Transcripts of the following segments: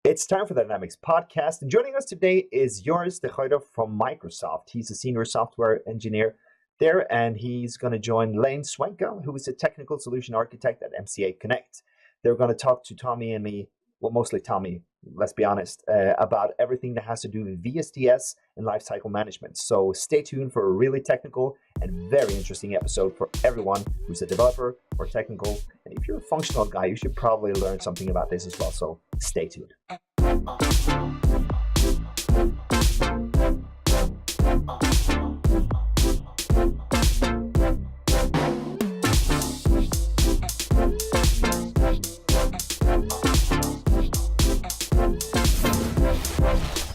It's time for the Dynamics podcast, and joining us today is Joris De Gruyter from Microsoft. He's a senior software engineer there, and he's going to join Lane Swenka, who is a technical solution architect at MCA Connect. They're going to talk to Tommy and me, well, mostly Tommy, let's be honest, about everything that has to do with VSTS and Lifecycle Management. So stay tuned for a really technical and very interesting episode for everyone who's a developer or technical. And if you're a functional guy, you should probably learn something about this as well. So stay tuned.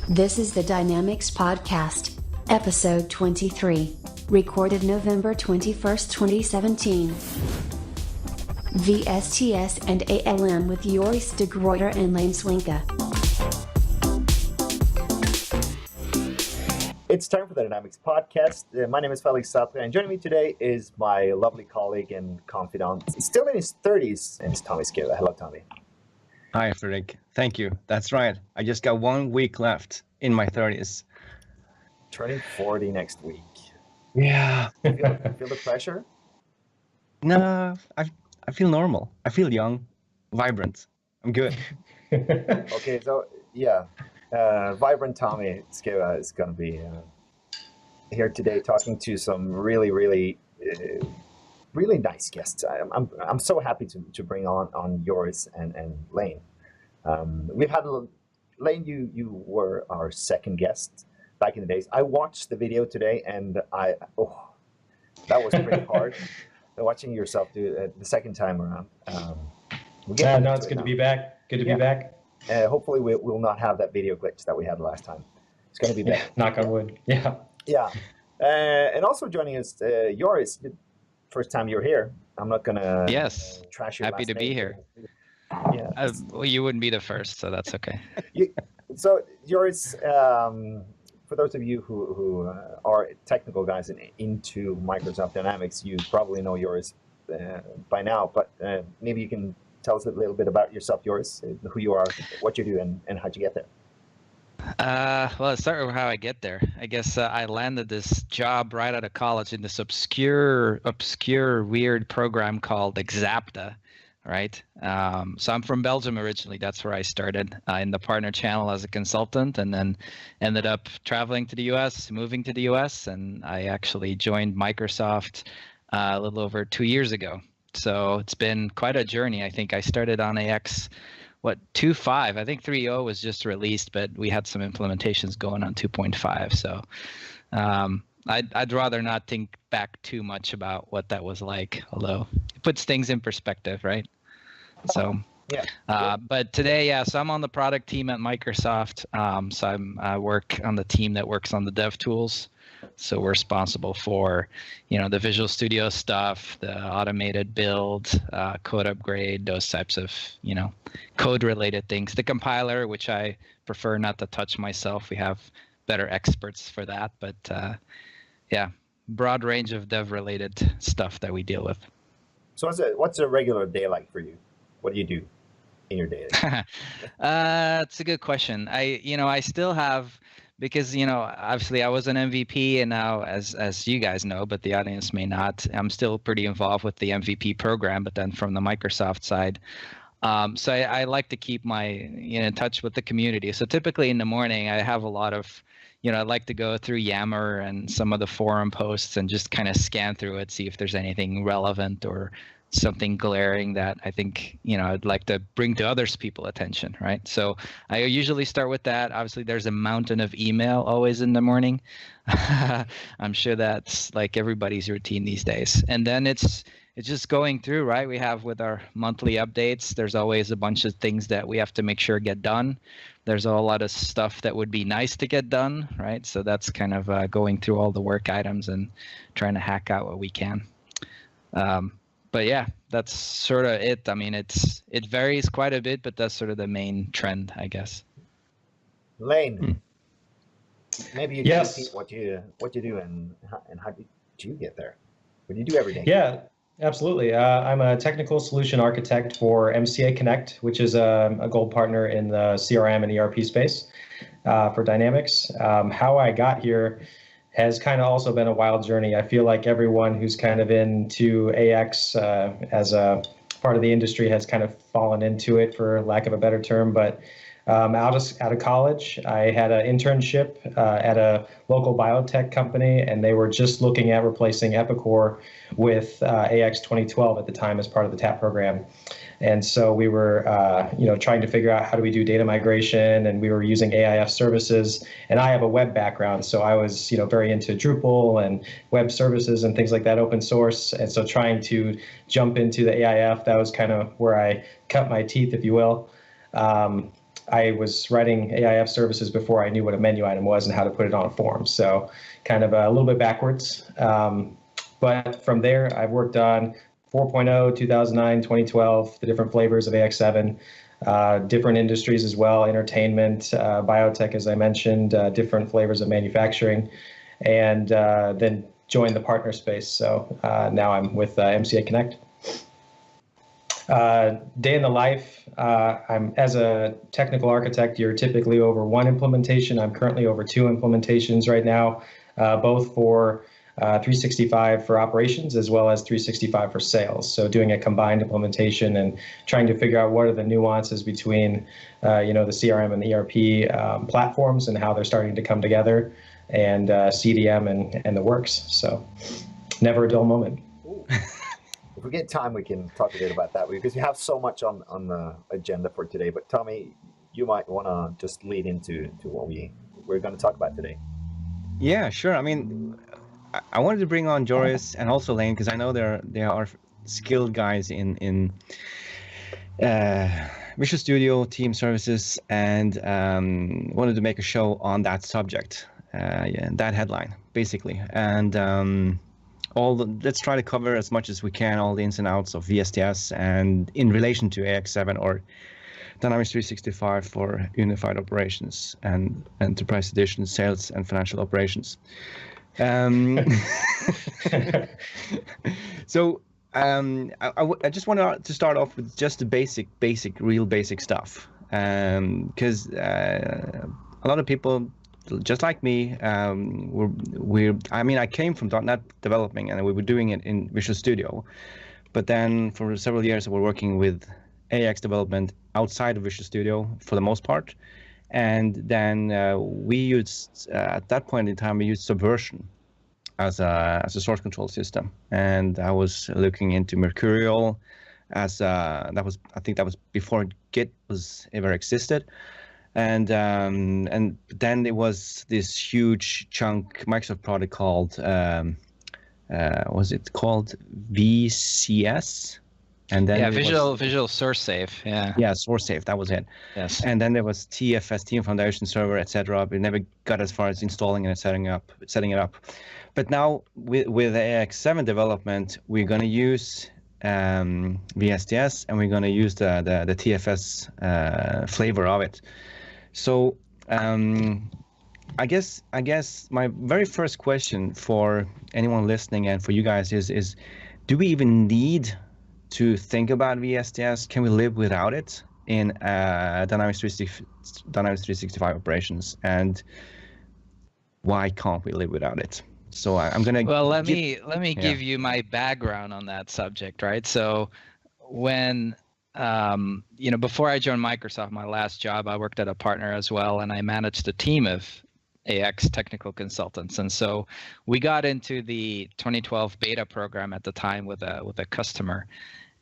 This is the Dynamics Podcast, episode 23, recorded November 21st, 2017. VSTS and ALM with Joris De Gruyter and Lane Swenka. It's time for the Dynamics Podcast. My name is Fredrik Sætre, and joining me today is my lovely colleague and confidant. He's still in his 30s, and it's Tommy Skaue. Hello, Tommy. Hi, Fredrik. Thank you. That's right. I just got 1 week left in my 30s. Turning 40 next week. Yeah. Feel the pressure? No, I feel normal. I feel young, vibrant. I'm good. Okay, so yeah, vibrant Tommy Skaue is going to be here today talking to some really nice guests. I'm so happy to bring on Joris and Lane. We've had Lane. You were our second guest back in the days. I watched the video today, and that was pretty hard. Watching yourself do it the second time around. It's good to be back. Good to be back. Hopefully we'll not have that video glitch that we had last time. It's going to be better. Knock on wood. Yeah. Yeah. And also joining us, Joris. First time you're here. I'm not gonna trash your happy to be here. Yeah. Well, you wouldn't be the first, so that's okay. So Joris, for those of you who are technical guys into Microsoft Dynamics, you probably know Joris by now, but maybe you can tell us a little bit about yourself, Joris, who you are, what you do, and how'd you get there. Well, let's start with how I get there. I guess I landed this job right out of college in this obscure, weird program called Exapta, right? So I'm from Belgium originally. That's where I started in the partner channel as a consultant, and then ended up traveling to the US, moving to the US, and I actually joined Microsoft a little over 2 years ago. So it's been quite a journey. I think I started on AX 2.5. I think 3.0 was just released, but we had some implementations going on 2.5. So I'd rather not think back too much about what that was like, although it puts things in perspective, right? So yeah. But today, so I'm on the product team at Microsoft. So I work on the team that works on the dev tools. So we're responsible for, the Visual Studio stuff, the automated build, code upgrade, those types of, code-related things. The compiler, which I prefer not to touch myself. We have better experts for that. But broad range of dev-related stuff that we deal with. So what's a regular day like for you? What do you do in your day? It's a good question. I still have. Because, obviously I was an MVP, and now, as you guys know, but the audience may not, I'm still pretty involved with the MVP program, but then from the Microsoft side. So I like to keep in touch with the community. So typically in the morning, I have a lot of, I like to go through Yammer and some of the forum posts and just kind of scan through it, see if there's anything relevant or something glaring that I think, I'd like to bring to others people's attention, right? So I usually start with that. Obviously, there's a mountain of email always in the morning. I'm sure that's like everybody's routine these days. And then it's just going through, right? We have with our monthly updates, there's always a bunch of things that we have to make sure get done. There's a lot of stuff that would be nice to get done, right? So that's kind of going through all the work items and trying to hack out what we can. But yeah, that's sort of it. I mean, it varies quite a bit, but that's sort of the main trend, I guess. Lane, maybe you can repeat what you do and how did you get there? What do you do every day? Yeah, absolutely. I'm a technical solution architect for MCA Connect, which is a gold partner in the CRM and ERP space for Dynamics. How I got here has kind of also been a wild journey. I feel like everyone who's kind of into AX as a part of the industry has kind of fallen into it, for lack of a better term. But out of college, I had an internship at a local biotech company, and they were just looking at replacing Epicor with AX 2012 at the time as part of the TAP program. And so we were, trying to figure out how do we do data migration, and we were using AIF services. And I have a web background, so I was, very into Drupal and web services and things like that, open source. And so trying to jump into the AIF, that was kind of where I cut my teeth, if you will. I was writing AIF services before I knew what a menu item was and how to put it on a form. So kind of a little bit backwards. But from there, I've worked on 4.0, 2009, 2012, the different flavors of AX7, different industries as well, entertainment, biotech, as I mentioned, different flavors of manufacturing, and then joined the partner space. So now I'm with MCA Connect. Day in the life, I'm as a technical architect, you're typically over one implementation. I'm currently over two implementations right now, both for 365 for operations as well as 365 for sales. So doing a combined implementation and trying to figure out what are the nuances between, the CRM and the ERP platforms and how they're starting to come together, and CDM and the works. So never a dull moment. If we get time, we can talk a bit about that, because we have so much on the agenda for today. But Tommy, you might want to just lead into what we're going to talk about today. Yeah, sure. I mean, I wanted to bring on Joris and also Lane, because I know there are skilled guys in Visual Studio team services, and wanted to make a show on that subject, that headline basically, and let's try to cover as much as we can all the ins and outs of VSTS and in relation to AX7 or Dynamics 365 for unified operations and enterprise edition sales and financial operations. So I just want to start off with just the real basic stuff, because a lot of people, just like me, I came from .NET developing, and we were doing it in Visual Studio, but then for several years we were working with AX development outside of Visual Studio for the most part, and then we used at that point in time we used Subversion as a source control system, and I was looking into Mercurial as I think that was before Git was ever existed. And then there was this huge chunk Microsoft product called was it called VCS? And then Visual Source Safe, Source Safe, that was it. Yes. And then there was TFS, Team Foundation Server, etc. We never got as far as installing and setting it up. But now with AX7 development, we're going to use VSTS, and we're going to use the TFS flavor of it. So I guess my very first question for anyone listening and for you guys is do we even need to think about VSTS? Can we live without it in Dynamics 365 operations? And why can't we live without it? So I'm gonna. Well, let me give you my background on that subject, right? So when before I joined Microsoft, my last job, I worked at a partner as well, and I managed a team of AX technical consultants. And so we got into the 2012 beta program at the time with a customer,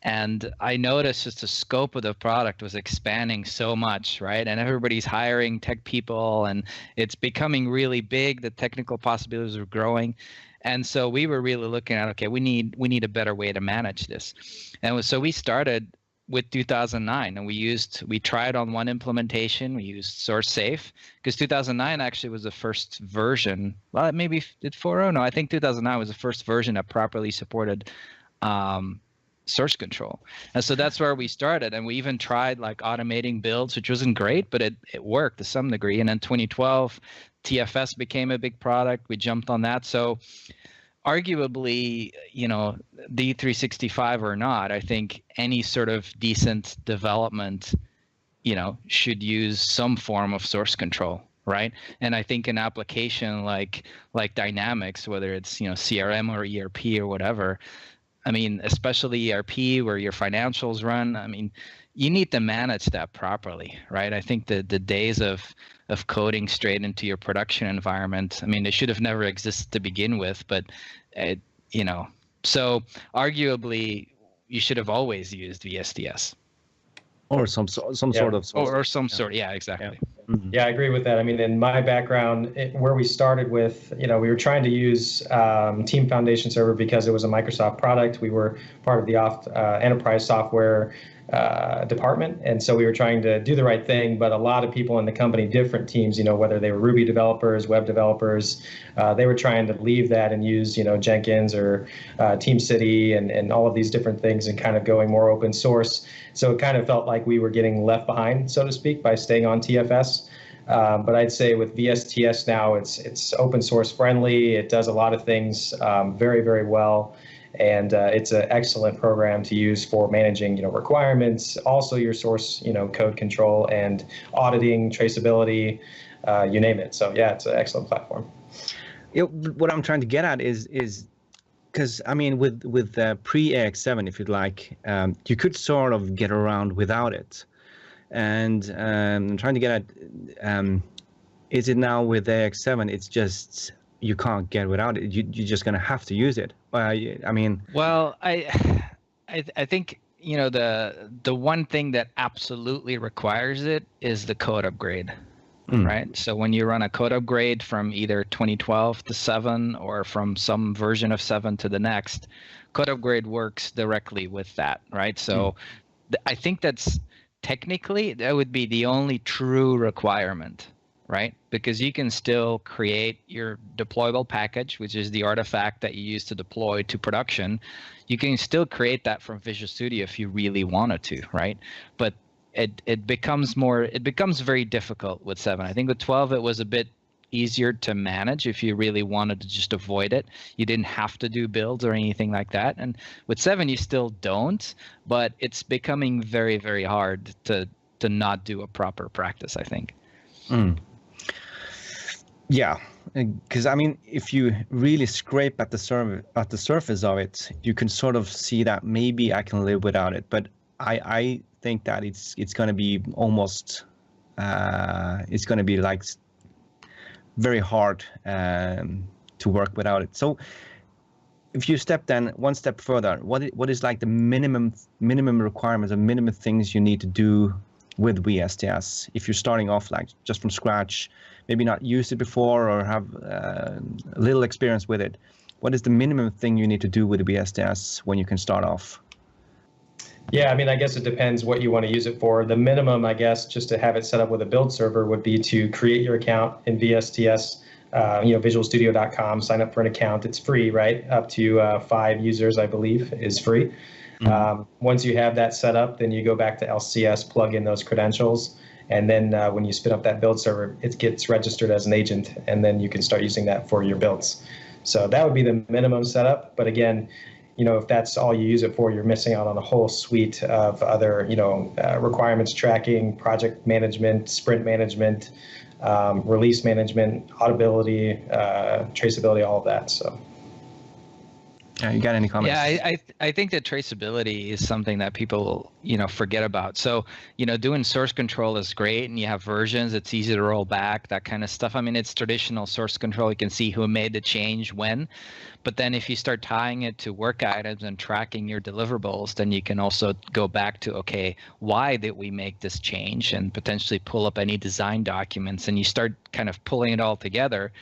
and I noticed just the scope of the product was expanding so much, right? And everybody's hiring tech people, and it's becoming really big. The technical possibilities are growing. And so we were really looking at, okay, we need a better way to manage this. And so we started with 2009, and we tried on one implementation. We used Source Safe, because 2009 actually was the first version. Well, maybe did 4.0? No, I think 2009 was the first version that properly supported source control. And so that's where we started. And we even tried like automating builds, which wasn't great, but it worked to some degree. And then 2012, TFS became a big product. We jumped on that. So arguably, D365 or not, I think any sort of decent development, should use some form of source control, right? And I think an application like Dynamics, whether it's CRM or ERP or whatever, I mean, especially ERP where your financials run, I mean, you need to manage that properly, right? I think the days of coding straight into your production environment, I mean, they should have never existed to begin with, but so arguably you should have always used VSTS. Or some sort of source. Or some sort, yeah, exactly. Yeah. Yeah, I agree with that. I mean, in my background, where we started with, we were trying to use Team Foundation Server because it was a Microsoft product. We were part of the enterprise software department, and so we were trying to do the right thing. But a lot of people in the company, different teams, whether they were Ruby developers, web developers, they were trying to leave that and use, Jenkins or TeamCity and all of these different things and kind of going more open source. So it kind of felt like we were getting left behind, so to speak, by staying on TFS. But I'd say with VSTS now, it's open source friendly. It does a lot of things very, very well. And it's an excellent program to use for managing, requirements, also your source, code control and auditing, traceability, you name it. So yeah, it's an excellent platform. What I'm trying to get at is because I mean, with pre-AX7, if you'd like, you could sort of get around without it. And I'm trying to get at, is it now with AX7? It's just you can't get without it. You're just going to have to use it. I mean, well, I think the one thing that absolutely requires it is the code upgrade, right? So when you run a code upgrade from either 2012 to 7 or from some version of 7 to the next, code upgrade works directly with that, right? So I think that's technically that would be the only true requirement, right? Because you can still create your deployable package, which is the artifact that you use to deploy to production. You can still create that from Visual Studio if you really wanted to, right? But it becomes very difficult with 7. I think with 12 it was a bit easier to manage if you really wanted to just avoid it. You didn't have to do builds or anything like that. And with 7 you still don't, but it's becoming very, very hard to not do a proper practice, I think. Yeah, because I mean, if you really scrape at the surface of it, you can sort of see that maybe I can live without it. But I think that it's going to be almost it's going to be like very hard to work without it. So if you step one step further, what is like the minimum requirements, or minimum things you need to do with VSTS if you're starting off like just from scratch? Maybe not used it before or have little experience with it. What is the minimum thing you need to do with the VSTS when you can start off? Yeah, I mean, I guess it depends what you want to use it for. The minimum, I guess, just to have it set up with a build server would be to create your account in VSTS, visualstudio.com, sign up for an account. It's free, right? Up to 5 users, I believe, is free. Once you have that set up, then you go back to LCS, plug in those credentials. And then when you spin up that build server, it gets registered as an agent, and then you can start using that for your builds. So that would be the minimum setup. But again, if that's all you use it for, you're missing out on a whole suite of other, requirements tracking, project management, sprint management, release management, auditability, traceability, all of that. So. Yeah, you got any comments? Yeah, I think that traceability is something that people, forget about. So, doing source control is great, and you have versions. It's easy to roll back, that kind of stuff. I mean, it's traditional source control. You can see who made the change when. But then if you start tying it to work items and tracking your deliverables, then you can also go back to, okay, why did we make this change, and potentially pull up any design documents, and you start kind of pulling it all together.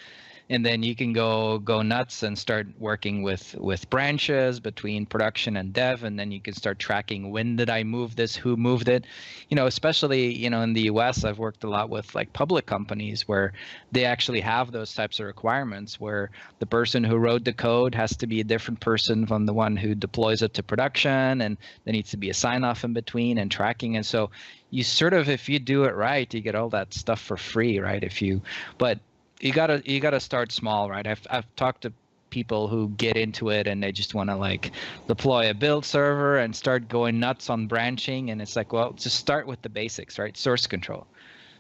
And then you can go nuts and start working with branches between production and dev, and then you can start tracking, when did I move this, who moved it, especially in the US. I've worked a lot with like public companies where they actually have those types of requirements where the person who wrote the code has to be a different person from the one who deploys it to production, and there needs to be a sign off in between and tracking. And so you sort of, if you do it right, you get all that stuff for free, right? But you gotta start small, right? I've talked to people who get into it and they just want to like deploy a build server and start going nuts on branching. And it's like, well, just start with the basics, right? Source control.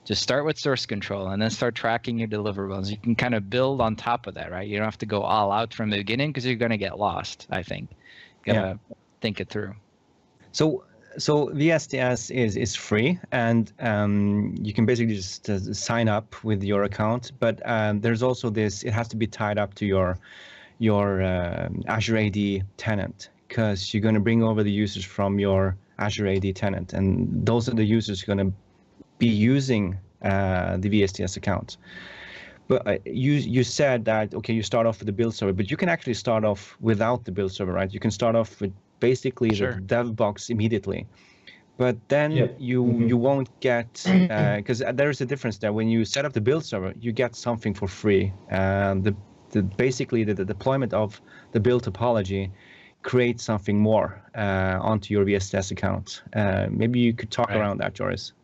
Just start with source control and then start tracking your deliverables. You can kind of build on top of that, right? You don't have to go all out from the beginning because you're going to get lost, I think. You gotta think it through. So VSTS is free, and you can basically just sign up with your account. But there's also this; it has to be tied up to your Azure AD tenant, because you're going to bring over the users from your Azure AD tenant, and those are the users going to be using the VSTS account. But you said that, okay, you start off with the build server, but you can actually start off without the build server, right? You can start off with basically the dev box immediately. But then you won't get, because there's a difference there. When you set up the build server, you get something for free. Basically the deployment of the build topology creates something more onto your VSTS account. Maybe you could talk around that, Joris.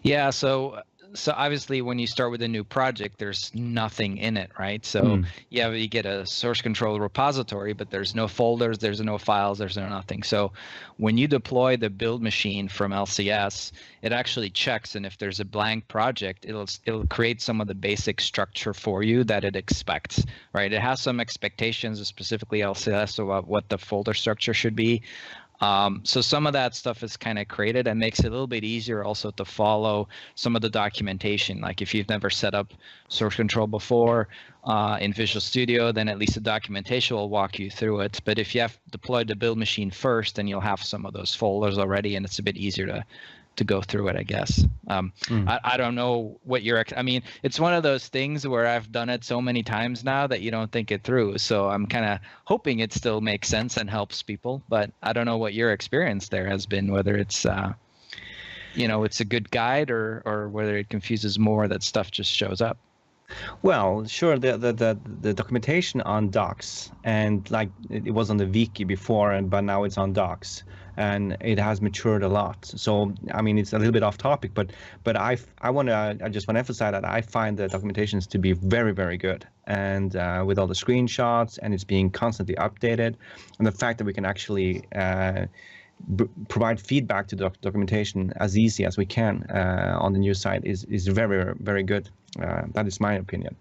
Yeah, so obviously when you start with a new project, there's nothing in it, right? So you get a source control repository, but there's no folders, there's no files, there's no nothing. So when you deploy the build machine from LCS, it actually checks, and if there's a blank project, it'll create some of the basic structure for you that it expects, right? It has some expectations, specifically LCS, about what the folder structure should be. So some of that stuff is kind of created and makes it a little bit easier also to follow some of the documentation. Like if you've never set up source control before in Visual Studio, then at least the documentation will walk you through it. But if you have deployed the build machine first, then you'll have some of those folders already, and it's a bit easier to go through it, I guess. I don't know what I mean, it's one of those things where I've done it so many times now that you don't think it through. So I'm kind of hoping it still makes sense and helps people, but I don't know what your experience there has been, whether it's, it's a good guide or whether it confuses more that stuff just shows up. Well, sure, the documentation on docs, and like it was on the wiki before, but now it's on docs, and it has matured a lot. So I mean, it's a little bit off topic, but I just want to emphasize that I find the documentations to be very, very good, and with all the screenshots, and it's being constantly updated, and the fact that we can actually provide feedback to the documentation as easy as we can on the new site is very, very good. That is my opinion.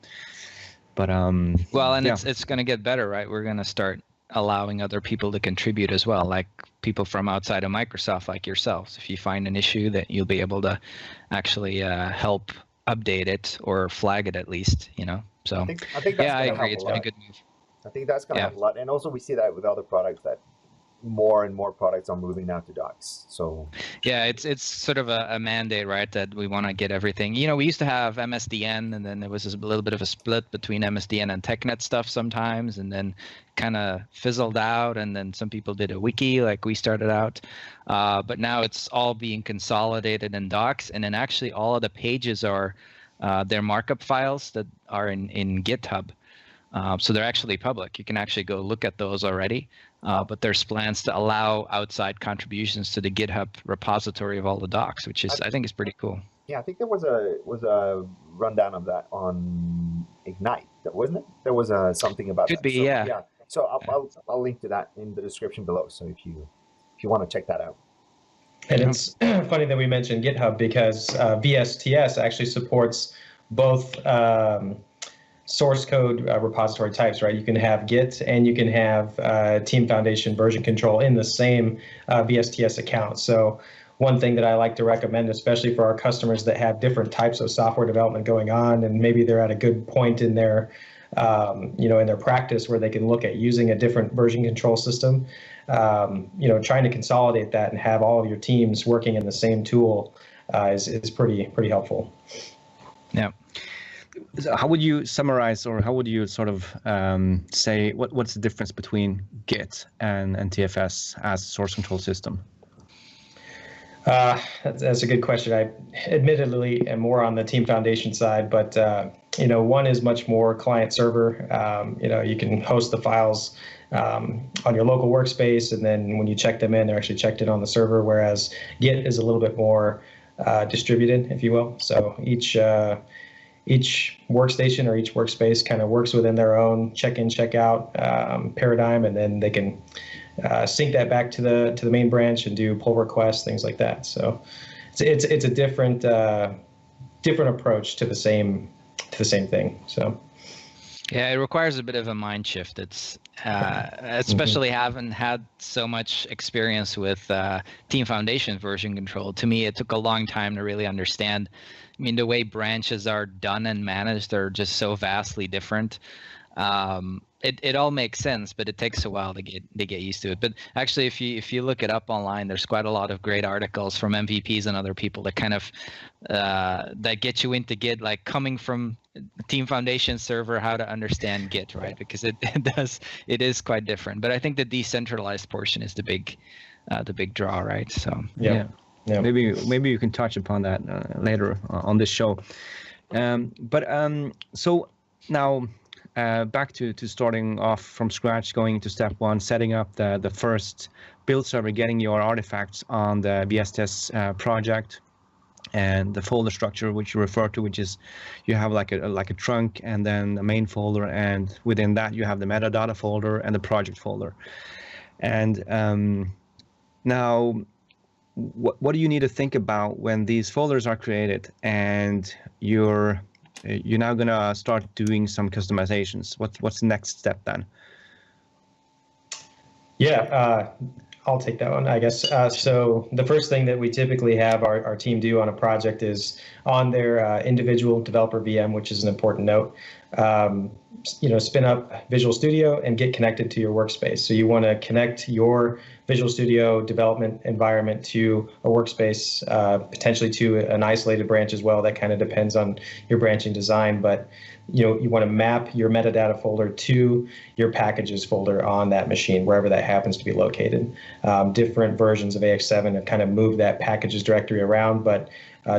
But it's going to get better, right? We're going to start allowing other people to contribute as well, like people from outside of Microsoft, like yourselves. If you find an issue, that you'll be able to actually help update it or flag it at least. So I think that's I agree. It's been a good move. I think that's going to help a lot, and also we see that with other products that more and more products are moving now to docs. So yeah, it's sort of a mandate, right, that we want to get everything. We used to have MSDN, and then there was a little bit of a split between MSDN and TechNet stuff sometimes, and then kind of fizzled out, and then some people did a wiki like we started out, but now it's all being consolidated in docs, and then actually all of the pages are their markup files that are in GitHub. So they're actually public. You can actually go look at those already. But there's plans to allow outside contributions to the GitHub repository of all the docs, which I think is pretty cool. Yeah, I think there was a rundown of that on Ignite, wasn't it? There was something about that. Could be, yeah. Yeah. So I'll link to that in the description below. So if you want to check that out. And it's funny that we mentioned GitHub, because VSTS actually supports both source code repository types, right? You can have Git and you can have Team Foundation version control in the same VSTS account. So one thing that I like to recommend, especially for our customers that have different types of software development going on, and maybe they're at a good point in their, in their practice where they can look at using a different version control system, trying to consolidate that and have all of your teams working in the same tool is pretty helpful. Yeah. How would you summarize, or how would you sort of say what's the difference between Git and NTFS as a source control system? That's a good question. I admittedly am more on the Team Foundation side, but one is much more client server. You can host the files on your local workspace, and then when you check them in, they're actually checked in on the server, whereas Git is a little bit more distributed, if you will. So each workstation or each workspace kind of works within their own check-in, check-out paradigm, and then they can sync that back to the main branch and do pull requests, things like that. So it's a different approach to the same thing. So yeah, it requires a bit of a mind shift. It's especially having had so much experience with Team Foundation's version control. To me, it took a long time to really understand. I mean, the way branches are done and managed are just so vastly different. It all makes sense, but it takes a while to get used to it. But actually, if you look it up online, there's quite a lot of great articles from MVPs and other people that kind of that get you into Git, like coming from Team Foundation server, how to understand Git, right? Because it is quite different. But I think the decentralized portion is the big draw, right? So yeah. Maybe you can touch upon that later on this show. So now. Back to starting off from scratch, going to step one, setting up the first build server, getting your artifacts on the VSTS project, and the folder structure which you refer to, which is you have like a trunk and then a main folder, and within that you have the metadata folder and the project folder. And now, what do you need to think about when these folders are created and you're now gonna start doing some customizations? What's the next step then? Yeah, I'll take that one, I guess. So the first thing that we typically have our team do on a project is on their individual developer VM, which is an important note, spin up Visual Studio and get connected to your workspace. So you want to connect your Visual Studio development environment to a workspace, potentially to an isolated branch as well. That kind of depends on your branching design, but you want to map your metadata folder to your packages folder on that machine, wherever that happens to be located. Different versions of AX7 have kind of moved that packages directory around, but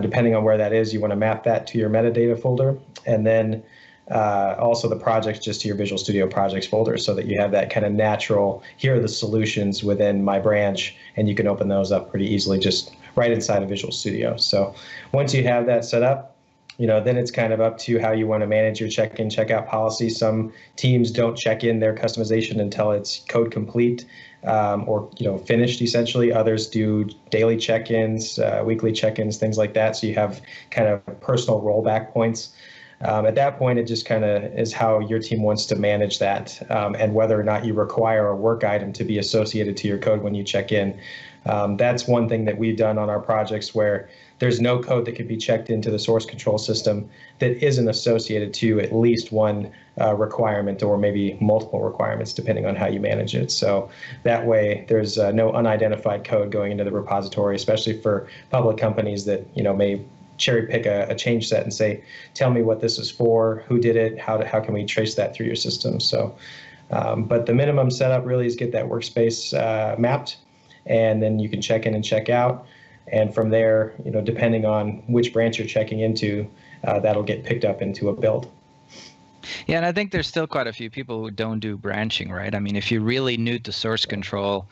depending on where that is, you want to map that to your metadata folder, and then also the projects just to your Visual Studio projects folder, so that you have that kind of natural, here are the solutions within my branch, and you can open those up pretty easily just right inside of Visual Studio. So once you have that set up, then it's kind of up to how you want to manage your check-in, check-out policy. Some teams don't check in their customization until it's code complete or finished, essentially. Others do daily check-ins, weekly check-ins, things like that. So you have kind of personal rollback points. At that point, it just kind of is how your team wants to manage that, and whether or not you require a work item to be associated to your code when you check in. That's one thing that we've done on our projects, where there's no code that could be checked into the source control system that isn't associated to at least one requirement, or maybe multiple requirements, depending on how you manage it. So that way, there's no unidentified code going into the repository, especially for public companies that may cherry pick a change set and say, tell me what this is for, who did it, how can we trace that through your system. So, but the minimum setup really is get that workspace mapped, and then you can check in and check out. And from there, depending on which branch you're checking into, that'll get picked up into a build. Yeah, and I think there's still quite a few people who don't do branching, right? I mean, if you're really new to source control,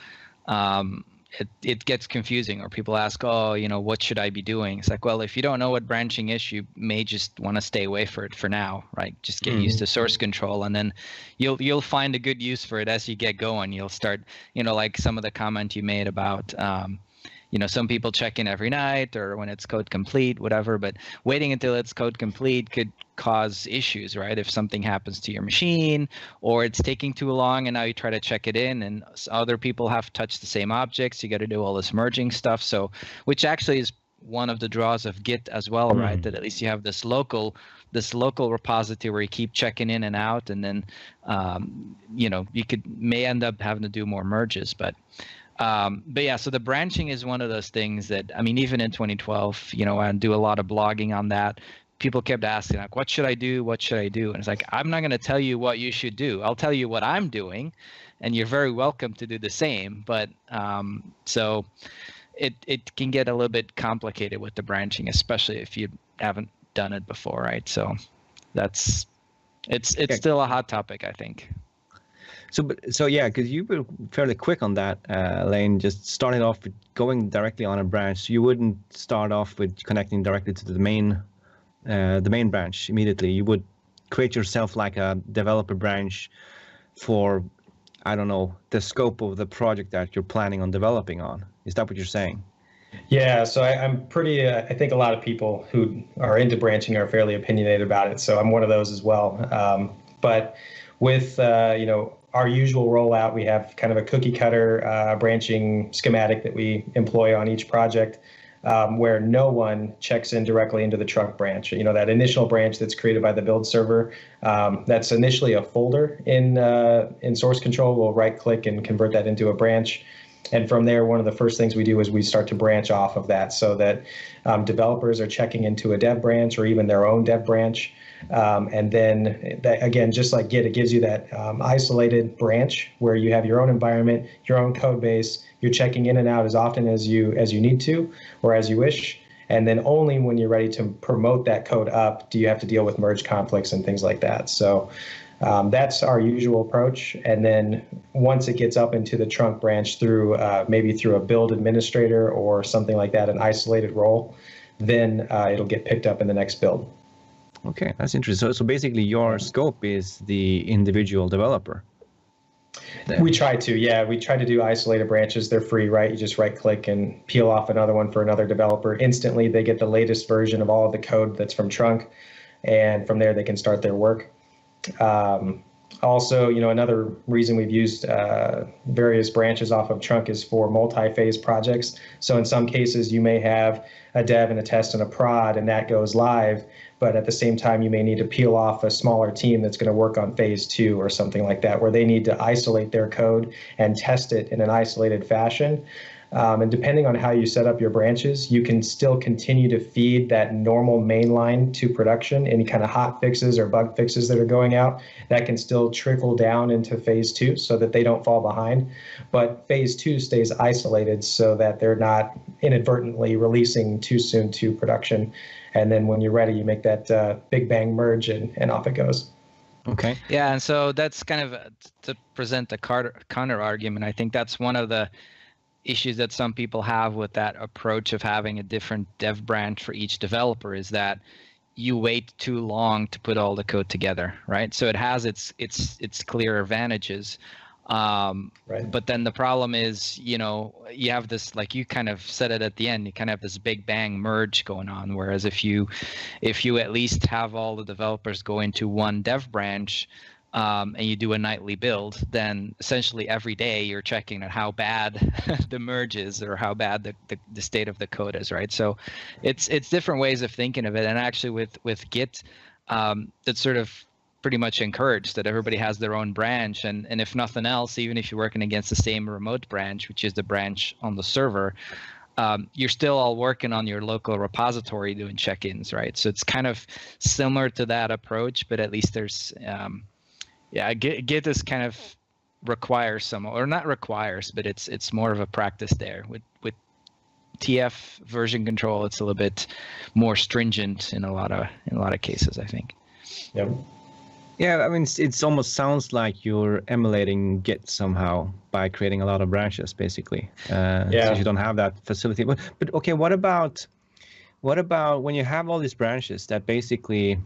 it gets confusing, or people ask, what should I be doing? It's like, well, if you don't know what branching is, you may just want to stay away for it for now, right? Just get used to source control, and then you'll find a good use for it as you get going. You'll start, like some of the comment you made about, some people check in every night or when it's code complete, whatever, but waiting until it's code complete could cause issues, right? If something happens to your machine, or it's taking too long and now you try to check it in and other people have touched the same objects, you got to do all this merging stuff. So, which actually is one of the draws of Git as well, right? That at least you have this local repository where you keep checking in and out, and then, you may end up having to do more merges, but yeah, so the branching is one of those things that, I mean, even in 2012, I do a lot of blogging on that. People kept asking, like, what should I do? What should I do? And it's like, I'm not going to tell you what you should do. I'll tell you what I'm doing, and you're very welcome to do the same. But so it can get a little bit complicated with the branching, especially if you haven't done it before, right? So it's still a hot topic, I think. So yeah, because you were fairly quick on that, Lane, just starting off with going directly on a branch. So you wouldn't start off with connecting directly to the main the main branch immediately. You would create yourself like a developer branch for, I don't know, the scope of the project that you're planning on developing on. Is that what you're saying? Yeah, so I'm pretty, I think a lot of people who are into branching are fairly opinionated about it. So I'm one of those as well. But with, our usual rollout, we have kind of a cookie cutter branching schematic that we employ on each project, where no one checks in directly into the trunk branch. That initial branch that's created by the build server, that's initially a folder in source control. We'll right click and convert that into a branch. And from there, one of the first things we do is we start to branch off of that so that developers are checking into a dev branch or even their own dev branch. And then that, again, just like Git, it gives you that isolated branch where you have your own environment, your own code base. You're checking in and out as often as you need to or as you wish. And then only when you're ready to promote that code up do you have to deal with merge conflicts and things like that. So that's our usual approach. And then once it gets up into the trunk branch through maybe through a build administrator or something like that, an isolated role, then it'll get picked up in the next build. Okay, that's interesting. So basically your scope is the individual developer. We try to do isolated branches. They're free, right? You just right click and peel off another one for another developer. Instantly, they get the latest version of all of the code that's from trunk. And from there, they can start their work. Also, another reason we've used various branches off of trunk is for multi-phase projects. So in some cases, you may have a dev and a test and a prod, and that goes live. But at the same time, you may need to peel off a smaller team that's going to work on phase 2 or something like that, where they need to isolate their code and test it in an isolated fashion. And depending on how you set up your branches, you can still continue to feed that normal mainline to production. Any kind of hot fixes or bug fixes that are going out, that can still trickle down into phase 2 so that they don't fall behind. But phase 2 stays isolated so that they're not inadvertently releasing too soon to production. And then when you're ready, you make that big bang merge and off it goes. Okay. Yeah, and so that's kind of to present a counter argument. I think that's one of the issues that some people have with that approach of having a different dev branch for each developer is that you wait too long to put all the code together, right? So it has its clear advantages. Right. But then the problem is, you have this, like you kind of said it at the end, you kind of have this big bang merge going on. Whereas if you at least have all the developers go into one dev branch, and you do a nightly build, then essentially every day you're checking on how bad the merge is or how bad the state of the code is, right? So it's different ways of thinking of it. And actually with Git, that's sort of pretty much encouraged that everybody has their own branch. And if nothing else, even if you're working against the same remote branch, which is the branch on the server, you're still all working on your local repository doing check-ins, right? So it's kind of similar to that approach, but at least there's Git is kind of requires some, or not requires, but it's more of a practice there. With TF version control, it's a little bit more stringent in a lot of cases, I think. Yep. Yeah, I mean, it almost sounds like you're emulating Git somehow by creating a lot of branches, basically. Since you don't have that facility. But okay, what about when you have all these branches that basically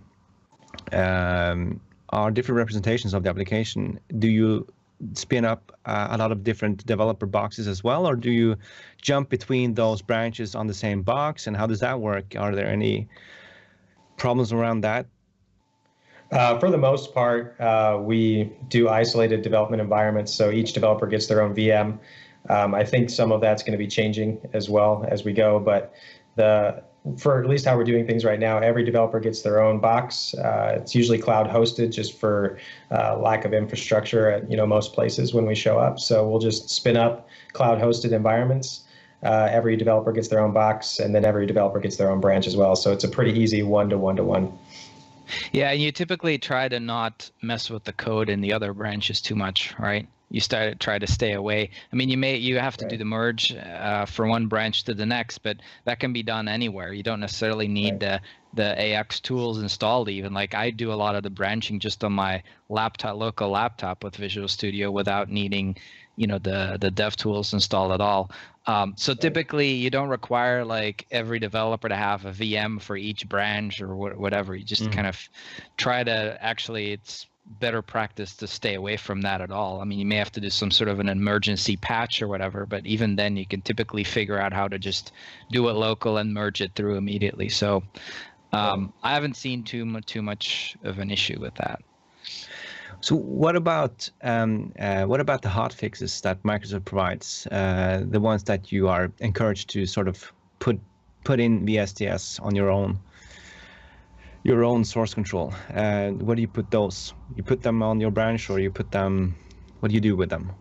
are different representations of the application? Do you spin up a lot of different developer boxes as well, or do you jump between those branches on the same box? And how does that work? Are there any problems around that? For the most part, we do isolated development environments, so each developer gets their own VM. I think some of that's going to be changing as well as we go, but for at least how we're doing things right now, every developer gets their own box. It's usually cloud hosted just for lack of infrastructure at most places when we show up. So we'll just spin up cloud hosted environments. Every developer gets their own box, and then every developer gets their own branch as well. So it's a pretty easy one-to-one-to-one. Yeah, and you typically try to not mess with the code in the other branches too much, right? You try to stay away. I mean, you have to do the merge for one branch to the next, but that can be done anywhere. You don't necessarily need the AX tools installed. Even like I do a lot of the branching just on my laptop, local laptop with Visual Studio without needing, the dev tools installed at all. So typically you don't require like every developer to have a VM for each branch or whatever. You just kind of try to it's better practice to stay away from that at all. I mean, you may have to do some sort of an emergency patch or whatever, but even then you can typically figure out how to just do it local and merge it through immediately. So I haven't seen too much of an issue with that. So what about the hotfixes that Microsoft provides, the ones that you are encouraged to sort of put in VSTS on your own source control? Where do you put those? You put them on your branch, or you put them? What do you do with them?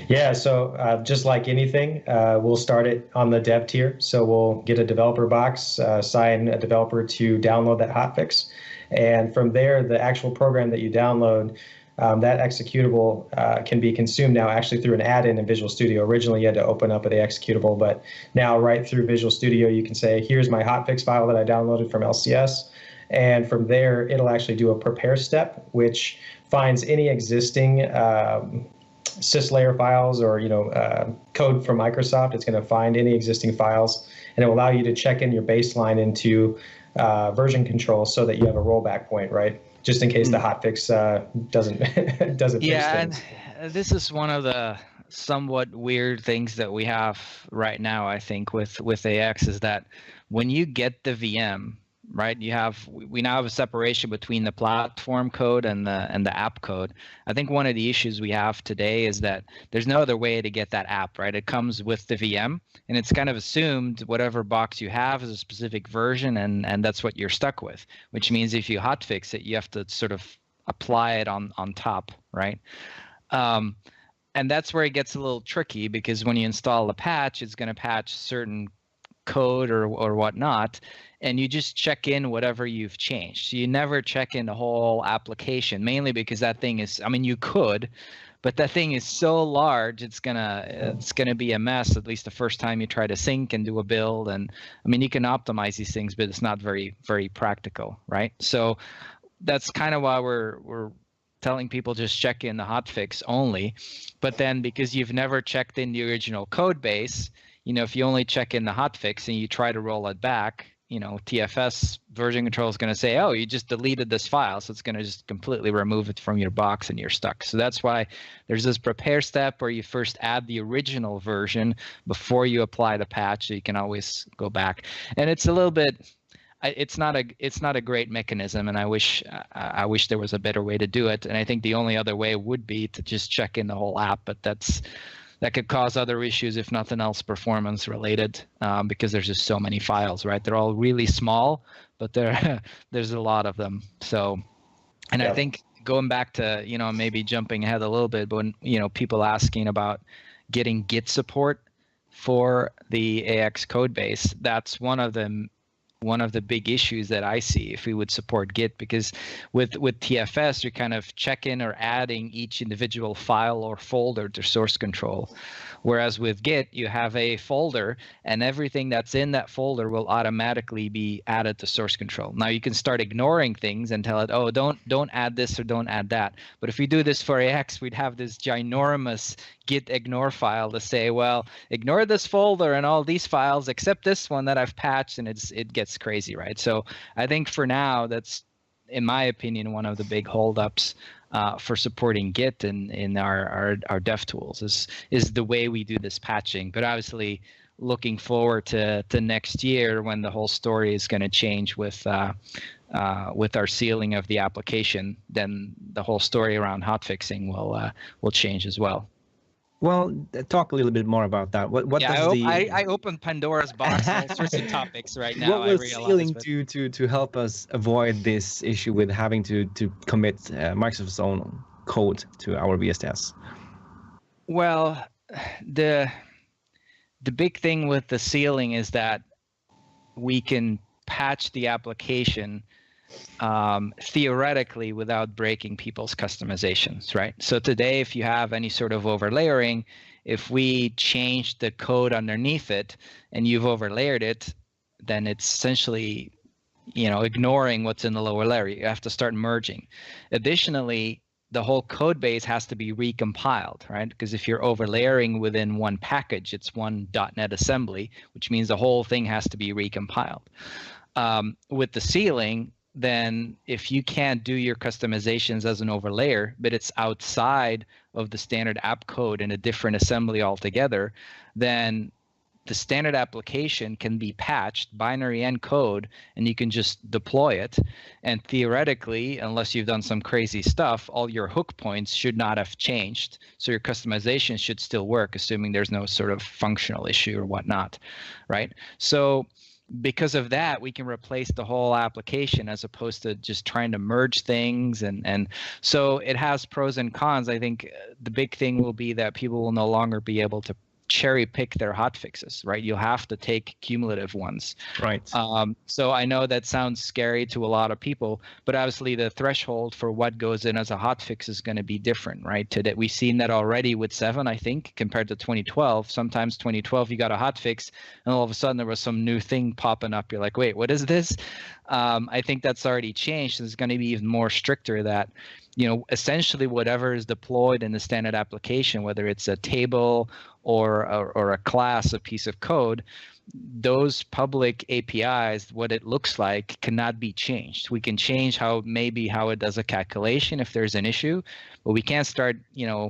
Yeah, so just like anything, we'll start it on the dev tier. So we'll get a developer box, assign a developer to download that hotfix. And from there, the actual program that you download, that executable can be consumed now actually through an add-in in Visual Studio. Originally, you had to open up the executable, but now right through Visual Studio, you can say, here's my hotfix file that I downloaded from LCS. And from there, it'll actually do a prepare step, which finds any existing syslayer files or code from Microsoft. It's going to find any existing files, and it will allow you to check in your baseline into version control so that you have a rollback point, right? Just in case the hotfix doesn't fix things. And this is one of the somewhat weird things that we have right now, I think, with AX, is that when you get the VM, right, we now have a separation between the platform code and the app code. I think one of the issues we have today is that there's no other way to get that app, right? It comes with the VM, and it's kind of assumed whatever box you have is a specific version, and that's what you're stuck with, which means if you hotfix it, you have to sort of apply it on top, right? And that's where it gets a little tricky, because when you install a patch, it's going to patch certain code or whatnot, and you just check in whatever you've changed. So you never check in the whole application, mainly because that thing is, I mean, you could, but that thing is so large, it's gonna be a mess, at least the first time you try to sync and do a build. And I mean, you can optimize these things, but it's not very, very practical, right? So that's kind of why we're telling people just check in the hotfix only. But then because you've never checked in the original code base, if you only check in the hotfix and you try to roll it back, TFS version control is going to say, oh, you just deleted this file. So it's going to just completely remove it from your box and you're stuck. So that's why there's this prepare step where you first add the original version before you apply the patch, so you can always go back. And it's a little bit, it's not a great mechanism, and I wish there was a better way to do it. And I think the only other way would be to just check in the whole app, but that could cause other issues, if nothing else, performance related, because there's just so many files, right? They're all really small, but there's a lot of them. So, and I think going back to, maybe jumping ahead a little bit, but when, people asking about getting Git support for the AX code base, that's one of the big issues that I see if we would support Git, because with TFS, you're kind of checking or adding each individual file or folder to source control. Whereas with Git, you have a folder, and everything that's in that folder will automatically be added to source control. Now you can start ignoring things and tell it, oh, don't add this or don't add that. But if we do this for AX, we'd have this ginormous Git ignore file to say, well, ignore this folder and all these files except this one that I've patched, and it gets crazy, right? So I think for now, that's, in my opinion, one of the big holdups for supporting Git in our dev tools is the way we do this patching. But obviously, looking forward to next year, when the whole story is going to change with our sealing of the application, then the whole story around hotfixing will change as well. Well, talk a little bit more about that. I opened Pandora's box on all sorts of topics right now. What was sealing to help us avoid this issue with having to commit Microsoft's own code to our VSTS? Well, the big thing with the sealing is that we can patch the application theoretically without breaking people's customizations, right? So today, if you have any sort of overlayering, if we change the code underneath it and you've overlayered it, then it's essentially ignoring what's in the lower layer. You have to start merging. Additionally, the whole code base has to be recompiled, right? Because if you're overlayering within one package, it's one .NET assembly, which means the whole thing has to be recompiled. With the ceiling, then if you can't do your customizations as an overlayer, but it's outside of the standard app code in a different assembly altogether, then the standard application can be patched, binary and code, and you can just deploy it. And theoretically, unless you've done some crazy stuff, all your hook points should not have changed. So your customization should still work, assuming there's no sort of functional issue or whatnot, right? So because of that, we can replace the whole application as opposed to just trying to merge things. And so it has pros and cons. I think the big thing will be that people will no longer be able to cherry pick their hotfixes, right? You'll have to take cumulative ones. Right. So I know that sounds scary to a lot of people, but obviously the threshold for what goes in as a hotfix is going to be different, right? Today we've seen that already with 7, I think, compared to 2012. Sometimes 2012 you got a hotfix, and all of a sudden there was some new thing popping up. You're like, wait, what is this? I think that's already changed. It's going to be even more stricter that, essentially whatever is deployed in the standard application, whether it's a table or a class, a piece of code, those public APIs, what it looks like, cannot be changed. We can change how it does a calculation if there's an issue, but we can't start,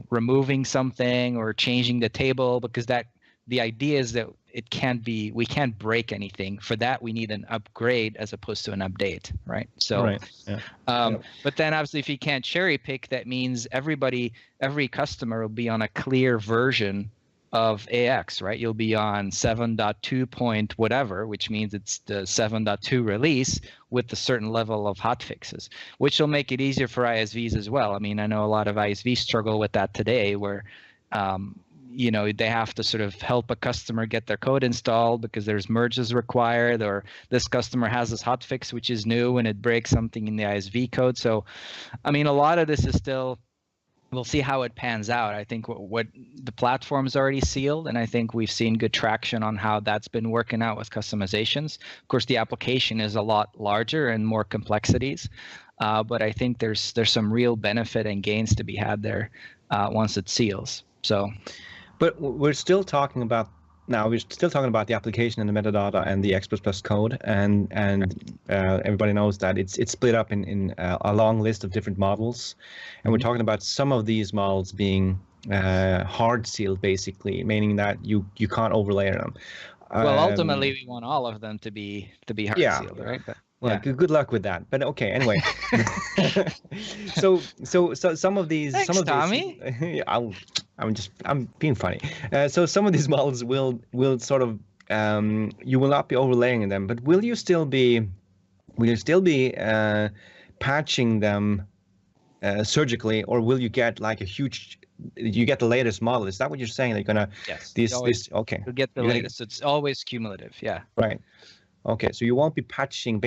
removing something or changing the table, because the idea is that we can't break anything. For that, we need an upgrade as opposed to an update, right? So, right. Yeah. But then obviously if you can't cherry pick, that means every customer will be on a clear version of AX, right? You'll be on 7.2 point whatever, which means it's the 7.2 release with a certain level of hotfixes, which will make it easier for ISVs as well. I mean, I know a lot of ISVs struggle with that today, where they have to sort of help a customer get their code installed because there's merges required, or this customer has this hotfix which is new and it breaks something in the ISV code. So, I mean, a lot of this is still, we'll see how it pans out. I think what the platform's already sealed, and I think we've seen good traction on how that's been working out with customizations. Of course, the application is a lot larger and more complexities, but I think there's some real benefit and gains to be had there once it seals. So. But we're still talking about the application and the metadata and the X++ code, and everybody knows that it's split up in a long list of different models, and we're talking about some of these models being hard sealed, basically, meaning that you can't overlay them. Well, ultimately, we want all of them to be hard sealed, right? But, well, good luck with that. But okay, anyway. so some of these, Thanks, Tommy. I'm being funny. So some of these models will sort of you will not be overlaying them, but will you still be patching them surgically, or will you get like you get the latest model? Is that what you're saying? They're gonna okay. You'll get the latest. It's always cumulative. Yeah. Right. Okay, so you won't be patching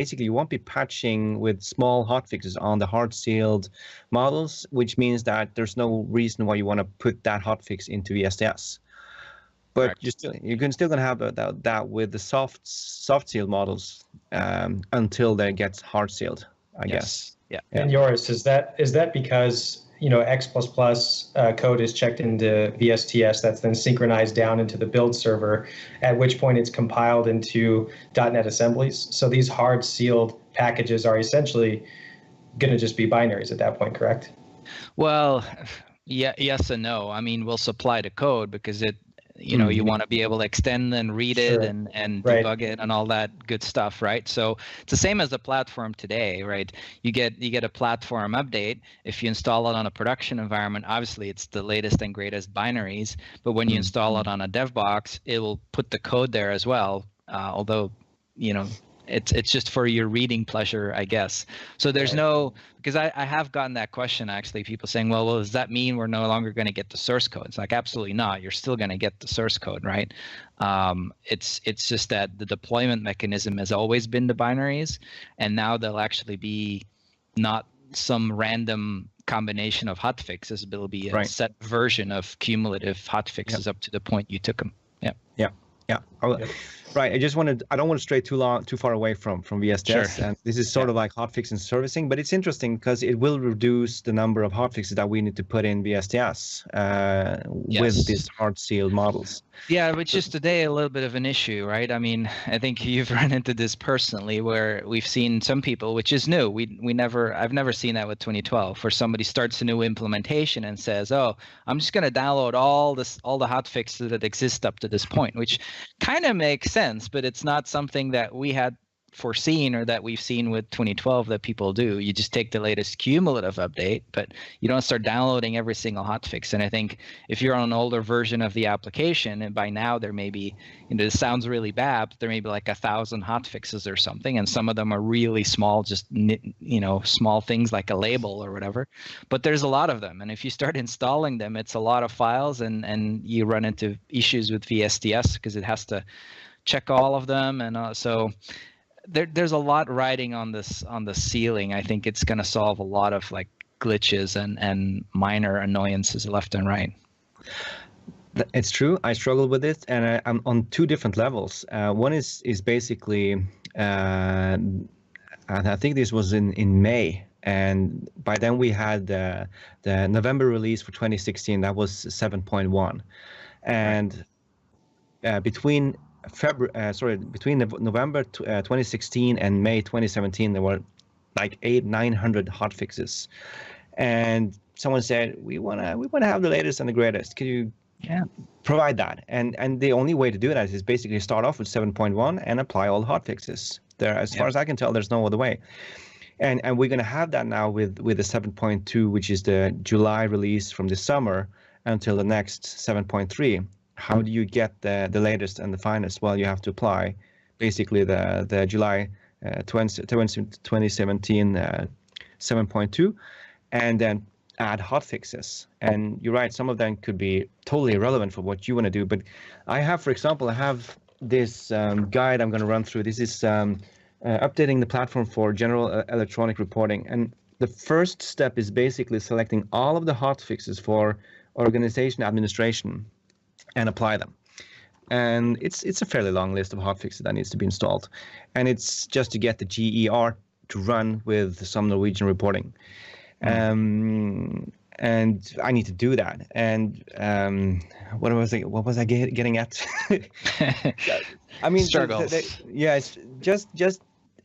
with small hotfixes on the hard sealed models, which means that there's no reason why you want to put that hotfix into VSTS. But you're still going to have that with the soft sealed models until they get hard sealed, I guess. Yeah. And Joris, is that because X++ code is checked into VSTS, that's then synchronized down into the build server, at which point it's compiled into .NET assemblies. So these hard sealed packages are essentially going to just be binaries at that point, correct? Well, yes and no. I mean, we'll supply the code because you want to be able to extend and read it and debug it and all that good stuff, right? So it's the same as the platform today, right? You get a platform update. If you install it on a production environment, obviously it's the latest and greatest binaries, but when you install it on a dev box, it will put the code there as well, although it's just for your reading pleasure, I guess. So there's because I have gotten that question, actually, people saying, well, does that mean we're no longer going to get the source code? It's like, absolutely not. You're still going to get the source code, right? It's just that the deployment mechanism has always been the binaries, and now they'll actually be not some random combination of hotfixes, but it'll be a set version of cumulative hotfixes up to the point you took them. Yeah. Right. I don't want to stray too far away from VSTS. Sure. And this is sort of like hotfix and servicing, but it's interesting because it will reduce the number of hotfixes that we need to put in VSTS with these hard sealed models. Yeah, which is today a little bit of an issue, right? I mean, I think you've run into this personally, where we've seen some people, which is new. I've never seen that with 2012, where somebody starts a new implementation and says, "Oh, I'm just going to download all the hotfixes that exist up to this point," which kind of makes sense, but it's not something that we had foreseen or that we've seen with 2012 that people do. You just take the latest cumulative update, but you don't start downloading every single hotfix. And I think if you're on an older version of the application, and by now there may be, this sounds really bad, but there may be like 1,000 hotfixes or something, and some of them are really small, just small things like a label or whatever. But there's a lot of them, and if you start installing them, it's a lot of files, and you run into issues with VSTS because it has to check all of them, and so there's a lot riding on the ceiling. I think it's going to solve a lot of like glitches and minor annoyances left and right. It's true. I struggled with it, and I'm on two different levels. One is basically, and I think this was in May, and by then we had the November release for 2016. That was 7.1, and between November 2016 and May 2017, there were like 800-900 hotfixes, and someone said, we want to have the latest and the greatest. Can you provide that? And the only way to do that is basically start off with 7.1 and apply all the hotfixes. There, as far as I can tell, there's no other way. And we're going to have that now with the 7.2, which is the July release from this summer, until the next 7.3. How do you get the latest and the finest? Well, you have to apply basically the July 2017 7.2, and then add hotfixes. And you're right, some of them could be totally irrelevant for what you want to do. But I have, for example, this guide I'm going to run through. This is updating the platform for general electronic reporting. And the first step is basically selecting all of the hotfixes for organization administration and apply them. And it's a fairly long list of hotfixes that needs to be installed. And it's just to get the GER to run with some Norwegian reporting. And I need to do that. And what was I getting at? I mean, struggles. It's just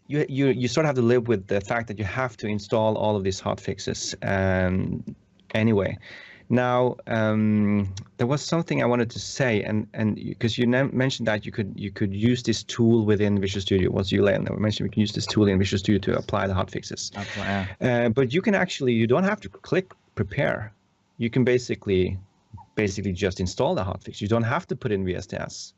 you sort of have to live with the fact that you have to install all of these hotfixes anyway. Now, there was something I wanted to say, and because you mentioned that you could use this tool within Visual Studio. Was you mentioned we can use this tool in Visual Studio to apply the hotfixes. But you can you don't have to click prepare. You can basically just install the hotfix. You don't have to put in VSTS.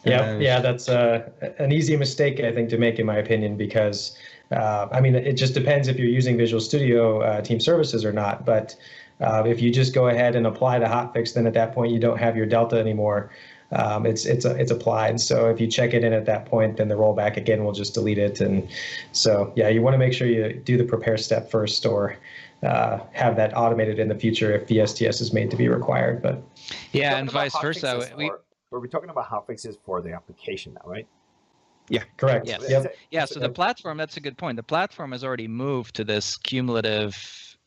Yeah, that's an easy mistake, I think, to make, in my opinion, because I mean, it just depends if you're using Visual Studio Team Services or not. But if you just go ahead and apply the hotfix, then at that point you don't have your delta anymore. It's applied. So if you check it in at that point, then the rollback again will just delete it. And so yeah, you want to make sure you do the prepare step first, or have that automated in the future if VSTS is made to be required. But yeah, and vice versa. We're talking about hotfixes for the application now, right? Yeah, correct. Yes. Yep. Yeah, so the platform, that's a good point. The platform has already moved to this cumulative,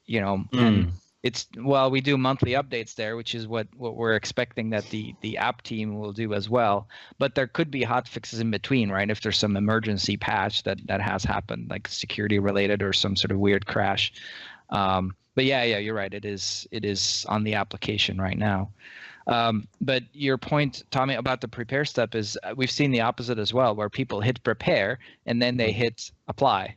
and we do monthly updates there, which is what we're expecting that the app team will do as well. But there could be hotfixes in between, right? If there's some emergency patch that has happened, like security related or some sort of weird crash. But yeah, you're right. It is on the application right now. But your point, Tommy, about the prepare step is we've seen the opposite as well, where people hit prepare and then they hit apply.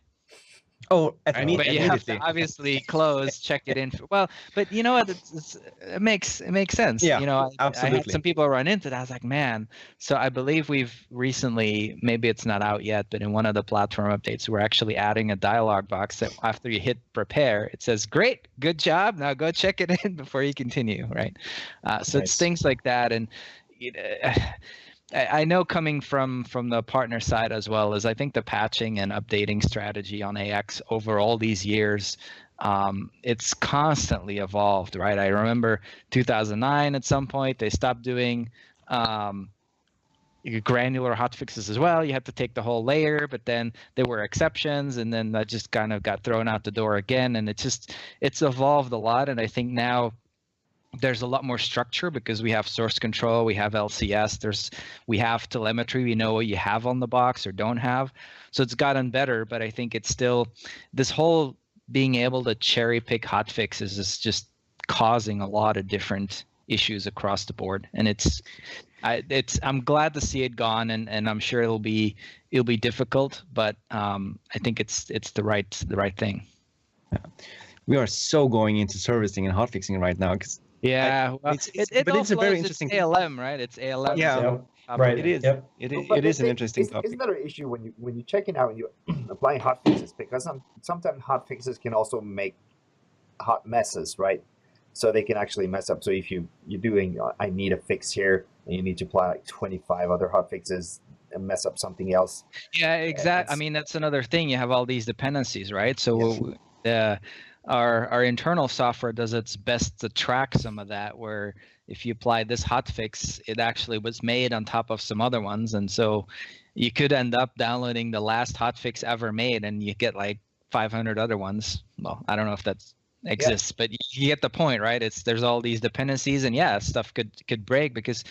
Oh, but you have to obviously close, check it in. Well, but you know what? It makes sense. Yeah, absolutely. I had some people run into that. I was like, man. So I believe we've recently, maybe it's not out yet, but in one of the platform updates, we're actually adding a dialog box that after you hit prepare, it says, "Great, good job. Now go check it in before you continue." Right. So it's things like that, and I know coming from the partner side as well, is I think the patching and updating strategy on AX over all these years, it's constantly evolved, right? I remember 2009 at some point they stopped doing granular hotfixes as well. You had to take the whole layer, but then there were exceptions, and then that just kind of got thrown out the door again. And it's evolved a lot. And I think now there's a lot more structure because we have source control, we have LCS, we have telemetry, we know what you have on the box or don't have. So it's gotten better, but I think it's still, this whole being able to cherry pick hotfixes is just causing a lot of different issues across the board. And I'm glad to see it gone, and I'm sure it'll be difficult, but I think it's the right thing. Yeah. We are so going into servicing and hotfixing right now because yeah, well, it's a very interesting. It's ALM, right? It's ALM. Yeah, so, right. It is. Yep. It is an interesting topic. Isn't there an issue when you're checking out and you're applying hotfixes, because sometimes hotfixes can also make hot messes, right? So they can actually mess up. So if you're doing, I need a fix here, and you need to apply like 25 other hotfixes and mess up something else. Yeah, exactly. I mean, that's another thing. You have all these dependencies, right? So yes. Our internal software does its best to track some of that, where if you apply this hotfix, it actually was made on top of some other ones. And so you could end up downloading the last hotfix ever made, and you get like 500 other ones. Well, I don't know if that exists, but you get the point, right? There's all these dependencies, and stuff could break because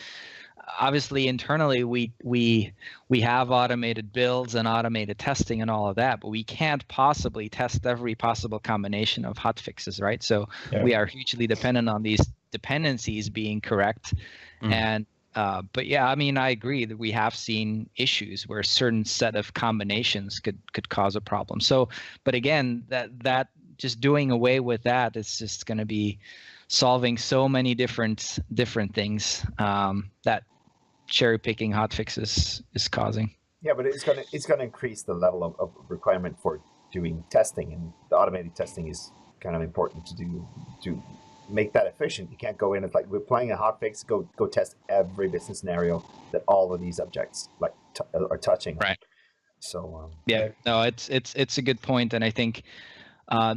obviously internally we have automated builds and automated testing and all of that, but we can't possibly test every possible combination of hotfixes, right? So we are hugely dependent on these dependencies being correct. And but yeah, I mean, I agree that we have seen issues where a certain set of combinations could cause a problem. So, but again, that just doing away with that is just going to be solving so many different things that cherry picking hotfixes is causing. Yeah, but it's gonna increase the level of requirement for doing testing, and the automated testing is kind of important to make that efficient. You can't go in, it's like we're playing a hotfix, go test every business scenario that all of these objects like are touching. Right. So no, it's a good point, and I think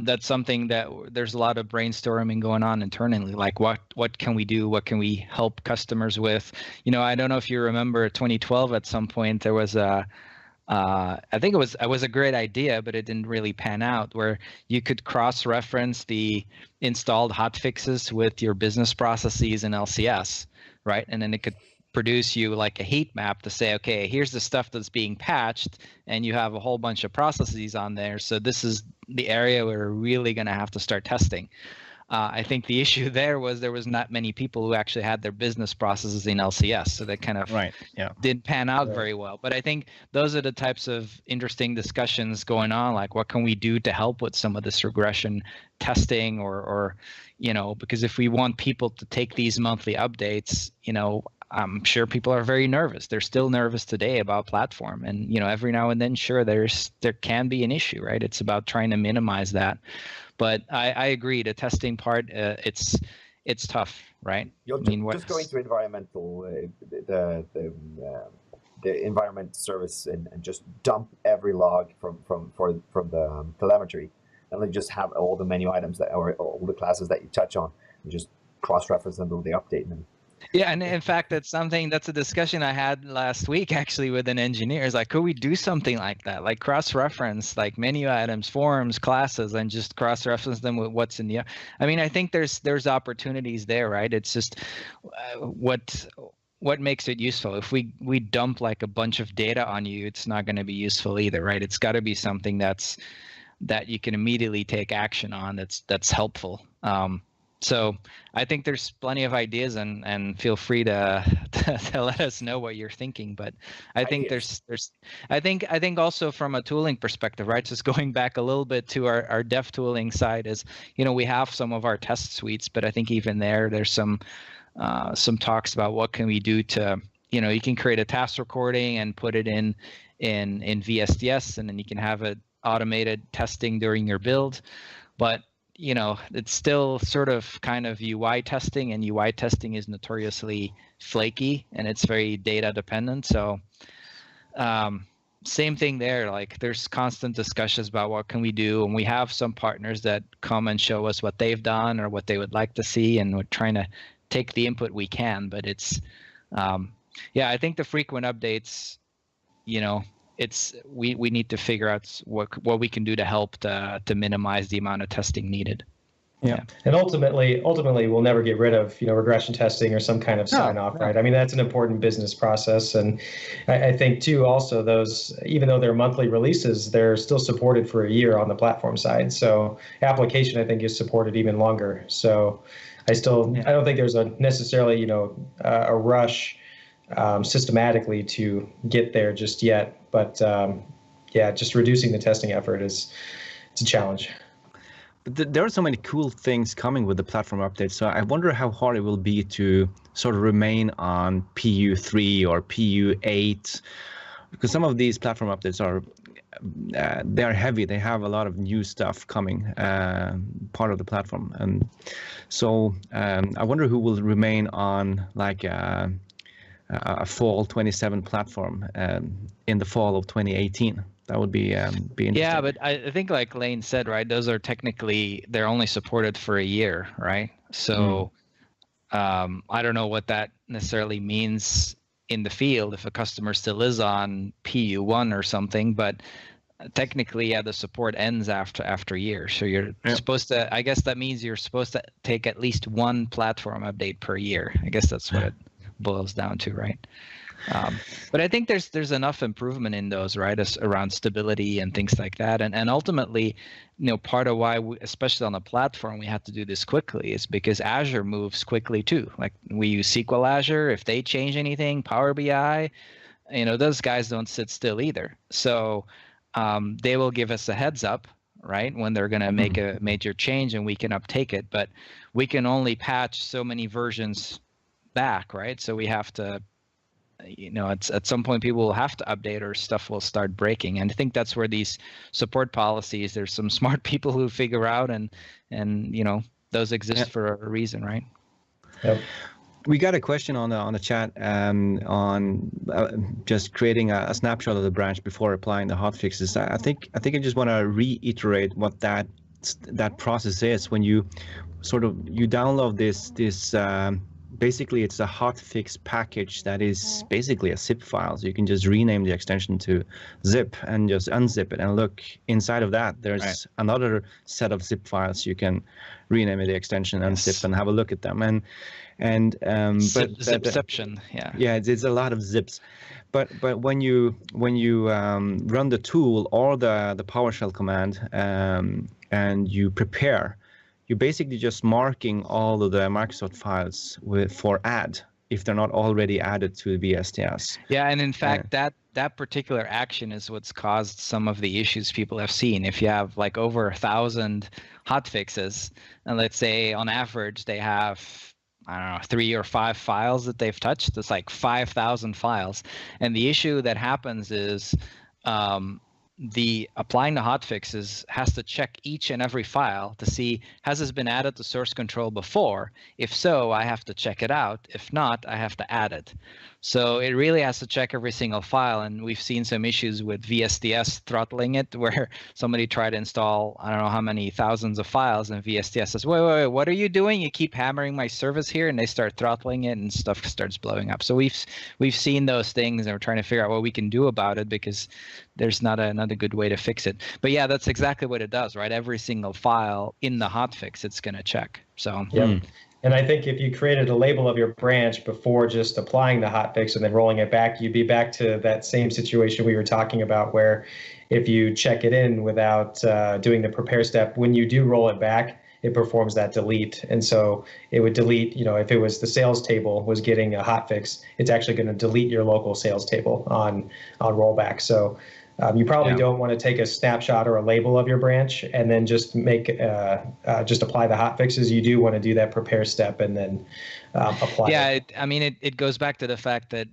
that's something that there's a lot of brainstorming going on internally. Like what can we do? What can we help customers with? I don't know if you remember 2012 at some point, there was I think it was a great idea, but it didn't really pan out, where you could cross-reference the installed hotfixes with your business processes in LCS, right? And then it could produce you like a heat map to say, okay, here's the stuff that's being patched, and you have a whole bunch of processes on there. So this is the area where we're really going to have to start testing. I think the issue there was not many people who actually had their business processes in LCS, so that kind of didn't pan out very well. But I think those are the types of interesting discussions going on, like what can we do to help with some of this regression testing, or because if we want people to take these monthly updates, I'm sure people are very nervous. They're still nervous today about platform, and every now and then, sure, there can be an issue, right? It's about trying to minimize that. But I agree, the testing part, it's tough, right? Just going through environmental, the environment service, and just dump every log from the telemetry, and then just have all the menu items or all the classes that you touch on, and just cross-reference them with the update. Yeah, and in fact, that's a discussion I had last week actually with an engineer. It's like, could we do something like that, like cross-reference, like menu items, forms, classes, and just cross-reference them with what's in the. I mean, I think there's opportunities there, right? It's just what makes it useful. If we dump like a bunch of data on you, it's not going to be useful either, right? It's got to be something that you can immediately take action on. That's helpful. So I think there's plenty of ideas, and feel free to let us know what you're thinking. But I think I think also from a tooling perspective, right? Just going back a little bit to our dev tooling side is, we have some of our test suites, but I think even there's some talks about what can we do to, you can create a task recording and put it in VSTS, and then you can have it automated testing during your build. But it's still sort of kind of UI testing, and UI testing is notoriously flaky, and it's very data dependent. So same thing there, like there's constant discussions about what can we do, and we have some partners that come and show us what they've done or what they would like to see, and we're trying to take the input we can, but it's Yeah, I think the frequent updates, we need to figure out what we can do to help to minimize the amount of testing needed. Yeah. And ultimately, we'll never get rid of, regression testing or some kind of sign-off, right? I mean, that's an important business process. And I think, too, also those, even though they're monthly releases, they're still supported for a year on the platform side. So application, I think, is supported even longer. So I don't think there's necessarily, a rush systematically to get there just yet. But just reducing the testing effort it's a challenge. But there are so many cool things coming with the platform update. So I wonder how hard it will be to sort of remain on PU3 or PU8, because some of these platform updates they are heavy. They have a lot of new stuff coming, part of the platform. And so I wonder who will remain on like a fall 27 platform in the fall of 2018. That would be interesting. Yeah, but I think like Lane said, right, those are they're only supported for a year, right? So I don't know what that necessarily means in the field if a customer still is on PU1 or something, but technically, the support ends after a year. So you're supposed to, I guess that means you're supposed to take at least one platform update per year. I guess that's what it boils down to, right? But I think there's enough improvement in those, right, around stability and things like that. And ultimately, part of why, especially on the platform, we have to do this quickly is because Azure moves quickly too. Like we use SQL Azure. If they change anything, Power BI, those guys don't sit still either. So they will give us a heads up, right, when they're going to make a major change and we can uptake it. But we can only patch so many versions back, right? So we have to, at some point people will have to update or stuff will start breaking. And I think that's where these support policies, there's some smart people who figure out and those exist for a reason, right? Yep. We got a question on the chat on just creating a snapshot of the branch before applying the hotfixes. I think I just want to reiterate what that process is. When you you download this basically it's a hotfix package that is basically a zip file. So you can just rename the extension to zip and just unzip it and look inside of that. There's another set of zip files you can rename the extension, unzip and have a look at them. Zipception, it's a lot of zips, but when you run the tool or the PowerShell command and you prepare, you're basically just marking all of the Microsoft files for add if they're not already added to VSTS. Yeah, and in fact, that particular action is what's caused some of the issues people have seen. If you have like over 1,000 hotfixes, and let's say on average they have, I don't know, 3 or 5 files that they've touched, it's like 5,000 files. And the issue that happens is the applying the hotfixes has to check each and every file to see, has this been added to source control before? If so, I have to check it out. If not, I have to add it. So it really has to check every single file. And we've seen some issues with VSTS throttling it, where somebody tried to install, I don't know how many thousands of files, and VSTS says, wait, what are you doing? You keep hammering my service here, and they start throttling it and stuff starts blowing up. So we've seen those things, and we're trying to figure out what we can do about it, because there's not another good way to fix it. But yeah, that's exactly what it does, right? Every single file in the hotfix, it's going to check. So And I think if you created a label of your branch before just applying the hotfix and then rolling it back, you'd be back to that same situation we were talking about, where if you check it in without doing the prepare step, when you do roll it back, it performs that delete. And so it would delete, if it was the sales table was getting a hotfix, it's actually going to delete your local sales table on rollback. So you probably don't want to take a snapshot or a label of your branch and then just just apply the hotfixes. You do want to do that prepare step and then apply. Yeah, it goes back to the fact that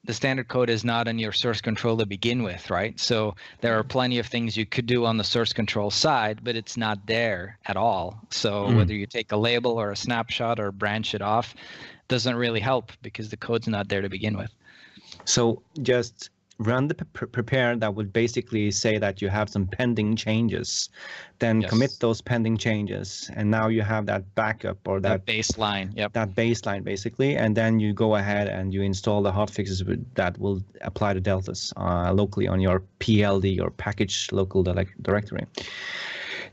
the standard code is not in your source control to begin with, right? So there are plenty of things you could do on the source control side, but it's not there at all. So whether you take a label or a snapshot or branch it off doesn't really help, because the code's not there to begin with. So just run the prepare that would basically say that you have some pending changes, then commit those pending changes, and now you have that backup or that baseline. Yep. That baseline basically, and then you go ahead and you install the hotfixes that will apply the deltas locally on your PLD or package local directory.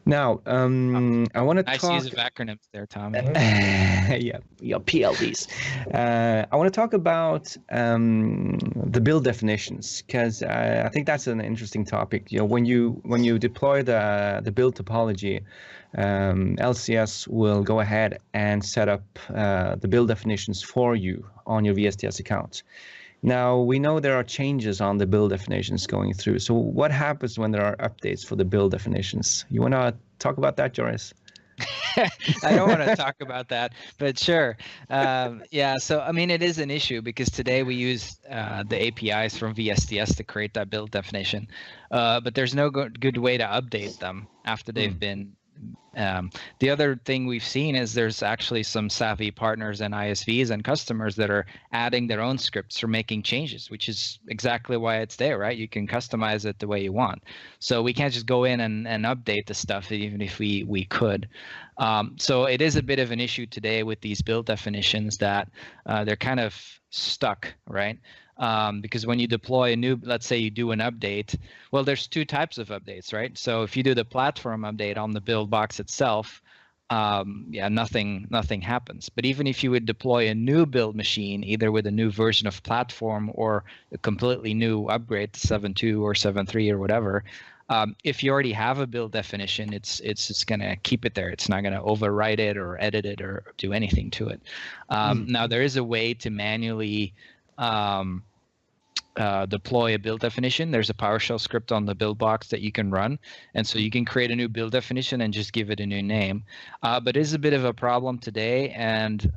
Now, I want to talk. Nice use of acronyms there, Tom. Yeah, PLDs. I want to talk about the build definitions, because I think that's an interesting topic. You know, when you deploy the build topology, LCS will go ahead and set up the build definitions for you on your VSTS account. Now, we know there are changes on the build definitions going through. So what happens when there are updates for the build definitions? You want to talk about that, Joris? I don't want to talk about that, but sure. Yeah, so I mean, it is an issue because today we use the APIs from VSTS to create that build definition, but there's no good way to update them after they've been. The other thing we've seen is there's actually some savvy partners and ISVs and customers that are adding their own scripts or making changes, which is exactly why it's there, right? You can customize it the way you want. So we can't just go in and update the stuff, even if we could. So it is a bit of an issue today with these build definitions that they're kind of stuck, right? Because when you deploy a new, let's say you do an update, well, there's two types of updates, right? So if you do the platform update on the build box itself, yeah, nothing happens. But even if you would deploy a new build machine, either with a new version of platform or a completely new upgrade to 7.2 or 7.3 or whatever, if you already have a build definition, it's just going to keep it there. It's not going to overwrite it or edit it or do anything to it. Now, there is a way to manually deploy a build definition. There's a PowerShell script on the build box that you can run, and so you can create a new build definition and just give it a new name. But it is a bit of a problem today, and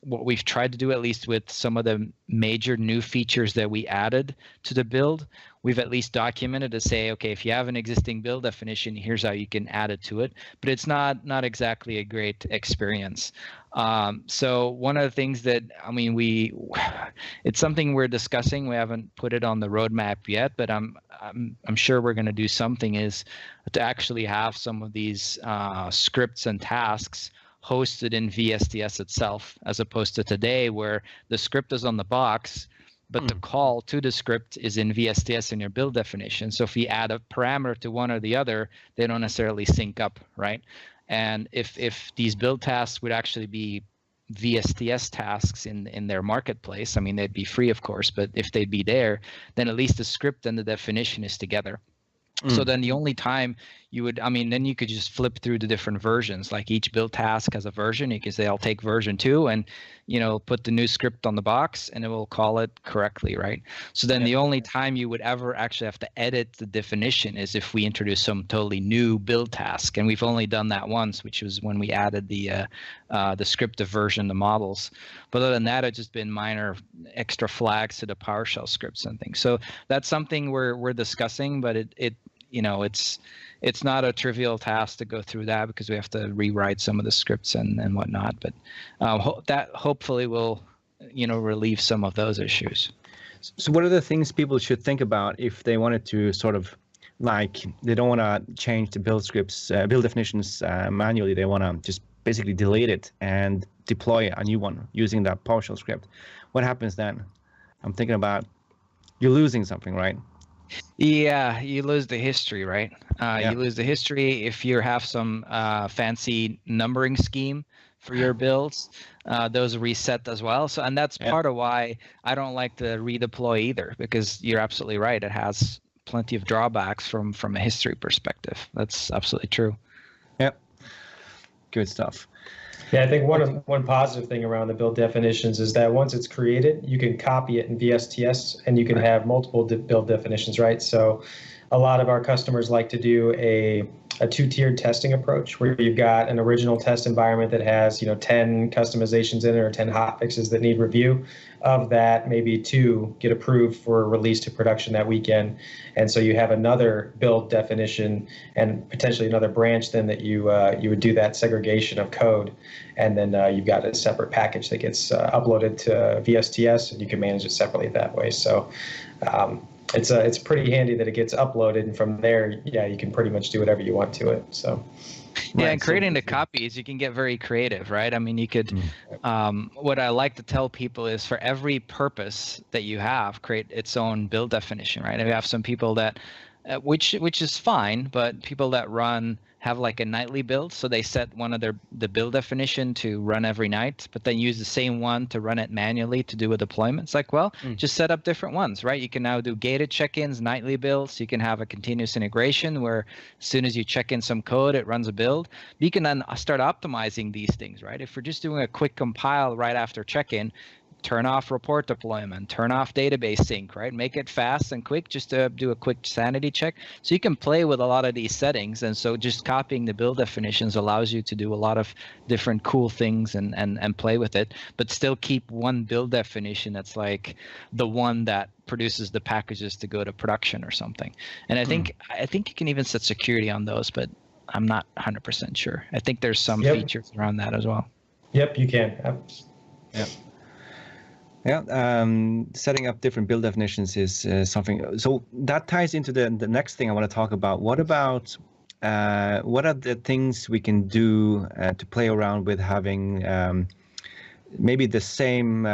what we've tried to do, at least with some of the major new features that we added to the build, we've at least documented to say, okay, if you have an existing build definition, here's how you can add it to it. But it's not exactly a great experience. So one of the things that, I mean, it's something we're discussing. We haven't put it on the roadmap yet, but I'm sure we're going to do something, is to actually have some of these scripts and tasks hosted in VSTS itself, as opposed to today where the script is on the box, but the call to the script is in VSTS in your build definition. So if we add a parameter to one or the other, they don't necessarily sync up, right? And if these build tasks would actually be VSTS tasks in their marketplace, I mean, they'd be free, of course, but if they'd be there, then at least the script and the definition is together. So then the only time you would, I mean, then you could just flip through the different versions. Like each build task has a version. You can say, I'll take version 2 and, you know, put the new script on the box and it will call it correctly, right? So then the only time you would ever actually have to edit the definition is if we introduce some totally new build task. And we've only done that once, which was when we added the script version, the models. But other than that, it's just been minor extra flags to the PowerShell scripts and things. So that's something we're discussing, but it you know, it's not a trivial task to go through that, because we have to rewrite some of the scripts and whatnot. But that hopefully will, you know, relieve some of those issues. So what are the things people should think about if they wanted to sort of, like, they don't want to change the build scripts, build definitions manually. They want to just basically delete it and deploy a new one using that PowerShell script. What happens then? I'm thinking about, you're losing something, right? Yeah, you lose the history, right? You lose the history if you have some fancy numbering scheme for your builds. Those reset as well. So, and that's part of why I don't like to redeploy either, because you're absolutely right. It has plenty of drawbacks from a history perspective. That's absolutely true. Yep. Good stuff. Yeah, I think one positive thing around the build definitions is that once it's created, you can copy it in VSTS and you can have multiple build definitions, right? So a lot of our customers like to do a two-tiered testing approach, where you've got an original test environment that has, 10 customizations in it or 10 hotfixes that need review. Of that, maybe 2 get approved for release to production that weekend. And so you have another build definition and potentially another branch then that you would do that segregation of code. And then you've got a separate package that gets uploaded to VSTS, and you can manage it separately that way. So it's pretty handy that it gets uploaded, and from there, yeah, you can pretty much do whatever you want to it. So. Yeah, and creating the copies, you can get very creative, right? I mean, you could, what I like to tell people is for every purpose that you have, create its own build definition, right? And we have some people that, which is fine, but people that have like a nightly build, so they set one of the build definition to run every night, but then use the same one to run it manually to do a deployment. It's like, well, just set up different ones, right? You can now do gated check-ins, nightly builds. You can have a continuous integration where as soon as you check in some code, it runs a build. But you can then start optimizing these things, right? If we're just doing a quick compile right after check-in, turn off report deployment, turn off database sync, right? Make it fast and quick just to do a quick sanity check. So you can play with a lot of these settings. And so just copying the build definitions allows you to do a lot of different cool things and play with it, but still keep one build definition that's like the one that produces the packages to go to production or something. And I think you can even set security on those, but I'm not 100% sure. I think there's some features around that as well. Yep, you can. Yeah. Yeah, setting up different build definitions is something. So that ties into the next thing I want to talk about. What about what are the things we can do to play around with having maybe the same,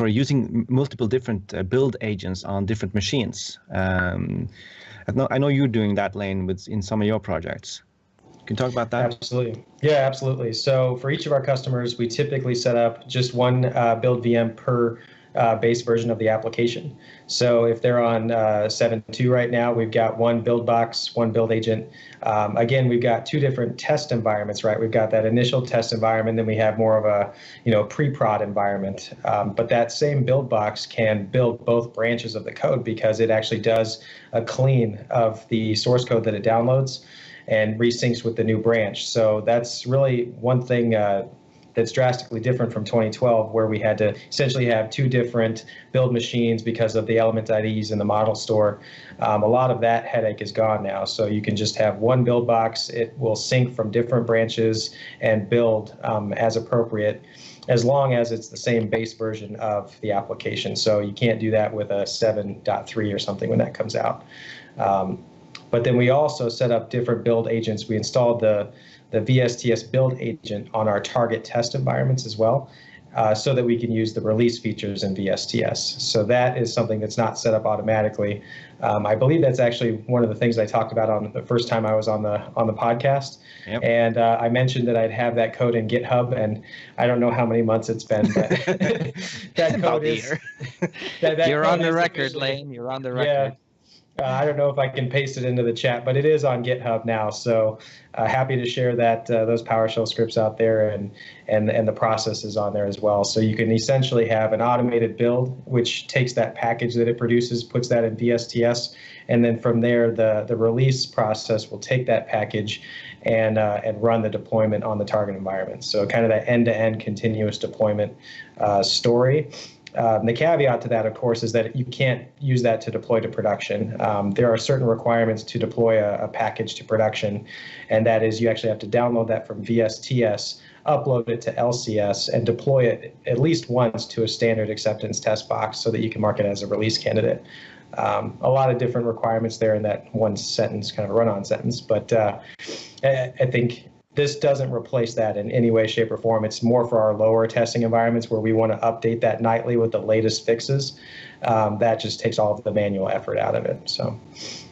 using multiple different build agents on different machines? I know you're doing that, Lane, in some of your projects. Can you talk about that? Absolutely. Yeah, absolutely. So for each of our customers, we typically set up just one build VM per base version of the application. So if they're on 7.2 right now, we've got one build box, one build agent. Again, we've got two different test environments, right? We've got that initial test environment, then we have more of a pre-prod environment. But that same build box can build both branches of the code because it actually does a clean of the source code that it downloads and resyncs with the new branch. So that's really one thing that's drastically different from 2012, where we had to essentially have two different build machines because of the element IDs in the model store. A lot of that headache is gone now. So you can just have one build box. It will sync from different branches and build as appropriate, as long as it's the same base version of the application. So you can't do that with a 7.3 or something when that comes out. But then we also set up different build agents. We installed the VSTS build agent on our target test environments as well, so that we can use the release features in VSTS. So that is something that's not set up automatically. I believe that's actually one of the things I talked about on the first time I was on the podcast. Yep. And I mentioned that I'd have that code in GitHub, and I don't know how many months it's been, but that code is. You're on the record, Lane. You're on the record. Yeah. I don't know if I can paste it into the chat, but it is on GitHub now. So happy to share that those PowerShell scripts out there, and the process is on there as well. So you can essentially have an automated build, which takes that package that it produces, puts that in VSTS, and then from there, the release process will take that package and run the deployment on the target environment. So kind of that end-to-end continuous deployment story. The caveat to that, of course, is that you can't use that to deploy to production. There are certain requirements to deploy a package to production, and that is you actually have to download that from VSTS, upload it to LCS, and deploy it at least once to a standard acceptance test box so that you can mark it as a release candidate. A lot of different requirements there in that one sentence, kind of run-on sentence, but I think this doesn't replace that in any way, shape, or form. It's more for our lower testing environments where we want to update that nightly with the latest fixes. That just takes all of the manual effort out of it. So,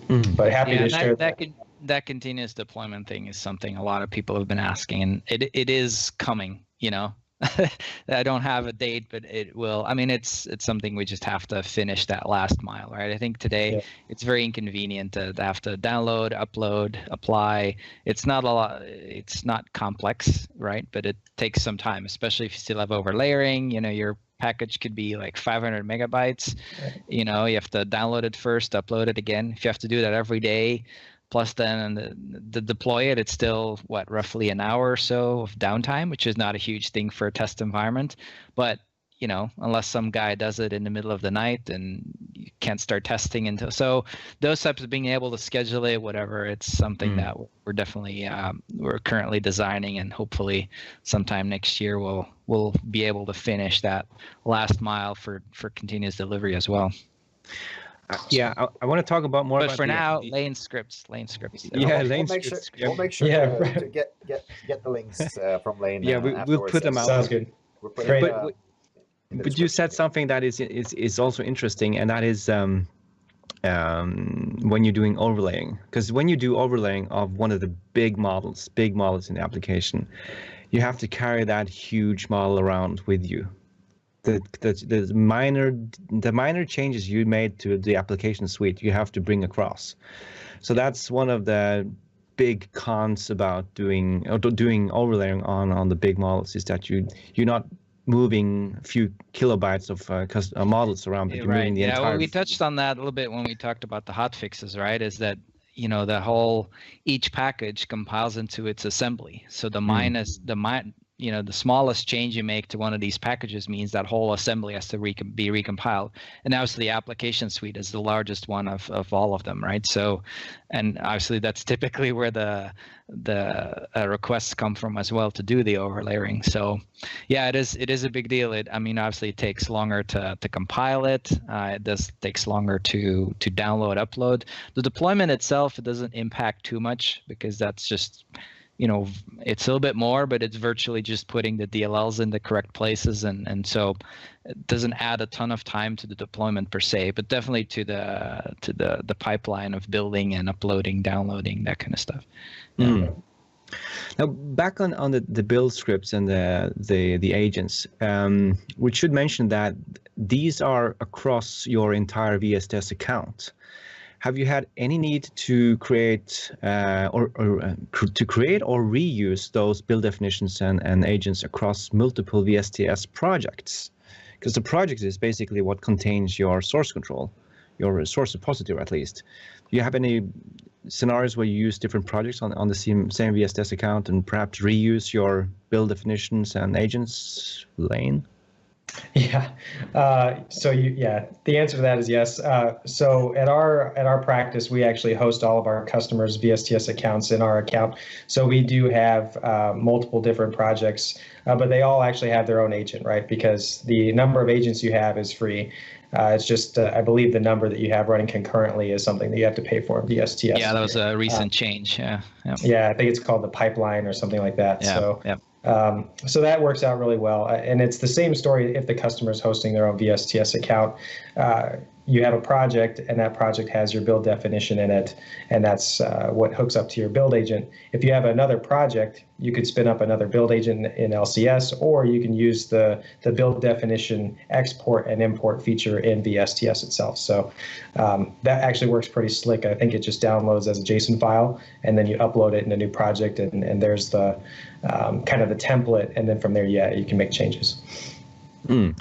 but happy to share that. That continuous deployment thing is something a lot of people have been asking, and it is coming. I don't have a date, but it will. I mean, it's something we just have to finish that last mile, right? I think today it's very inconvenient to have to download, upload, apply. It's not a lot. It's not complex, right? But it takes some time, especially if you still have overlayering. Your package could be like 500 megabytes. You have to download it first, upload it again. If you have to do that every day, plus then the deploy it, it's still roughly an hour or so of downtime, which is not a huge thing for a test environment. But unless some guy does it in the middle of the night, and you can't start testing until. So those types of being able to schedule it, whatever, it's something that we're definitely we're currently designing, and hopefully sometime next year we'll be able to finish that last mile for continuous delivery as well. I want to talk about more. But about for now, lane scripts. Yeah, we'll make sure to get the links from Lane. Yeah, we'll put them out. Sounds good. Great. But you said something that is also interesting, and that is when you're doing overlaying. Because when you do overlaying of one of the big models in the application, you have to carry that huge model around with you. The minor changes you made to the application suite, you have to bring across. So that's one of the big cons about doing overlaying on the big models, is that you're not moving a few kilobytes of models around, but you're moving the entire. Well, we touched on that a little bit when we talked about the hotfixes, right? Is that each package compiles into its assembly. So the the smallest change you make to one of these packages means that whole assembly has to be recompiled. And obviously the application suite is the largest one of all of them, right? So, and obviously that's typically where the requests come from as well to do the overlaying. So yeah, it is a big deal. Obviously it takes longer to compile it. It takes longer to download, upload. The deployment itself, it doesn't impact too much, because that's just, it's a little bit more, but it's virtually just putting the DLLs in the correct places, and so it doesn't add a ton of time to the deployment per se, but definitely to the pipeline of building and uploading, downloading, that kind of stuff. Yeah. Now back on the build scripts and the agents, we should mention that these are across your entire VSTS account. Have you had any need to create or reuse those build definitions and agents across multiple VSTS projects? Because the project is basically what contains your source control, your source repository at least. Do you have any scenarios where you use different projects on the same VSTS account and perhaps reuse your build definitions and agents, Lane? Yeah. The answer to that is yes. So at our practice, we actually host all of our customers' VSTS accounts in our account. So we do have multiple different projects, but they all actually have their own agent, right? Because the number of agents you have is free. It's just, I believe the number that you have running concurrently is something that you have to pay for in VSTS. Yeah, that was a recent change. Yeah. Yeah, I think it's called the pipeline or something like that. Yeah. So that works out really well. And it's the same story if the customer is hosting their own VSTS account. You have a project, and that project has your build definition in it, and that's what hooks up to your build agent. If you have another project, you could spin up another build agent in LCS, or you can use the build definition export and import feature in VSTS itself. So that actually works pretty slick. I think it just downloads as a JSON file, and then you upload it in a new project, and there's the kind of the template, and then from there, you can make changes. So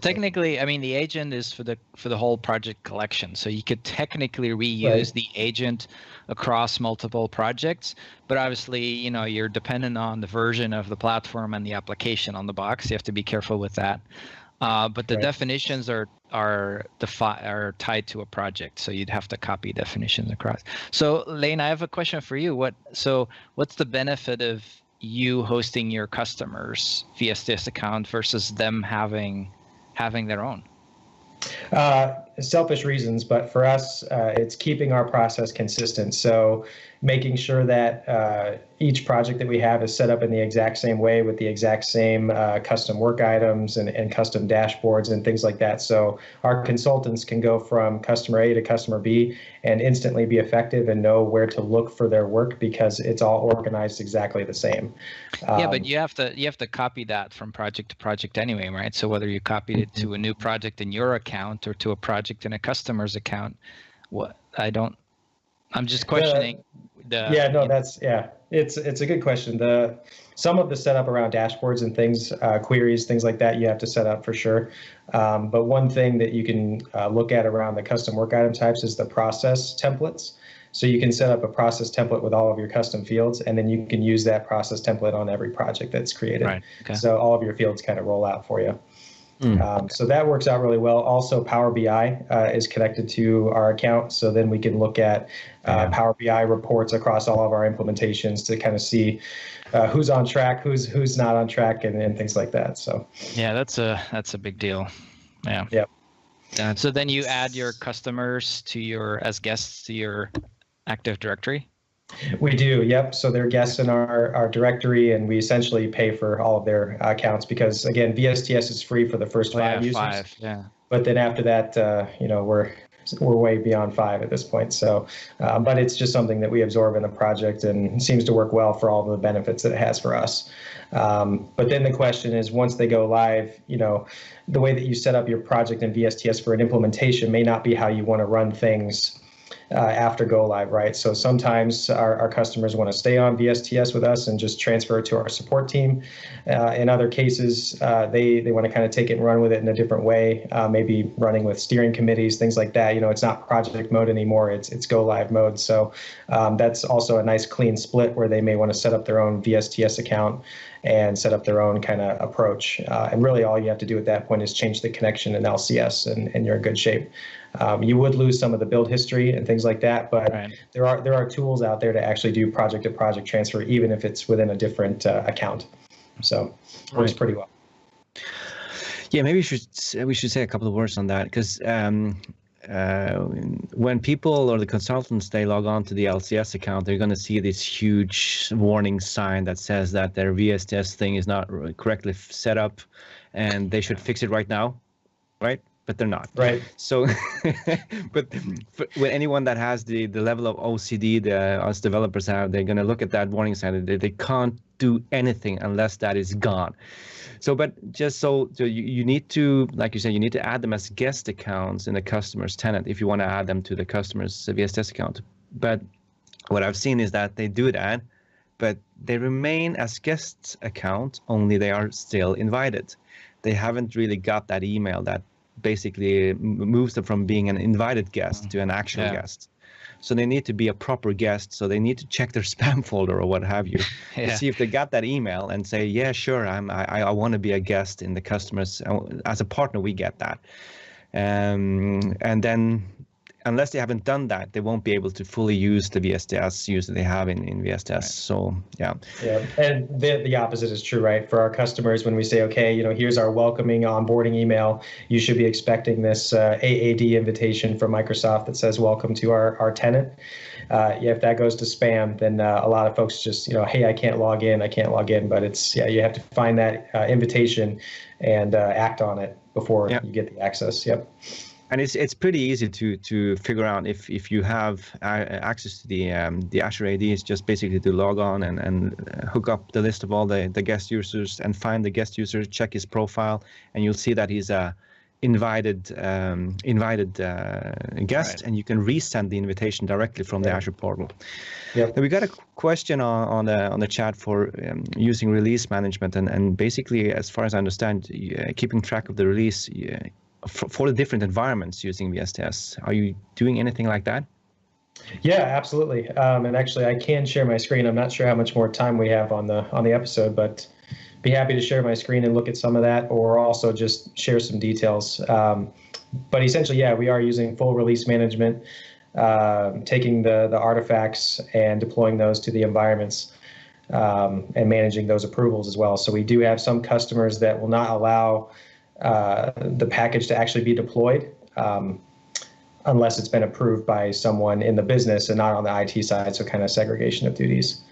technically, the agent is for the whole project collection. So you could technically reuse the agent across multiple projects, but obviously, you're dependent on the version of the platform and the application on the box. You have to be careful with that. But the definitions are tied to a project, so you'd have to copy definitions across. So Lane, I have a question for you. What's the benefit of you hosting your customers' VSTS account versus them having their own? Selfish reasons, but for us, it's keeping our process consistent. So making sure that each project that we have is set up in the exact same way with the exact same custom work items and custom dashboards and things like that. So our consultants can go from customer A to customer B and instantly be effective and know where to look for their work, because it's all organized exactly the same. But you have to copy that from project to project anyway, right? So whether you copied it to a new project in your account or to a project in a customer's account, I'm just questioning. It's a good question. Some of the setup around dashboards and things, queries, things like that, you have to set up for sure. But one thing that you can look at around the custom work item types is the process templates. So you can set up a process template with all of your custom fields, and then you can use that process template on every project that's created. Right. Okay. So all of your fields kind of roll out for you. So that works out really well. Also, Power BI is connected to our account, so then we can look at Power BI reports across all of our implementations to kind of see who's on track, who's not on track, and things like that. So yeah, that's a big deal. Yeah. Yep. So then you add your customers as guests to your Active Directory? We do, yep. So they're guests in our directory, and we essentially pay for all of their accounts because, again, VSTS is free for the first 5 users. But then after that, we're way beyond 5 at this point. So, but it's just something that we absorb in the project and seems to work well for all the benefits that it has for us. But then the question is, once they go live, the way that you set up your project in VSTS for an implementation may not be how you want to run things after go live, right? So sometimes our customers want to stay on VSTS with us and just transfer it to our support team. In other cases, they want to kind of take it and run with it in a different way, maybe running with steering committees, things like that. It's not project mode anymore, it's go live mode. So that's also a nice clean split where they may want to set up their own VSTS account and set up their own kind of approach. And really all you have to do at that point is change the connection in LCS and you're in good shape. You would lose some of the build history and things like that, but there are tools out there to actually do project to project transfer, even if it's within a different account. So it works pretty well. Yeah, maybe we should say a couple of words on that, because when people or the consultants, they log on to the LCS account, they're going to see this huge warning sign that says that their VSTS thing is not correctly set up and they should fix it right now, right? But they're not. Right. So, but with anyone that has the level of OCD that us developers have, they're going to look at that warning sign. They can't do anything unless that is gone. So, but just so you need to, like you said, you need to add them as guest accounts in the customer's tenant if you want to add them to the customer's VSTS account. But what I've seen is that they do that, but they remain as guest account, only they are still invited. They haven't really got that email that basically moves them from being an invited guest to an actual guest. So they need to be a proper guest. So they need to check their spam folder or what have you to see if they got that email and say, yeah, sure, I want to be a guest in the customers. As a partner, we get that. And then unless they haven't done that, they won't be able to fully use the VSTS use that they have in VSTS. Right. So, yeah. Yeah, and the opposite is true, right? For our customers, when we say, okay, here's our welcoming onboarding email, you should be expecting this AAD invitation from Microsoft that says, welcome to our tenant. If that goes to spam, then a lot of folks just, hey, I can't log in. But it's, you have to find that invitation and act on it before you get the access. Yep. And it's pretty easy to figure out if you have access to the Azure AD. It's just basically to log on and hook up the list of all the guest users and find the guest user, check his profile, and you'll see that he's a invited guest, and you can resend the invitation directly from the Azure portal. Yep. We got a question on the chat for using release management, and basically, as far as I understand, keeping track of the release. For the different environments using VSTS. Are you doing anything like that? Yeah, absolutely. And actually, I can share my screen. I'm not sure how much more time we have on the episode, but be happy to share my screen and look at some of that, or also just share some details. But essentially, we are using full release management, taking the artifacts and deploying those to the environments, and managing those approvals as well. So we do have some customers that will not allow the package to actually be deployed unless it's been approved by someone in the business and not on the IT side, so kind of segregation of duties.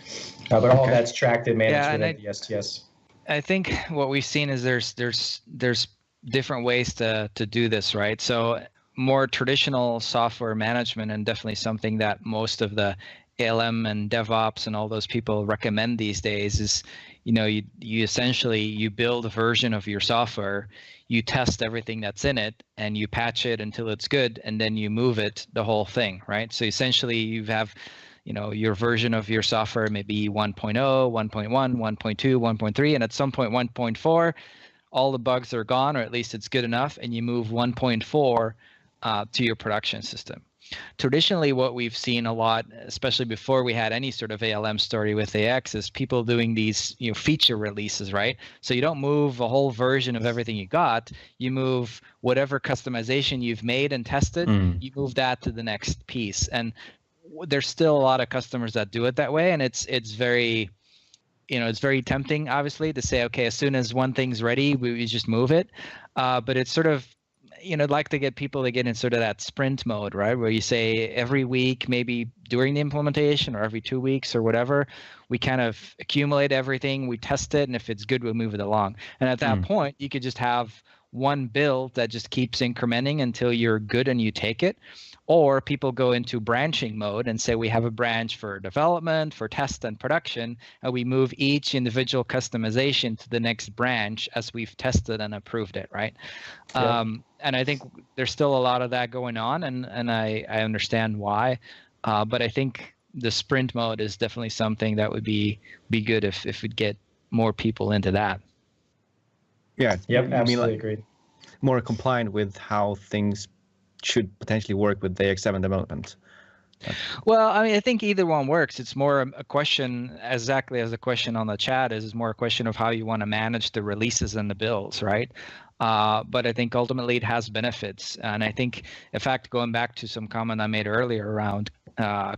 But all of that's tracked and managed within VSTS. I think what we've seen is there's different ways to do this, right? So more traditional software management, and definitely something that most of the ALM and DevOps and all those people recommend these days is, you essentially build a version of your software, you test everything that's in it, and you patch it until it's good, and then you move it, the whole thing, right? So essentially you have, your version of your software maybe 1.0, 1.1, 1.2, 1.3, and at some point 1.4, all the bugs are gone, or at least it's good enough, and you move 1.4 to your production system. Traditionally, what we've seen a lot, especially before we had any sort of ALM story with AX, is people doing these feature releases, right? So you don't move a whole version of everything you got. You move whatever customization you've made and tested, you move that to the next piece. And there's still a lot of customers that do it that way, and it's very it's very tempting, obviously, to say, okay, as soon as one thing's ready, we just move it. But it's sort of like to get people to get in sort of that sprint mode, right? Where you say every week, maybe during the implementation, or every 2 weeks or whatever, we kind of accumulate everything, we test it, and if it's good, we'll move it along. And at that point, you could just have one build that just keeps incrementing until you're good and you take it. Or people go into branching mode and say we have a branch for development, for test and production, and we move each individual customization to the next branch as we've tested and approved it, right? Yeah. And I think there's still a lot of that going on, and I understand why. But I think the sprint mode is definitely something that would be good if we'd get more people into that. Yeah. Yep. Absolutely agreed. More compliant with how things should potentially work with the AX7 development. Well, I mean, I think either one works. It's more a question, exactly as the question on the chat is more a question of how you want to manage the releases and the builds, right? But I think ultimately it has benefits. And I think, in fact, going back to some comment I made earlier around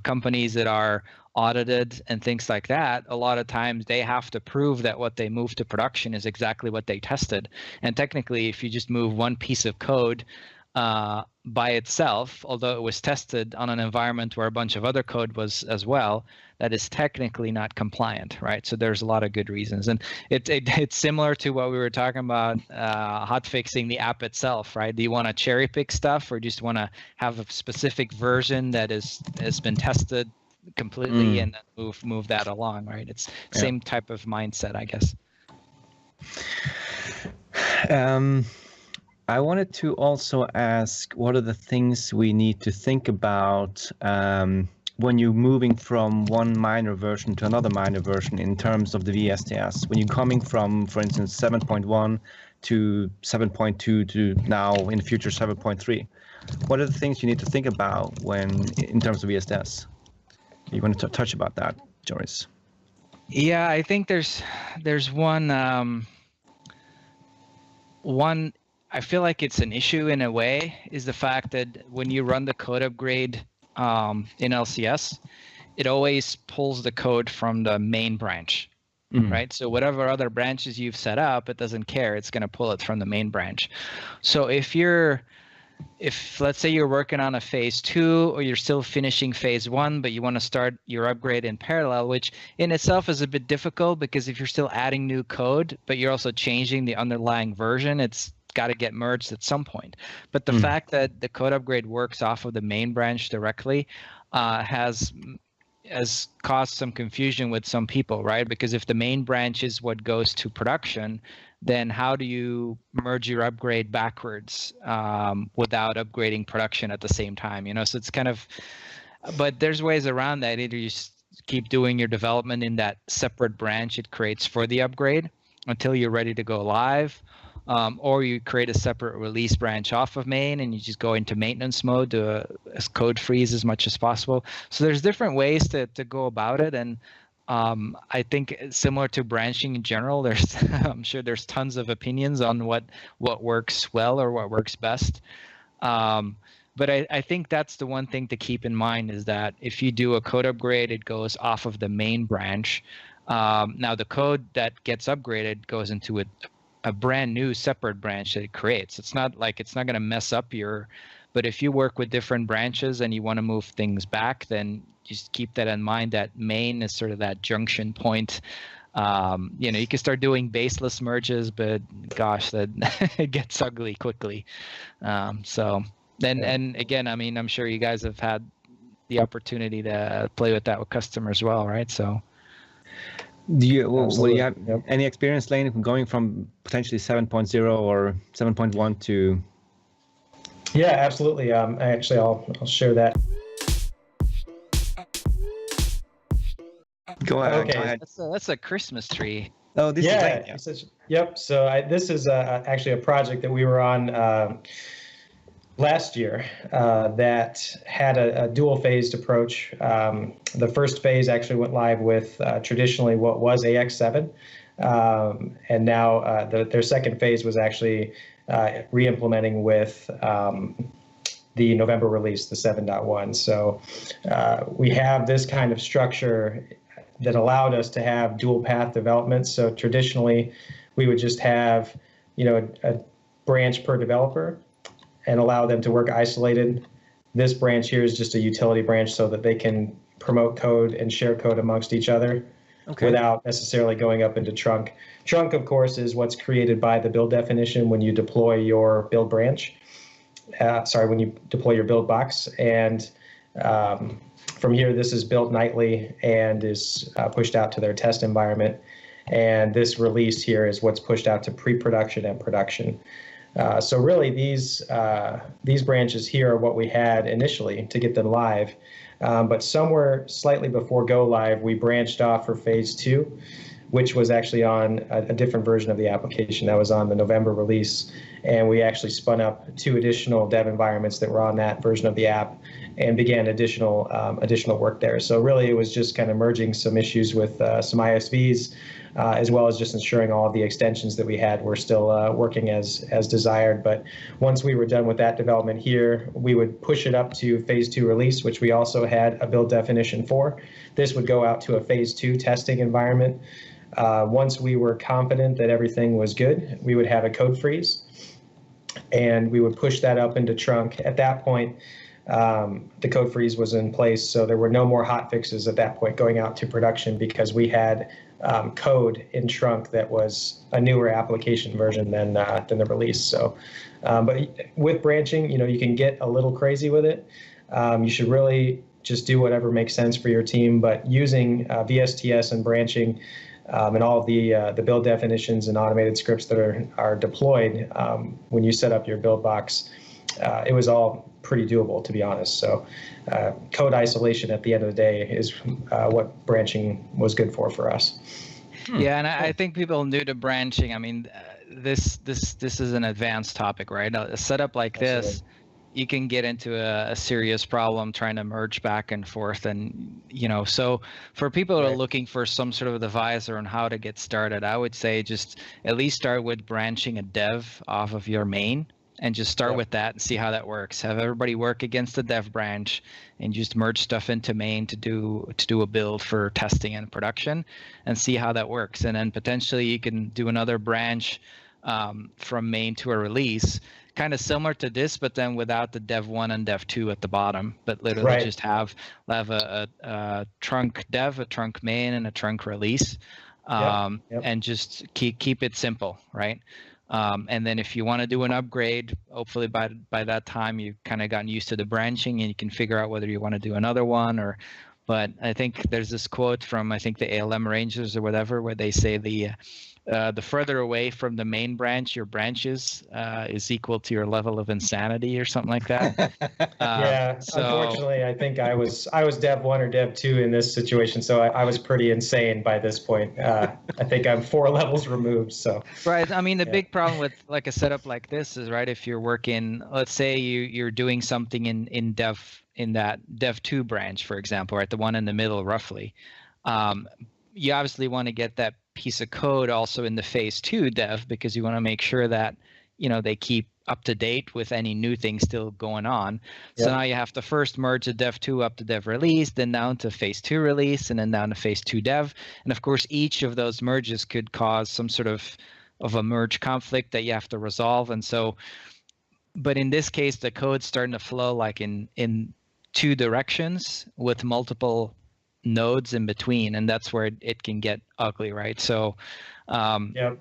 companies that are audited and things like that, a lot of times they have to prove that what they move to production is exactly what they tested. And technically, if you just move one piece of code by itself, although it was tested on an environment where a bunch of other code was as well, that is technically not compliant, right? So there's a lot of good reasons. And it's similar to what we were talking about, hotfixing the app itself, right? Do you want to cherry pick stuff, or just want to have a specific version that has been tested completely and then move that along, right? It's same type of mindset, I guess. I wanted to also ask, what are the things we need to think about when you're moving from one minor version to another minor version in terms of the VSTS? When you're coming from, for instance, 7.1 to 7.2 to now in the future 7.3, what are the things you need to think about in terms of VSTS? You want to touch about that, Joris? Yeah, I think there's one I feel like it's an issue in a way, is the fact that when you run the code upgrade in LCS, it always pulls the code from the main branch, right? So whatever other branches you've set up, it doesn't care. It's going to pull it from the main branch. So if let's say you're working on a phase 2, or you're still finishing phase 1, but you want to start your upgrade in parallel, which in itself is a bit difficult, because if you're still adding new code, but you're also changing the underlying version, it's got to get merged at some point. But the fact that the code upgrade works off of the main branch directly has caused some confusion with some people, right? Because if the main branch is what goes to production, then how do you merge your upgrade backwards without upgrading production at the same time? So it's kind of, but there's ways around that. Either you keep doing your development in that separate branch it creates for the upgrade until you're ready to go live, or you create a separate release branch off of main and you just go into maintenance mode to code freeze as much as possible. So there's different ways to go about it. And I think similar to branching in general, I'm sure there's tons of opinions on what works well or what works best. But I think that's the one thing to keep in mind, is that if you do a code upgrade, it goes off of the main branch. Now the code that gets upgraded goes into a brand new separate branch that it creates. It's not going to mess up but if you work with different branches and you want to move things back, then just keep that in mind, that main is sort of that junction point. You can start doing baseless merges, but gosh, that it gets ugly quickly. And again, I mean, I'm sure you guys have had the opportunity to play with that with customers as well, right? So. Do you have any experience, Lane, going from potentially 7.0 or 7.1 to? Yeah, absolutely. Actually, I'll share that. Go ahead. Okay. Go ahead. That's a Christmas tree. Oh, this is yep. So this is actually a project that we were on last year that had a dual-phased approach. The first phase actually went live with traditionally what was AX7, and now their second phase was actually re-implementing with the November release, the 7.1. So we have this kind of structure that allowed us to have dual path development. So traditionally, we would just have a branch per developer. and allow them to work isolated. This branch here is just a utility branch so that they can promote code and share code amongst each other without necessarily going up into trunk. Trunk, of course, is what's created by the build definition when you deploy your build branch. When you deploy your build box. And from here, this is built nightly and is pushed out to their test environment. And this release here is what's pushed out to pre-production and production. So really, these branches here are what we had initially to get them live. But somewhere slightly before go live, we branched off for phase 2, which was actually on a different version of the application. That was on the November release. And we actually spun up 2 additional dev environments that were on that version of the app and began additional work there. So really, it was just kind of merging some issues with some ISVs, as well as just ensuring all of the extensions that we had were still working as desired. But once we were done with that development here, we would push it up to phase 2 release, which we also had a build definition for. This would go out to a phase 2 testing environment. Once we were confident that everything was good, we would have a code freeze, and we would push that up into trunk. At that point, the code freeze was in place, so there were no more hotfixes at that point going out to production because we had code in trunk that was a newer application version than the release. So, but with branching, you can get a little crazy with it. You should really just do whatever makes sense for your team. But using VSTS and branching and all of the build definitions and automated scripts that are deployed when you set up your build box, it was all pretty doable, to be honest. So code isolation at the end of the day is what branching was good for us. Yeah, and I think people new to branching, I mean, this is an advanced topic, right? A setup like this, you can get into a serious problem trying to merge back and forth. And, so for people who are looking for some sort of advisor on how to get started, I would say just at least start with branching a dev off of your main and just start with that and see how that works. Have everybody work against the dev branch and just merge stuff into main to do a build for testing and production and see how that works. And then potentially you can do another branch from main to a release, kind of similar to this, but then without the dev 1 and dev 2 at the bottom, but literally just have a trunk dev, a trunk main, and a trunk release, and just keep it simple, right? And then if you want to do an upgrade, hopefully by that time you've kind of gotten used to the branching and you can figure out whether you want to do another one but I think there's this quote from, I think the ALM Rangers or whatever, where they say the further away from the main branch your branch is equal to your level of insanity or something like that. Unfortunately, I think I was dev 1 or dev 2 in this situation, so I was pretty insane by this point. I think I'm 4 levels removed. So right. I mean, the big problem with like a setup like this is, right, if you're working, let's say you're doing something in that dev 2 branch, for example, right, the one in the middle roughly, you obviously want to get that piece of code also in the phase 2 dev because you want to make sure that they keep up to date with any new things still going on. So now you have to first merge the dev 2 up to dev release, then down to phase 2 release, and then down to phase 2 dev. And of course, each of those merges could cause some sort of a merge conflict that you have to resolve. And so, but in this case, the code's starting to flow like in 2 directions with multiple nodes in between, and that's where it can get ugly, right? So when you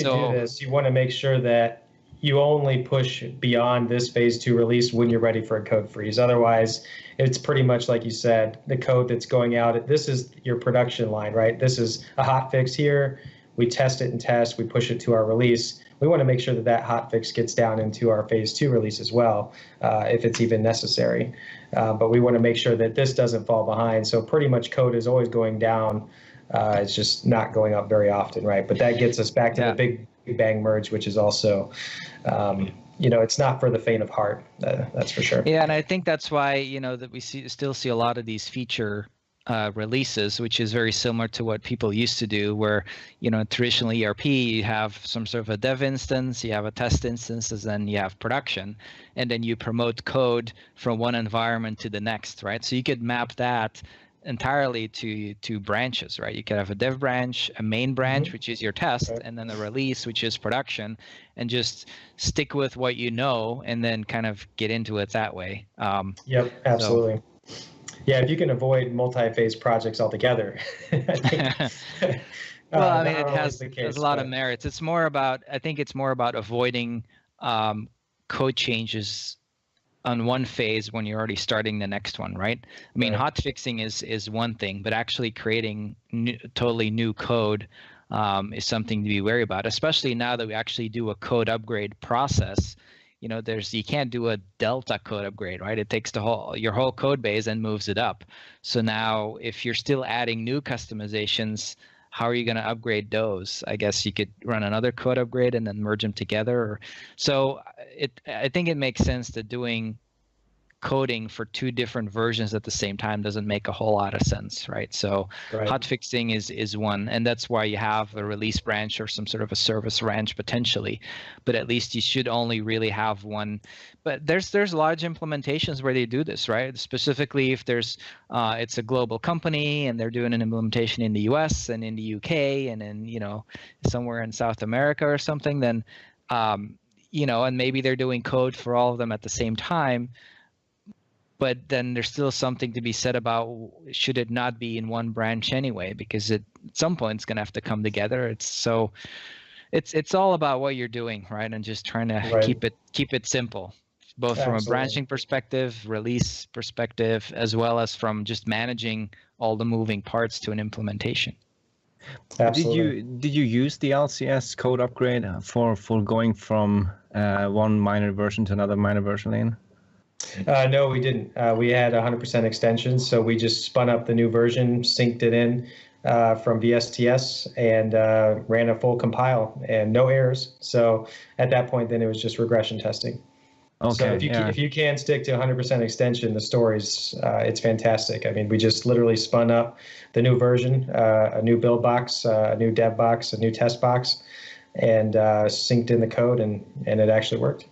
do this, you want to make sure that you only push beyond this phase 2 release when you're ready for a code freeze. Otherwise, it's pretty much like you said, the code that's going out, this is your production line, right? This is a hotfix here. We test it and test, we push it to our release. We want to make sure that hotfix gets down into our phase 2 release as well, if it's even necessary. But we want to make sure that this doesn't fall behind. So pretty much code is always going down. It's just not going up very often, right? But that gets us back to the big bang merge, which is also, it's not for the faint of heart. That's for sure. Yeah, and I think that's why, that we still see a lot of these feature releases, which is very similar to what people used to do, where traditional ERP you have some sort of a dev instance, you have a test instance, and then you have production, and then you promote code from one environment to the next, right? So you could map that entirely to branches, right? You could have a dev branch, a main branch, which is your test, and then a release, which is production, and just stick with what you know, and then kind of get into it that way. Yep, absolutely. Yeah, if you can avoid multi-phase projects altogether. Well, I mean, it has a lot of merits. It's more about, I think it's more about avoiding code changes on one phase when you're already starting the next one, right? I mean, hotfixing is one thing, but actually creating totally new code is something to be wary about, especially now that we actually do a code upgrade process. You know, you can't do a delta code upgrade, right? It takes your whole code base and moves it up. So now if you're still adding new customizations, how are you going to upgrade those? I guess you could run another code upgrade and then merge them together. So I think it makes sense that doing coding for two different versions at the same time doesn't make a whole lot of sense, right? So hotfixing is one, and that's why you have a release branch or some sort of a service branch potentially, but at least you should only really have one. But there's large implementations where they do this, right? Specifically if there's it's a global company and they're doing an implementation in the US and in the UK and in, you know, somewhere in South America or something, then you know, and maybe they're doing code for all of them at the same time. But then there's still something to be said about, should it not be in one branch anyway? Because at some point it's going to have to come together. It's all about what you're doing, right? And just trying to keep it simple, both from a branching perspective, release perspective, as well as from just managing all the moving parts to an implementation. Absolutely. Did you use the LCS code upgrade for going from one minor version to another minor version lane? No, we didn't. We had 100% extensions, so we just spun up the new version, synced it in from VSTS, and ran a full compile and no errors. So at that point, then it was just regression testing. Okay. So if you can stick to 100% extension, the stories, it's fantastic. I mean, we just literally spun up the new version, a new build box, a new dev box, a new test box, and synced in the code, and it actually worked.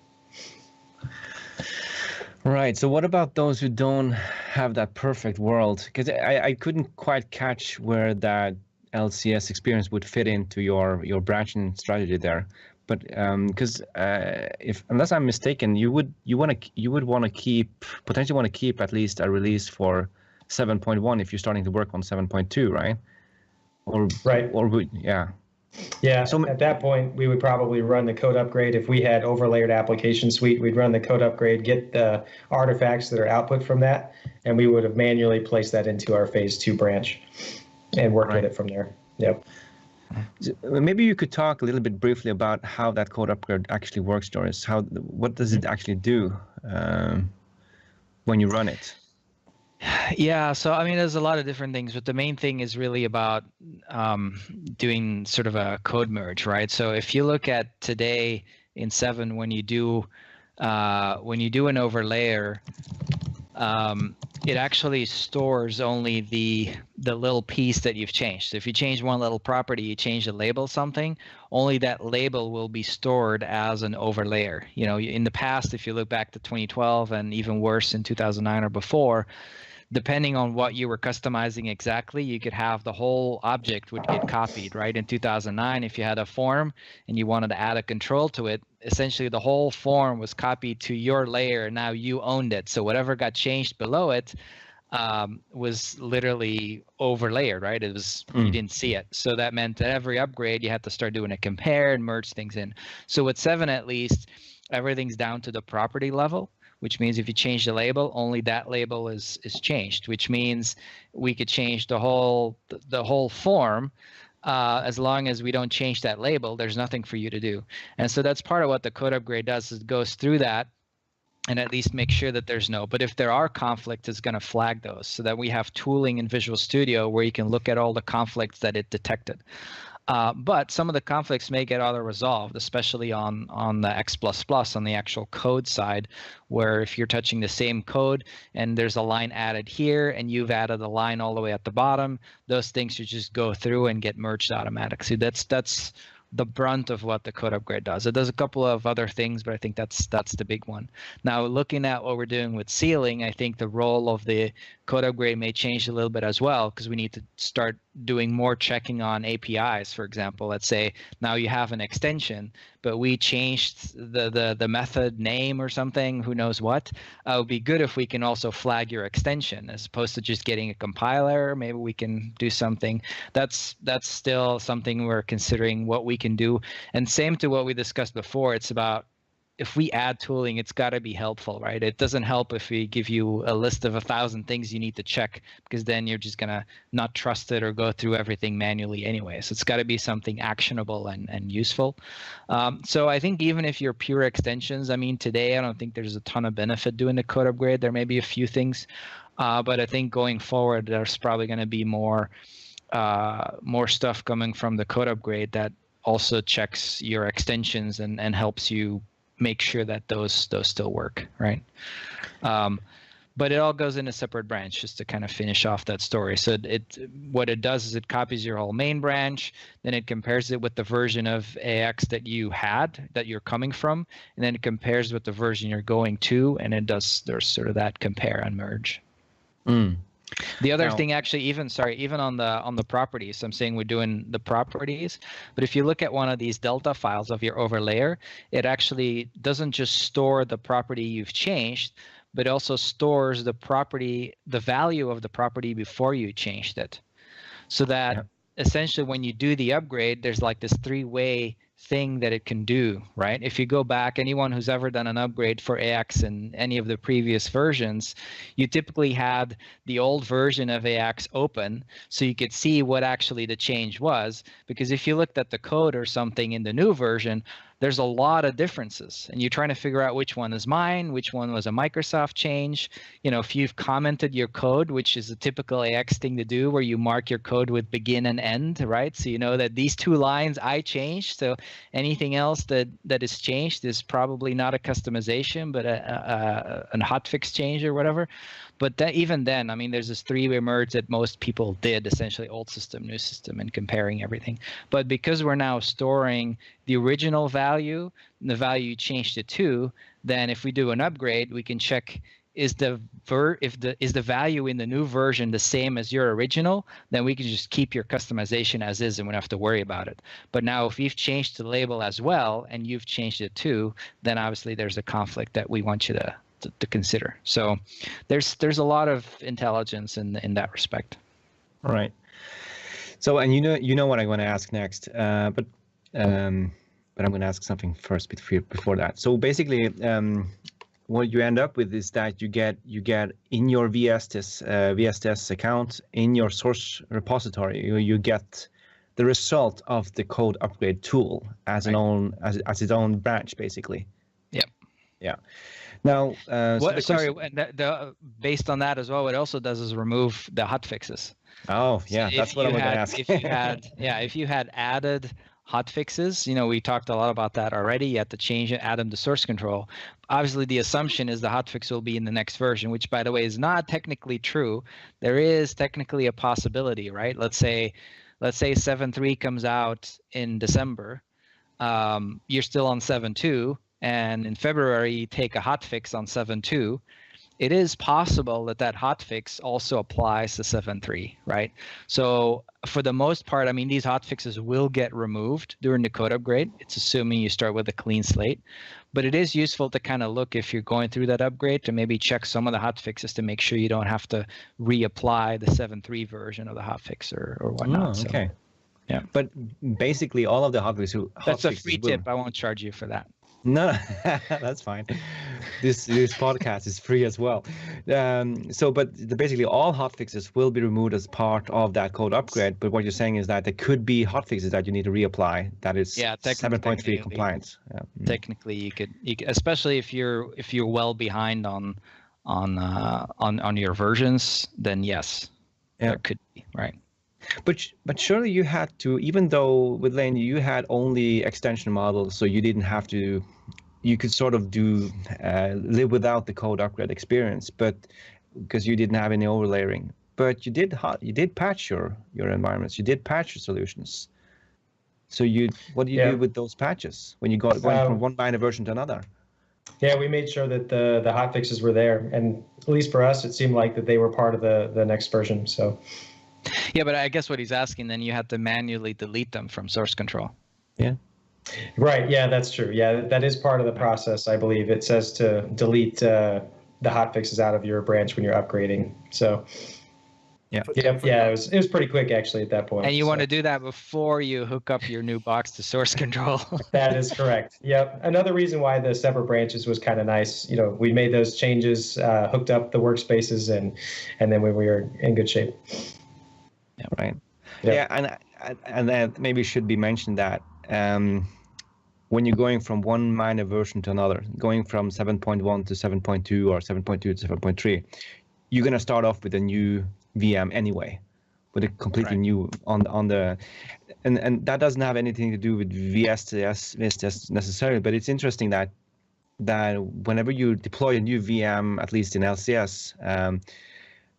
Right. So what about those who don't have that perfect world? Because I couldn't quite catch where that LCS experience would fit into your branching strategy there. But because if unless I'm mistaken, you would want to potentially want to keep at least a release for 7.1 if you're starting to work on 7.2, right? Yeah, so at that point, we would probably run the code upgrade. If we had overlayered application suite, we'd run the code upgrade, get the artifacts that are output from that, and we would have manually placed that into our phase 2 branch and work with it from there. Yep. Maybe you could talk a little bit briefly about how that code upgrade actually works, Joris. What does it actually do when you run it? Yeah, so I mean, there's a lot of different things, but the main thing is really about doing sort of a code merge, right? So if you look at today in 7, when you do an overlayer, it actually stores only the little piece that you've changed. So if you change one little property, you change the label something, only that label will be stored as an overlayer. You know, in the past, if you look back to 2012 and even worse in 2009 or before, depending on what you were customizing exactly, you could have the whole object would get copied, right? In 2009, if you had a form and you wanted to add a control to it, essentially the whole form was copied to your layer. Now you owned it. So whatever got changed below it was literally overlayered, right? It was, you didn't see it. So that meant that every upgrade, you had to start doing a compare and merge things in. So with 7, at least, everything's down to the property level, which means if you change the label, only that label is changed, which means we could change the whole form. As long as we don't change that label, there's nothing for you to do. And so that's part of what the code upgrade does, is it goes through that and at least make sure that there's no. But if there are conflicts, it's going to flag those, so that we have tooling in Visual Studio where you can look at all the conflicts that it detected. But some of the conflicts may get auto-resolved, especially on the X++, on the actual code side, where if you're touching the same code and there's a line added here and you've added a line all the way at the bottom, those things should just go through and get merged automatically. So that's the brunt of what the code upgrade does. It does a couple of other things, but I think that's the big one. Now, looking at what we're doing with sealing, I think the role of the code upgrade may change a little bit as well, because we need to start doing more checking on APIs. For example, let's say now you have an extension, but we changed the method name or something, who knows what. It would be good if we can also flag your extension as opposed to just getting a compiler. Maybe we can do something. That's still something we're considering what we can do. And same to what we discussed before, it's about, if we add tooling, it's got to be helpful, right? It doesn't help if we give you a list of 1,000 things you need to check, because then you're just going to not trust it or go through everything manually anyway. So it's got to be something actionable and useful. So I think even if you're pure extensions, I mean, today I don't think there's a ton of benefit doing the code upgrade. There may be a few things, but I think going forward, there's probably going to be more stuff coming from the code upgrade that also checks your extensions and helps you make sure that those still work, right? But it all goes in a separate branch, just to kind of finish off that story. So what it does is it copies your whole main branch, then it compares it with the version of AX that you had, that you're coming from, and then it compares with the version you're going to, and there's sort of that compare and merge. The other thing, actually, even on the properties, I'm saying we're doing the properties, but if you look at one of these Delta files of your overlayer, it actually doesn't just store the property you've changed, but also stores the value of the property before you changed it. So that essentially when you do the upgrade, there's like this three-way thing that it can do, right? If you go back, anyone who's ever done an upgrade for AX in any of the previous versions, you typically had the old version of AX open so you could see what actually the change was, because if you looked at the code or something in the new version, there's a lot of differences, and you're trying to figure out which one is mine, which one was a Microsoft change. You know, if you've commented your code, which is a typical AX thing to do, where you mark your code with begin and end, right? So you know that these two lines I changed, so anything else that is changed is probably not a customization, but a hotfix change or whatever. But even then, I mean, there's this three-way merge that most people did, essentially old system, new system, and comparing everything. But because we're now storing the original value, and the value you changed it to, then if we do an upgrade, we can check is the value in the new version the same as your original, then we can just keep your customization as is and we don't have to worry about it. But now if you've changed the label as well and you've changed it too, then obviously there's a conflict that we want you to consider. So there's a lot of intelligence in that respect. All right. So, and you know what I want to ask next, but I'm going to ask something first before that. So basically, what you end up with is that you get in your VSTS account, in your source repository, you get the result of the code upgrade tool as its own branch, basically. Yep. Yeah. Now, based on that as well, what it also does is remove the hotfixes. Oh, yeah, so that's what I was going to ask. If you had added hotfixes, you know, we talked a lot about that already. You have to change and add them to source control. Obviously, the assumption is the hotfix will be in the next version, which, by the way, is not technically true. There is technically a possibility, right? Let's say 7.3 comes out in December. You're still on 7.2. And in February, you take a hotfix on 7.2, it is possible that hotfix also applies to 7.3, right? So for the most part, I mean, these hotfixes will get removed during the code upgrade. It's assuming you start with a clean slate. But it is useful to kind of look, if you're going through that upgrade, to maybe check some of the hotfixes to make sure you don't have to reapply the 7.3 version of the hotfix or whatnot. Oh, okay. So, yeah. But basically, all of the hotfixes. That's a free tip. I won't charge you for that. No, that's fine. This podcast is free as well. But basically all hotfixes will be removed as part of that code upgrade. But what you're saying is that there could be hotfixes that you need to reapply. That is 7.3 compliance. Yeah. Technically, you could, especially if you're well behind on your versions, then yes, there could be, right. But surely you had to, even though with Lane you had only extension models, so you didn't have to, you could sort of live without the code upgrade experience, but because you didn't have any overlayering. But you did patch your environments, you did patch your solutions. So what do you do with those patches when you going from one binary version to another? Yeah, we made sure that the hotfixes were there, and at least for us, it seemed like that they were part of the next version. So. Yeah, but I guess what he's asking, then you have to manually delete them from source control. Yeah. Right. Yeah, that's true. Yeah, that is part of the process. I believe it says to delete the hotfixes out of your branch when you're upgrading. So. Yeah. It was pretty quick actually at that point. And you want to do that before you hook up your new box to source control. That is correct. Yep. Another reason why the separate branches was kind of nice. We made those changes, hooked up the workspaces, and then we were in good shape. Yeah. Right. Yep. Yeah, and that maybe should be mentioned that when you're going from one minor version to another, going from 7.1 to 7.2 or 7.2 to 7.3, you're gonna start off with a new VM anyway, with a completely new on the, and that doesn't have anything to do with VSTS necessarily, but it's interesting that whenever you deploy a new VM, at least in LCS,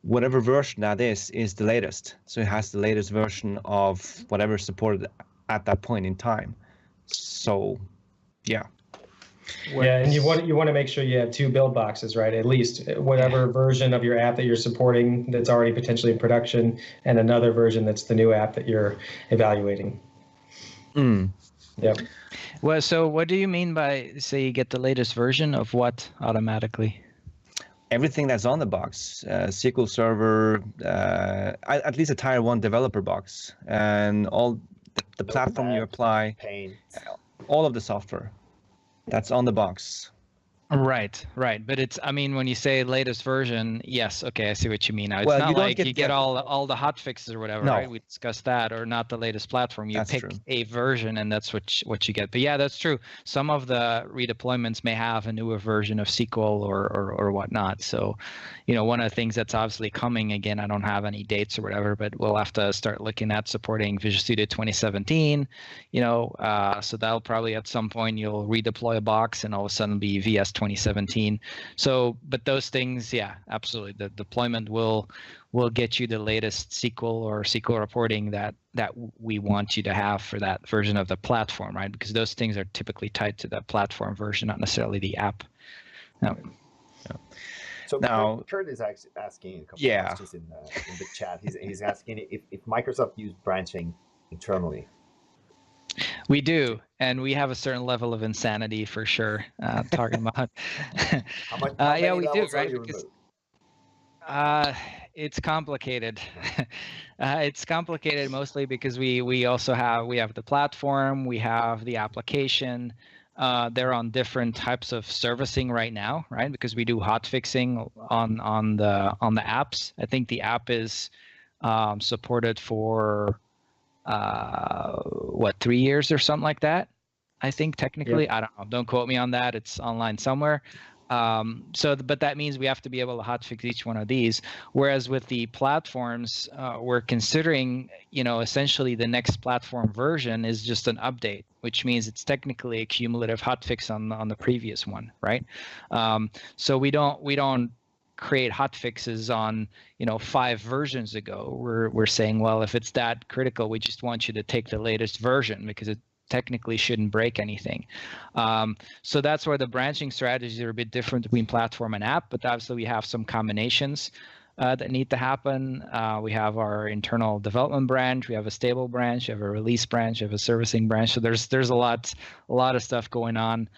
whatever version that is the latest. So it has the latest version of whatever supported at that point in time. So, yeah. Yeah, and you want to make sure you have two build boxes, right? At least whatever version of your app that you're supporting that's already potentially in production, and another version that's the new app that you're evaluating. Yep. Well, so what do you mean by, say, you get the latest version of what automatically? Everything that's on the box, SQL Server, at least a Tier 1 developer box, and all the platform you apply, all of the software that's on the box. Right. But it's, I mean, when you say latest version, yes, okay, I see what you mean. Now, it's well, not like you get all the hotfixes or whatever, right? We discussed that, or not the latest platform. You pick a version, and that's what you get. But yeah, that's true. Some of the redeployments may have a newer version of SQL or whatnot. So, one of the things that's obviously coming, again, I don't have any dates or whatever, but we'll have to start looking at supporting Visual Studio 2017. So that'll probably at some point you'll redeploy a box, and all of a sudden be VS 2017. So, but those things, yeah, absolutely. The deployment will get you the latest SQL or SQL reporting that we want you to have for that version of the platform, right? Because those things are typically tied to the platform version, not necessarily the app. Yeah. So now, Kurt is asking a couple of questions in the chat. He's asking if Microsoft used branching internally. We do, and we have a certain level of insanity for sure. Talking about, how we do, right? Because it's complicated. It's complicated mostly because we also have the platform, we have the application. They're on different types of servicing right now, right? Because we do hotfixing on the apps. I think the app is supported for 3 years or something like that. I think technically, I don't know. Don't quote me on that. It's online somewhere. But that means we have to be able to hotfix each one of these. Whereas with the platforms, we're considering, essentially the next platform version is just an update, which means it's technically a cumulative hotfix on the previous one, right? So we don't create hotfixes on 5 versions ago. We're saying, well, if it's that critical, we just want you to take the latest version because it technically shouldn't break anything. So that's where the branching strategies are a bit different between platform and app, but obviously we have some combinations that need to happen. We have our internal development branch, we have a stable branch, we have a release branch, we have a servicing branch. So there's a lot of stuff going on.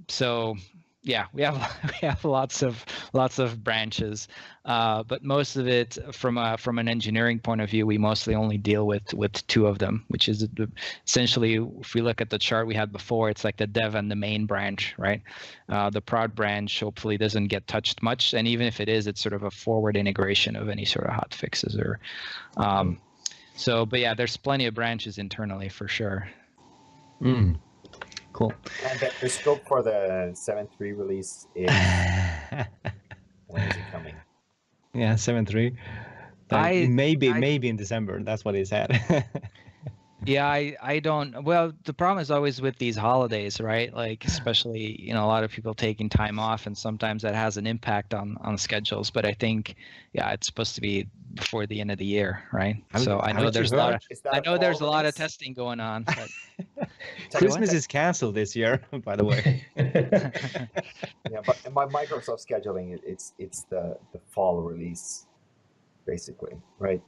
So yeah, we have lots of branches, but most of it from an engineering point of view, we mostly only deal with 2 of them, which is essentially, if we look at the chart we had before, it's like the dev and the main branch, right? The prod branch hopefully doesn't get touched much, and even if it is, it's sort of a forward integration of any sort of hotfixes or. But yeah, there's plenty of branches internally for sure. Cool. And the scope for the 7.3 release is when is it coming? Yeah, 7.3. Maybe in December. That's what he said. Yeah, I don't. Well, the problem is always with these holidays, right? Like especially, a lot of people taking time off, and sometimes that has an impact on schedules. But I think, yeah, it's supposed to be before the end of the year, right? So I know there's a lot of there's a lot of testing going on. But Christmas is canceled this year, by the way. Yeah, but in my Microsoft scheduling, it's the fall release, basically, right?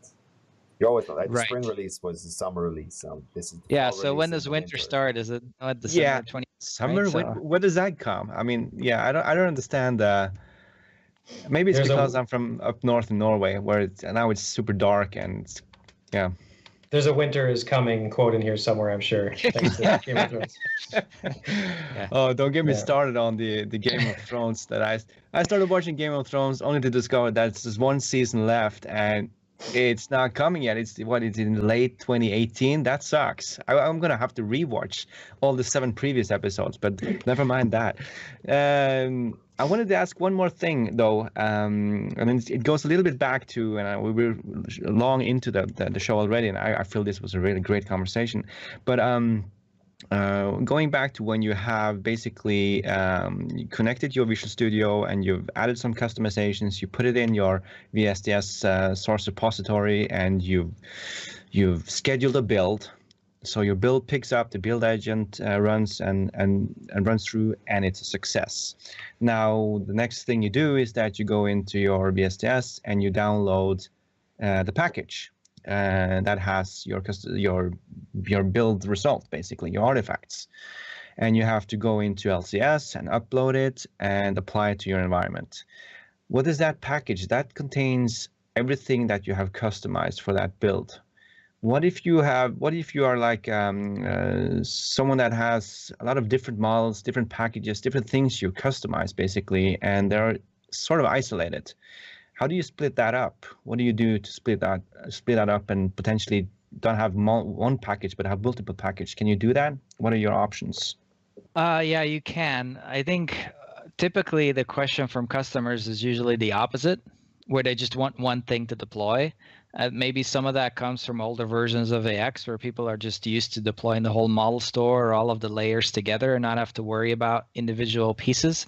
You always know, like, the Right. spring release was the summer release. This is the Yeah. fall So release when and does the winter start? Is it December Yeah, 20? summer. Right? So, Where does that come? I mean, yeah, I don't understand. Maybe it's because I'm from up north in Norway, where now it's super dark and yeah. There's a winter is coming quote in here somewhere, I'm sure. Thanks to Game of Thrones. Yeah. Oh, don't get me started on the Game of Thrones. That I started watching Game of Thrones only to discover that there's one season left and it's not coming yet. It's in late 2018. That sucks. I'm gonna have to rewatch all the 7 previous episodes, but never mind that. I wanted to ask one more thing though, and then it goes a little bit back to, and we were long into the show already, and I feel this was a really great conversation. But going back to when you have basically connected your Visual Studio and you've added some customizations, you put it in your VSTS source repository, and you've scheduled a build. So your build picks up, the build agent runs and runs through, and it's a success. Now the next thing you do is that you go into your VSTS and you download the package that has your build result, basically your artifacts, and you have to go into LCS and upload it and apply it to your environment. What is that package? That contains everything that you have customized for that build. What if you are like someone that has a lot of different models, different packages, different things you customize basically, and they're sort of isolated? How do you split that up? What do you do to split that up and potentially don't have one package but have multiple packages? Can you do that? What are your options? Yeah, you can. I think typically the question from customers is usually the opposite, where they just want one thing to deploy. Maybe some of that comes from older versions of AX, where people are just used to deploying the whole model store or all of the layers together and not have to worry about individual pieces.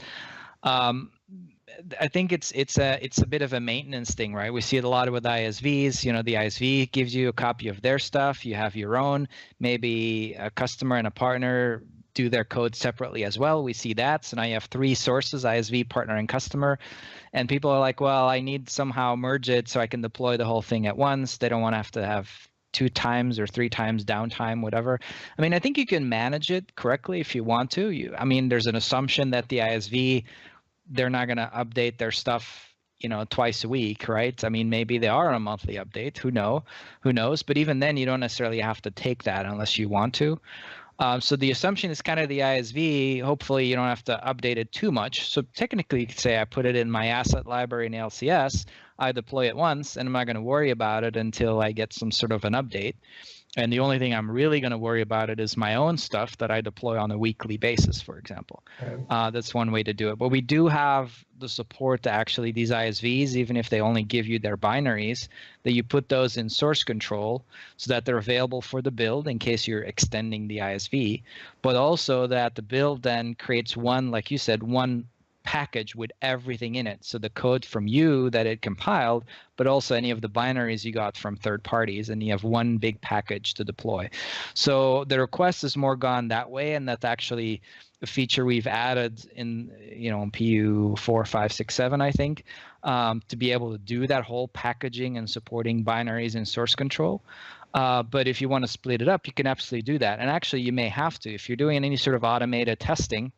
I think it's a bit of a maintenance thing, right? We see it a lot with ISVs. The ISV gives you a copy of their stuff. You have your own. Maybe a customer and a partner do their code separately as well. We see that. So now you have 3 sources, ISV, partner, and customer. And people are like, well, I need somehow merge it so I can deploy the whole thing at once. They don't want to have 2 times or 3 times downtime, whatever. I mean, I think you can manage it correctly if you want to. There's an assumption that the ISV, they're not going to update their stuff, twice a week, right? I mean, maybe they are on a monthly update. Who knows? But even then, you don't necessarily have to take that unless you want to. So the assumption is kind of the ISV. Hopefully, you don't have to update it too much. So technically, you could say I put it in my asset library in LCS. I deploy it once, and I'm not going to worry about it until I get some sort of an update. And the only thing I'm really going to worry about it is my own stuff that I deploy on a weekly basis, for example. That's one way to do it. But we do have the support to actually these ISVs, even if they only give you their binaries, that you put those in source control so that they're available for the build in case you're extending the ISV, but also that the build then creates one, like you said, one package with everything in it. So the code from you that it compiled, but also any of the binaries you got from third parties, and you have one big package to deploy. So the request is more gone that way, and that's actually a feature we've added in PU 4, 5, 6, 7, I think, to be able to do that whole packaging and supporting binaries and source control. But if you want to split it up, you can absolutely do that. And actually, you may have to. If you're doing any sort of automated testing,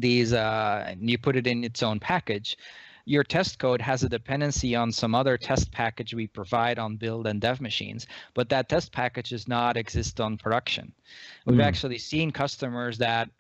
you put it in its own package, your test code has a dependency on some other test package we provide on build and dev machines, but that test package does not exist on production. We've actually seen customers that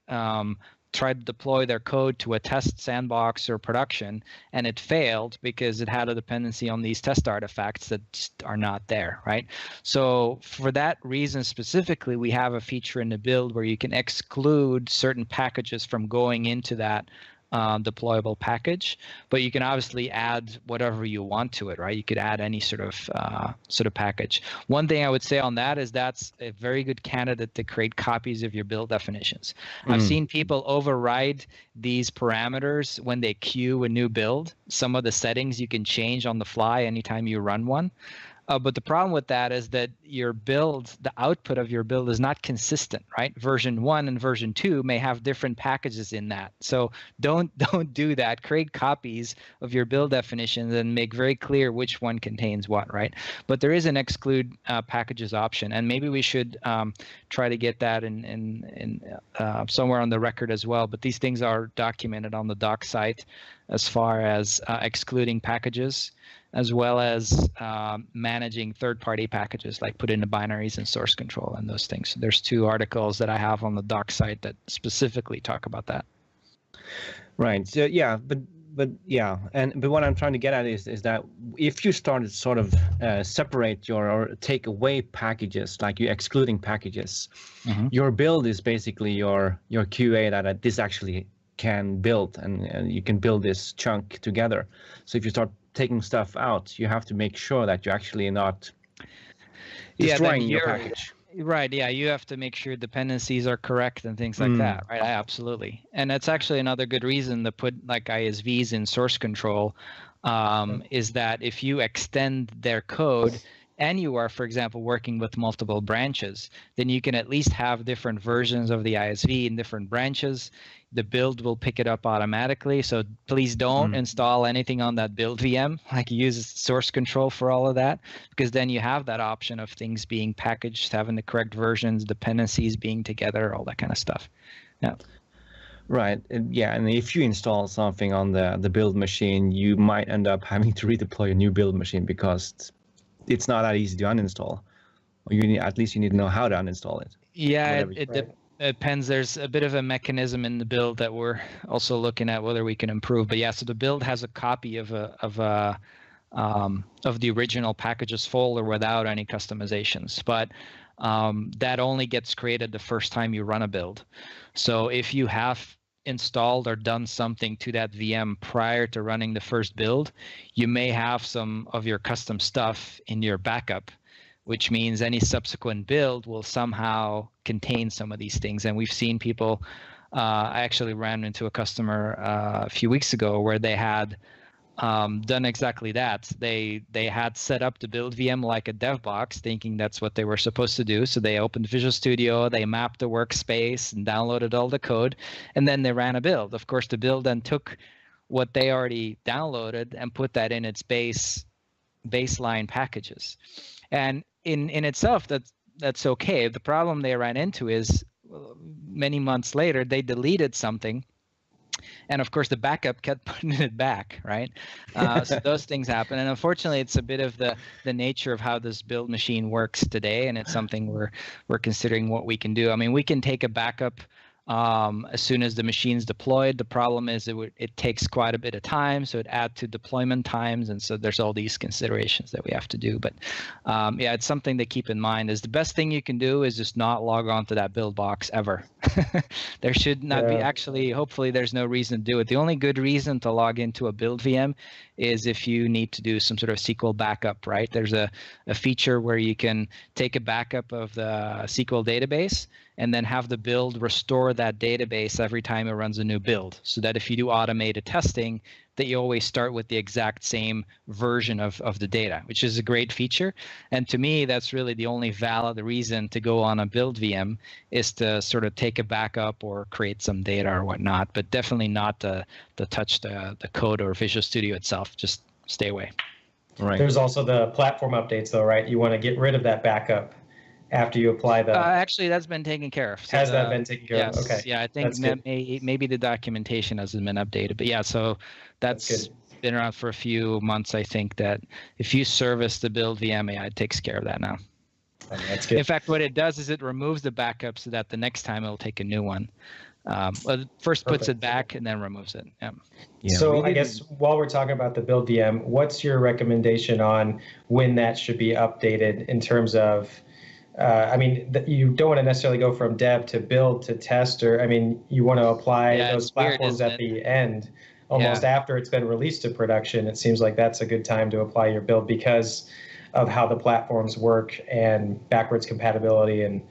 tried to deploy their code to a test sandbox or production, and it failed because it had a dependency on these test artifacts that just are not there, right? So for that reason specifically, we have a feature in the build where you can exclude certain packages from going into that deployable package, but you can obviously add whatever you want to it, right? You could add any sort of package. One thing I would say on that is that's a very good candidate to create copies of your build definitions. I've seen people override these parameters when they queue a new build. Some of the settings you can change on the fly anytime you run one. But the problem with that is that your build, the output of your build is not consistent, right? Version 1 and version 2 may have different packages in that. So don't do that. Create copies of your build definitions and make very clear which one contains what, right? But there is an exclude packages option, and maybe we should try to get that in somewhere on the record as well. But these things are documented on the doc site as far as excluding packages, as well as managing third-party packages, like put in the binaries and source control and those things. There's 2 articles that I have on the doc site that specifically talk about that. Right. So yeah, but what I'm trying to get at is that if you start to sort of separate or take away packages, like you're excluding packages, your build is basically your QA that this actually can build, and you can build this chunk together. So if you start taking stuff out, you have to make sure that you're actually not destroying your package. Right, yeah, you have to make sure dependencies are correct and things like that, right? Absolutely. And that's actually another good reason to put like ISVs in source control, is that if you extend their code and you are, for example, working with multiple branches, then you can at least have different versions of the ISV in different branches. The build will pick it up automatically. So please don't install anything on that build VM, like use source control for all of that, because then you have that option of things being packaged, having the correct versions, dependencies being together, all that kind of stuff. Yeah. Right. Yeah. And if you install something on the build machine, you might end up having to redeploy a new build machine because it's not that easy to uninstall. Or at least you need to know how to uninstall it. Yeah, it depends. There's a bit of a mechanism in the build that we're also looking at whether we can improve. But yeah, so the build has a copy of the original packages folder without any customizations. But that only gets created the first time you run a build. So if you have installed or done something to that VM prior to running the first build, you may have some of your custom stuff in your backup, which means any subsequent build will somehow contain some of these things. And we've seen people, I actually ran into a customer a few weeks ago where they had done exactly that. They had set up the build VM like a dev box, thinking that's what they were supposed to do. So they opened Visual Studio, they mapped the workspace and downloaded all the code, and then they ran a build. Of course, the build then took what they already downloaded and put that in its baseline packages. And in itself, that's okay. The problem they ran into is many months later, they deleted something. And of course, the backup kept putting it back, right? So those things happen. And unfortunately, it's a bit of the nature of how this build machine works today. And it's something we're considering what we can do. I mean, we can take a backup as soon as the machine's deployed. The problem is it takes quite a bit of time, so it adds to deployment times, and so there's all these considerations that we have to do. But yeah, it's something to keep in mind. Is the best thing you can do is just not log on to that build box ever. There should not be, actually, hopefully there's no reason to do it. The only good reason to log into a build VM is if you need to do some sort of SQL backup, right? There's a feature where you can take a backup of the SQL database and then have the build restore that database every time it runs a new build, so that if you do automated testing, that you always start with the exact same version of the data, which is a great feature. And to me, that's really the only valid reason to go on a build VM, is to sort of take a backup or create some data or whatnot, but definitely not to touch the code or Visual Studio itself. Just stay away. Right. There's also the platform updates, though, right? You want to get rid of that backup after you apply the. Actually, that's been taken care of. So has that been taken care of? Okay. Yeah, I think maybe the documentation hasn't been updated, but yeah, so that's been around for a few months. I think that if you service the build VM, it takes care of that now. That's good. In fact, what it does is it removes the backup so that the next time it'll take a new one. Well, first puts it back and then removes it. Yeah. So I guess while we're talking about the build VM, what's your recommendation on when that should be updated in terms of I mean, you don't want to necessarily go from dev to build to test, or I mean, you want to apply those platforms at the end, almost after it's been released to production. It seems like that's a good time to apply your build because of how the platforms work and backwards compatibility and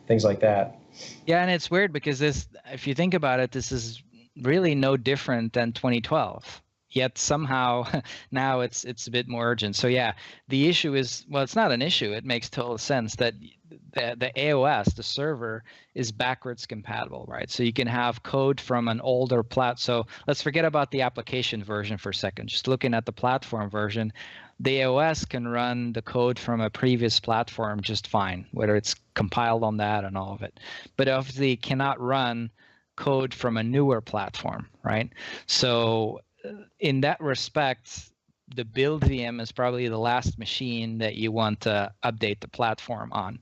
things like that. Yeah, and it's weird because this, if you think about it, this is really no different than 2012. Yet somehow now it's a bit more urgent. So yeah, the issue is, well, it's not an issue. It makes total sense that the AOS, the server, is backwards compatible, right? So you can have code from an older so let's forget about the application version for a second. Just looking at the platform version, the AOS can run the code from a previous platform just fine, whether it's compiled on that and all of it. But obviously it cannot run code from a newer platform, right? So in that respect, the build VM is probably the last machine that you want to update the platform on.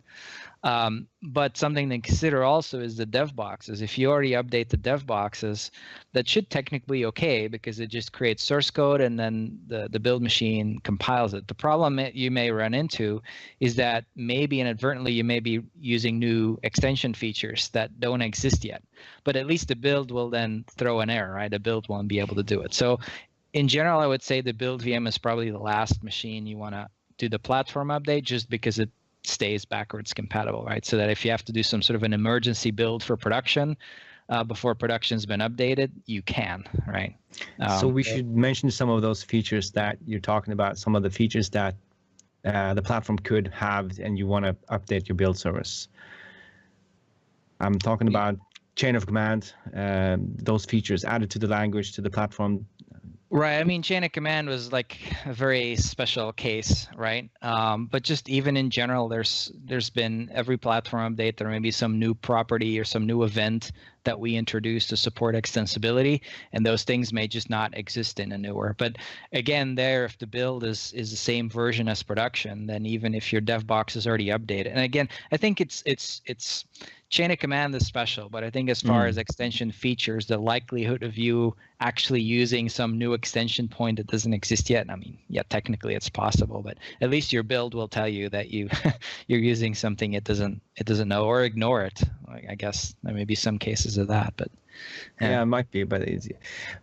But something to consider also is the dev boxes. If you already update the dev boxes, that should technically be okay because it just creates source code and then the build machine compiles it. The problem that you may run into is that maybe inadvertently you may be using new extension features that don't exist yet. But at least the build will then throw an error, right? The build won't be able to do it. So in general, I would say the build VM is probably the last machine you want to do the platform update just because it stays backwards compatible, right? So that if you have to do some sort of an emergency build for production before production's been updated, you can, right? So we should mention some of those features that you're talking about, some of the features that the platform could have and you want to update your build service. I'm talking about chain of command, those features added to the language, to the platform. Right. I mean, chain of command was like a very special case, right? But just even in general, there's been every platform update, there may be some new property or some new event that we introduce to support extensibility, and those things may just not exist in a newer. But again, there, if the build is the same version as production, then even if your dev box is already updated, and again, I think it's chain of command is special, but I think as far as extension features, the likelihood of you actually using some new extension point that doesn't exist yet, I mean, yeah, technically it's possible, but at least your build will tell you that you're using something it doesn't know, or ignore it. I guess there may be some cases of that, but yeah, it might be. But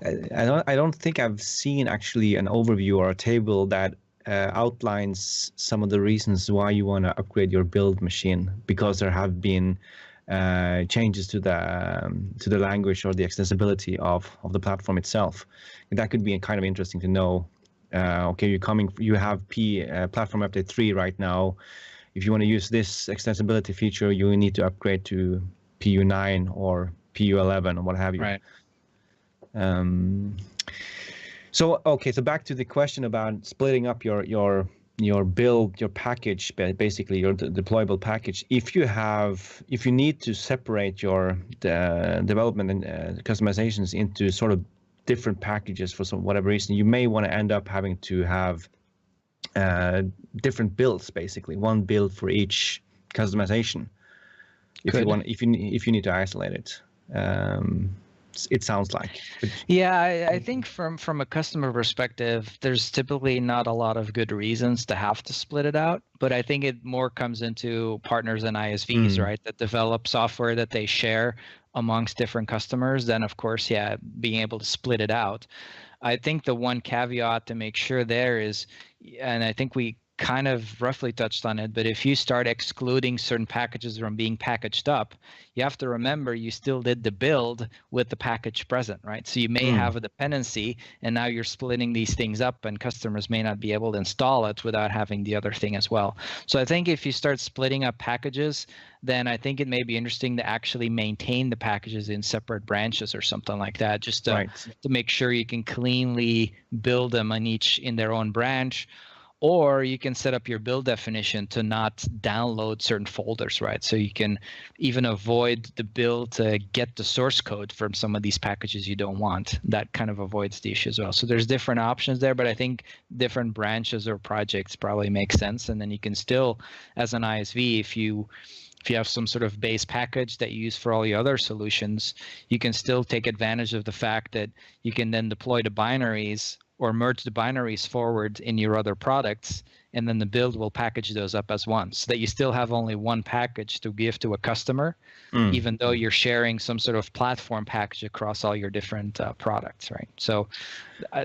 I don't think I've seen actually an overview or a table that outlines some of the reasons why you want to upgrade your build machine, because there have been changes to the language or the extensibility of the platform itself. And that could be kind of interesting to know. Okay, you have platform update 3 right now. If you want to use this extensibility feature, you need to upgrade to PU9 or PU11 or what have you. Right. So back to the question about splitting up your build, your package, basically your deployable package. If you need to separate your development and customizations into sort of different packages for whatever reason, you may want to end up having to have different builds, basically one build for each customization. If you need to isolate it. It sounds like. Yeah, I think from a customer perspective, there's typically not a lot of good reasons to have to split it out, but I think it more comes into partners and ISVs, right, that develop software that they share amongst different customers. Then, of course, yeah, being able to split it out. I think the one caveat to make sure there is, and I think we kind of roughly touched on it, but if you start excluding certain packages from being packaged up, you have to remember you still did the build with the package present, right? So you may have a dependency, and now you're splitting these things up, and customers may not be able to install it without having the other thing as well. So I think if you start splitting up packages, then I think it may be interesting to actually maintain the packages in separate branches or something like that, just to make sure you can cleanly build them in their own branch. Or you can set up your build definition to not download certain folders, right? So you can even avoid the build to get the source code from some of these packages you don't want. That kind of avoids the issue as well. So there's different options there, but I think different branches or projects probably make sense. And then you can still, as an ISV, if you have some sort of base package that you use for all your other solutions, you can still take advantage of the fact that you can then deploy the binaries or merge the binaries forward in your other products, and then the build will package those up as one, so that you still have only one package to give to a customer, even though you're sharing some sort of platform package across all your different products, right? So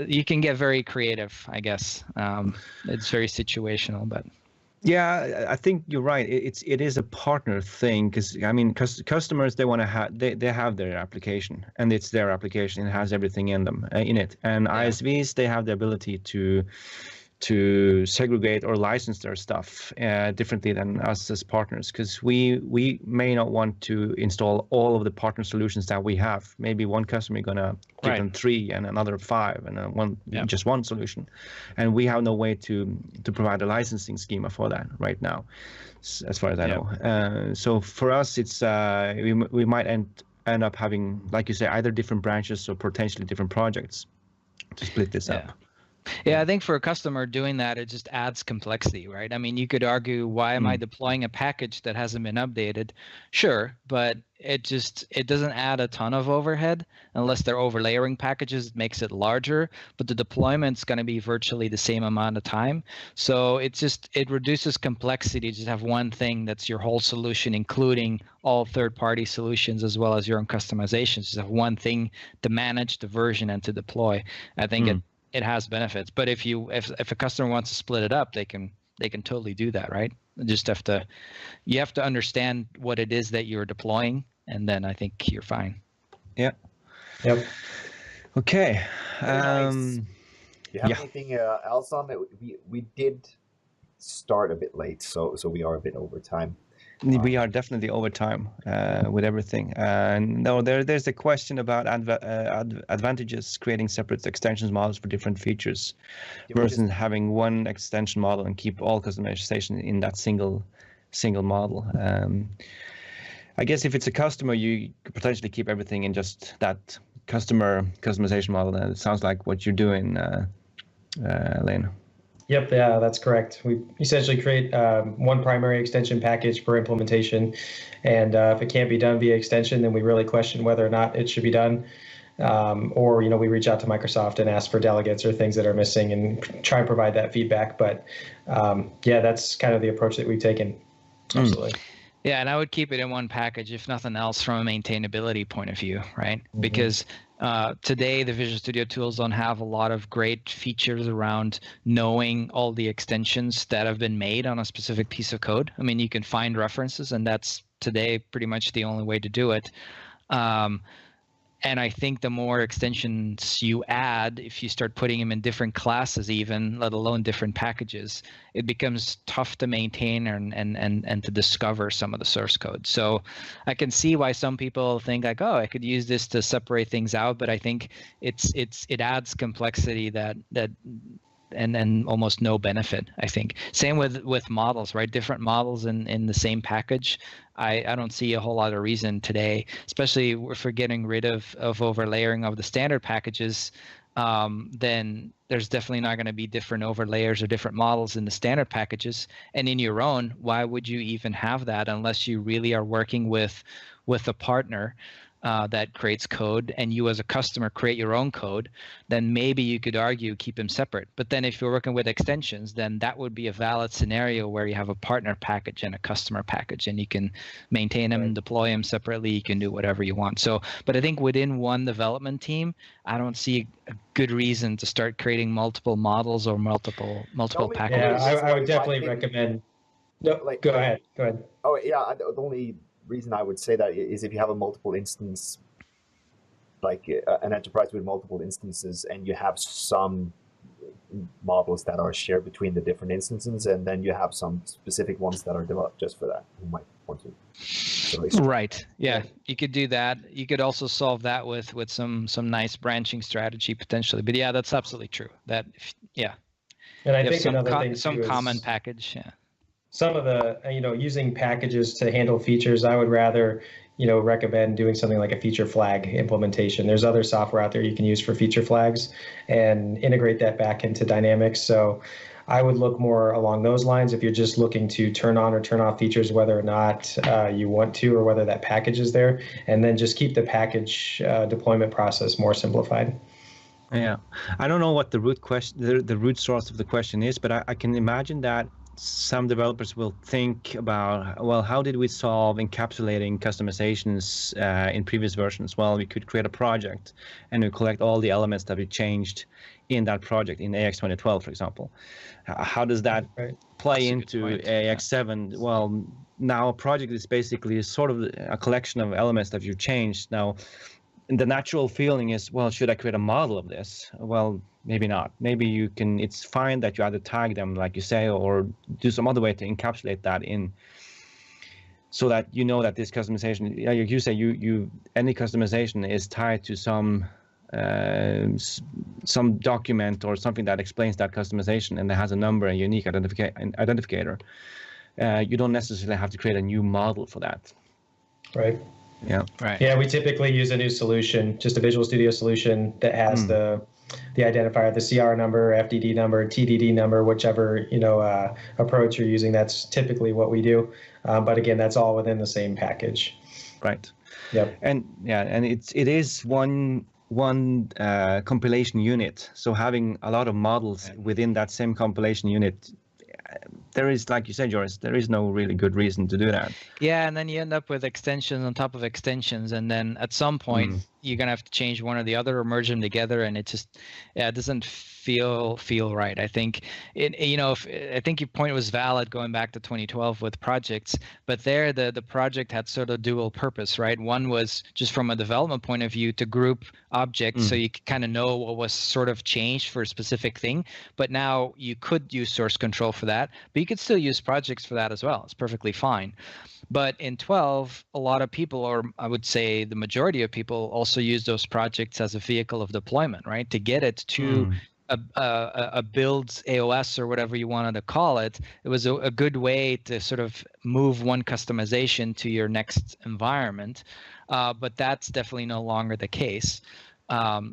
you can get very creative, I guess. It's very situational, but. Yeah, I think you're right. It is a partner thing, because I mean, customers, they want to have they have their application, and it's their application. It has everything in them in it. And ISVs, they have the ability to segregate or license their stuff differently than us as partners, because we may not want to install all of the partner solutions that we have. Maybe one customer is gonna give them 3 and another 5 and just one solution, and we have no way to provide a licensing schema for that right now, as far as I know. So for us, it's we might end up having, like you say, either different branches or potentially different projects to split this up. Yeah, I think for a customer doing that, it just adds complexity, right? I mean, you could argue, why am I deploying a package that hasn't been updated? Sure, but it doesn't add a ton of overhead unless they're overlayering packages. It makes it larger, but the deployment's going to be virtually the same amount of time. So it reduces complexity to just have one thing that's your whole solution, including all third-party solutions as well as your own customizations. Just have one thing to manage, the version, and to deploy. I think it has benefits, but if a customer wants to split it up, they can totally do that, right? You have to understand what it is that you're deploying, and then I think you're fine. Yeah. Yep. Okay. Nice. Do you have anything else on it? We did start a bit late, so we are a bit over time. We are definitely over time with everything. No, there's a question about advantages creating separate extensions models for different features versus having one extension model and keep all customization in that single model. I guess if it's a customer, you could potentially keep everything in just that customer customization model. And it sounds like what you're doing, Lane. Yep, yeah, that's correct. We essentially create one primary extension package per implementation, and if it can't be done via extension, then we really question whether or not it should be done. Or we reach out to Microsoft and ask for delegates or things that are missing and try and provide that feedback. But yeah, that's kind of the approach that we've taken. Absolutely. Yeah, and I would keep it in one package, if nothing else, from a maintainability point of view, right? Because today, the Visual Studio tools don't have a lot of great features around knowing all the extensions that have been made on a specific piece of code. I mean, you can find references, and that's today pretty much the only way to do it. And I think the more extensions you add, if you start putting them in different classes even, let alone different packages, it becomes tough to maintain and to discover some of the source code. So I can see why some people think like, oh, I could use this to separate things out, but I think it adds complexity and almost no benefit, I think. Same with models, right? Different models in the same package. I don't see a whole lot of reason today, especially if we're getting rid of overlayering of the standard packages, then there's definitely not going to be different overlayers or different models in the standard packages. And in your own, why would you even have that unless you really are working with a partner that creates code, and you as a customer create your own code? Then maybe you could argue keep them separate. But then if you're working with extensions, then that would be a valid scenario where you have a partner package and a customer package, and you can maintain them and deploy them separately. You can do whatever you want. So, but I think within one development team, I don't see a good reason to start creating multiple models or multiple packages. Yeah, I would definitely recommend. No, go ahead. Oh yeah, the only reason I would say that is if you have a multiple instance, like an enterprise with multiple instances, and you have some models that are shared between the different instances, and then you have some specific ones that are developed just for that. You might want to. Right. Yeah, you could do that. You could also solve that with some nice branching strategy potentially. But yeah, that's absolutely true. And I think another thing some common package. Yeah. Some of the, using packages to handle features, I would rather, recommend doing something like a feature flag implementation. There's other software out there you can use for feature flags and integrate that back into Dynamics. So I would look more along those lines if you're just looking to turn on or turn off features, whether or not you want to, or whether that package is there, and then just keep the package deployment process more simplified. Yeah, I don't know what the root question, the root source of the question is, but I can imagine that some developers will think about, well, how did we solve encapsulating customizations in previous versions? Well, we could create a project and we collect all the elements that we changed in that project in AX 2012, for example. How does that play into AX7? Yeah. Well, now a project is basically sort of a collection of elements that you've changed. Now, the natural feeling is, well, should I create a model of this? Well, maybe not. Maybe you can, it's fine that you either tag them, like you say, or do some other way to encapsulate that in, so that you know that this customization, like you say, any customization is tied to some document or something that explains that customization and that has a number, a unique identificator. You don't necessarily have to create a new model for that. Right. Yeah. Right. Yeah, we typically use a new solution, just a Visual Studio solution that has the identifier, the CR number, FDD number, TDD number, whichever approach you're using. That's typically what we do. But again, that's all within the same package. Right. Yep. And it is one compilation unit. So having a lot of models within that same compilation unit, there is, like you said, Joris, there is no really good reason to do that. Yeah, and then you end up with extensions on top of extensions, and then at some point you're gonna have to change one or the other or merge them together, and it just it doesn't feel right. I think I think your point was valid going back to 2012 with projects, but there the project had sort of dual purpose, right? One was just from a development point of view to group objects so you could kind of know what was sort of changed for a specific thing, but now you could use source control for that, but you could still use projects for that as well. It's perfectly fine. But in 12, a lot of people, or I would say the majority of people, also use those projects as a vehicle of deployment, right? To get it to a builds AOS or whatever you wanted to call it. It was a good way to sort of move one customization to your next environment. But that's definitely no longer the case.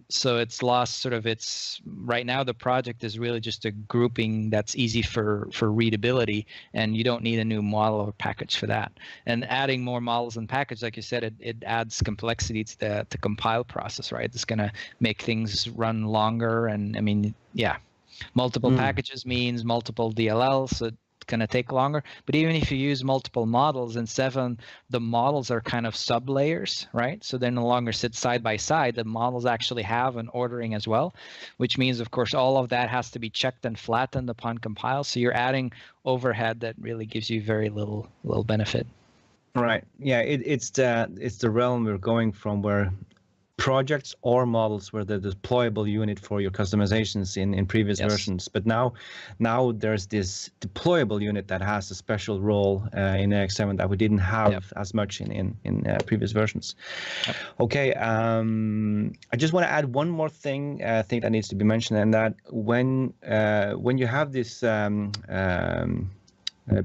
So it's lost sort of its, right now the project is really just a grouping that's easy for readability, and you don't need a new model or package for that. And adding more models and package, like you said, it adds complexity to the compile process, right? It's going to make things run longer. And I mean, yeah, multiple packages means multiple DLLs. So going to take longer. But even if you use multiple models in 7, the models are kind of sub layers, right? So they no longer sit side by side. The models actually have an ordering as well, which means, of course, all of that has to be checked and flattened upon compile. So you're adding overhead that really gives you very little benefit. Right. Yeah. It's the realm we're going from, where projects or models were the deployable unit for your customizations in previous versions, but now there's this deployable unit that has a special role in AX7 that we didn't have as much in previous versions. Okay, I just want to add one more thing I think that needs to be mentioned, and that when you have this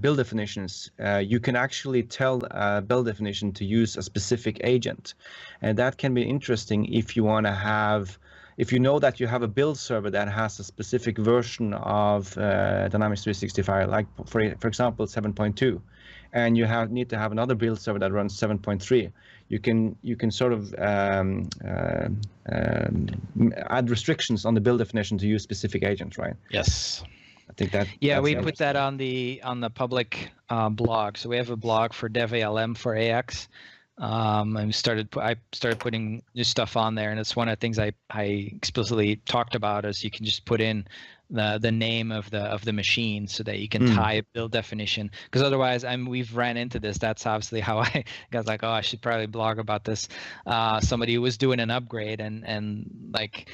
build definitions, you can actually tell build definition to use a specific agent, and that can be interesting if you want to have, if you know that you have a build server that has a specific version of Dynamics 365, like for example 7.2, and you need to have another build server that runs 7.3. You can sort of add restrictions on the build definition to use specific agents, right? Yes. I think that. Yeah, we put that on the public blog. So we have a blog for Dev ALM for AX, and I started putting new stuff on there, and it's one of the things I explicitly talked about, is you can just put in the name of the machine so that you can tie a build definition, because otherwise we've ran into this. That's obviously how I got like, oh, I should probably blog about this. Somebody who was doing an upgrade and like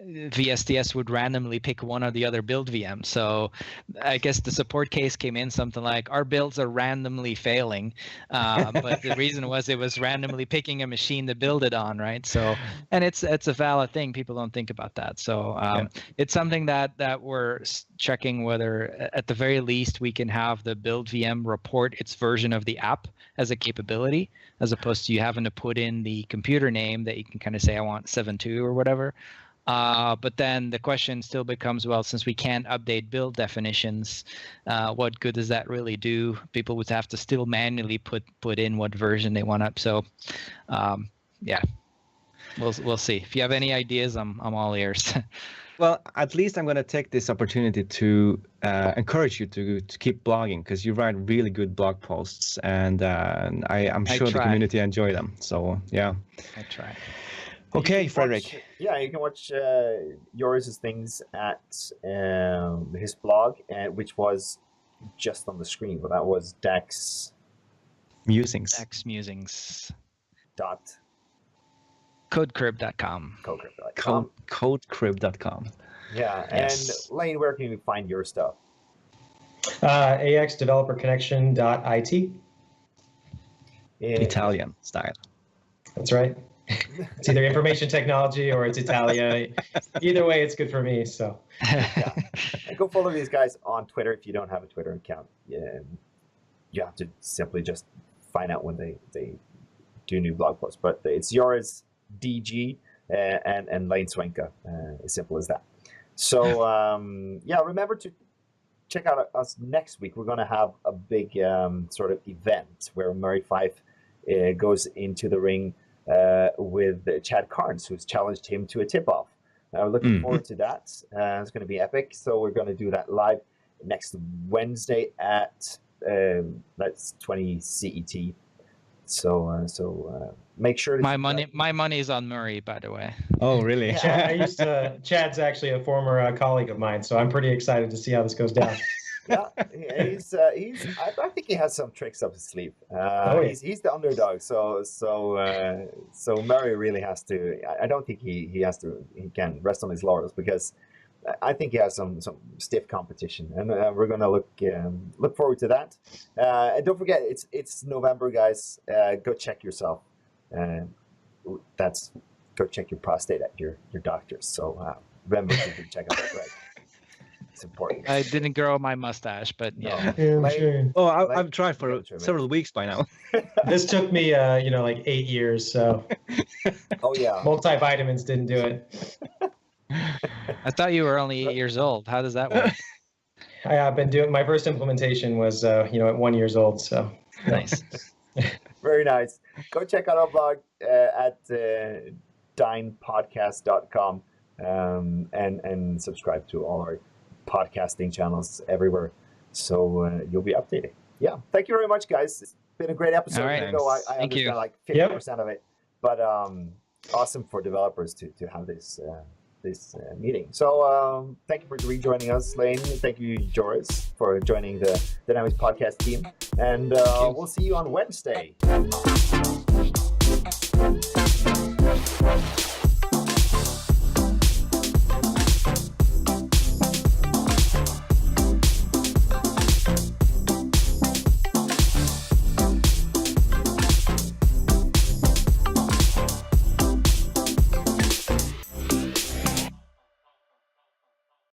VSTS would randomly pick one or the other build VM. So I guess the support case came in something like, our builds are randomly failing, but the reason was it was randomly picking a machine to build it on, right? So, and it's a valid thing. People don't think about that. So it's something that we're checking whether at the very least we can have the build VM report its version of the app as a capability, as opposed to you having to put in the computer name that you can kind of say, I want 7.2 or whatever. But then the question still becomes, well, since we can't update build definitions, what good does that really do? People would have to still manually put in what version they want up. So, yeah. We'll see. If you have any ideas, I'm all ears. Well, at least I'm going to take this opportunity to encourage you to keep blogging, because you write really good blog posts, and I'm sure the community enjoy them. So yeah. I try. Okay, Fredrik. You can watch Joris's things at his blog, which was just on the screen, but that was Dax Musings. Dax Musings. Dot Codecrib.com. Codecrib.com. Yeah, Yes. and Lane, where can we find your stuff? axdeveloperconnection.it. Italian style. That's right. It's either information technology or it's Italia. Either way, it's good for me. So Yeah. And go follow these guys on Twitter if you don't have a Twitter account. You have to simply just find out when they do new blog posts. But it's Joris DG and Lane Swenka. As simple as that. So remember to check out us next week. We're going to have a big sort of event where Murray Fife goes into the ring with Chad Carnes, who's challenged him to a tip-off. Looking forward to that. It's going to be epic. So we're going to do that live next Wednesday at that's 20 CET. So make sure to My money is on Murray, by the way. Oh, really? Yeah, Chad's actually a former colleague of mine, so I'm pretty excited to see how this goes down. Yeah, he's. I think he has some tricks up his sleeve. Yeah. He's the underdog, so Murray really has to. I don't think he can rest on his laurels, because I think he has some stiff competition, and we're gonna look forward to that. And don't forget, it's November, guys. Go check yourself. Go check your prostate at your doctor's. So remember to check out that, right? It's important. I didn't grow my mustache, but yeah. Yeah, sure. Oh, I've tried for several weeks by now. This took me, like 8 years. So Oh yeah. multivitamins didn't do it. I thought you were only 8 years old. How does that work? I've been doing my first implementation was at 1 year old. So Nice. Very nice. Go check out our blog at dinepodcast.com and subscribe to all our podcasting channels everywhere, so you'll be updated. Yeah, thank you very much, guys. It's been a great episode. All right. Even though I Thank you. understand like 50% of it, but awesome for developers to have this meeting. So thank you for rejoining us, Lane. Thank you, Joris, for joining the Dynamics podcast team, and we'll see you on Wednesday.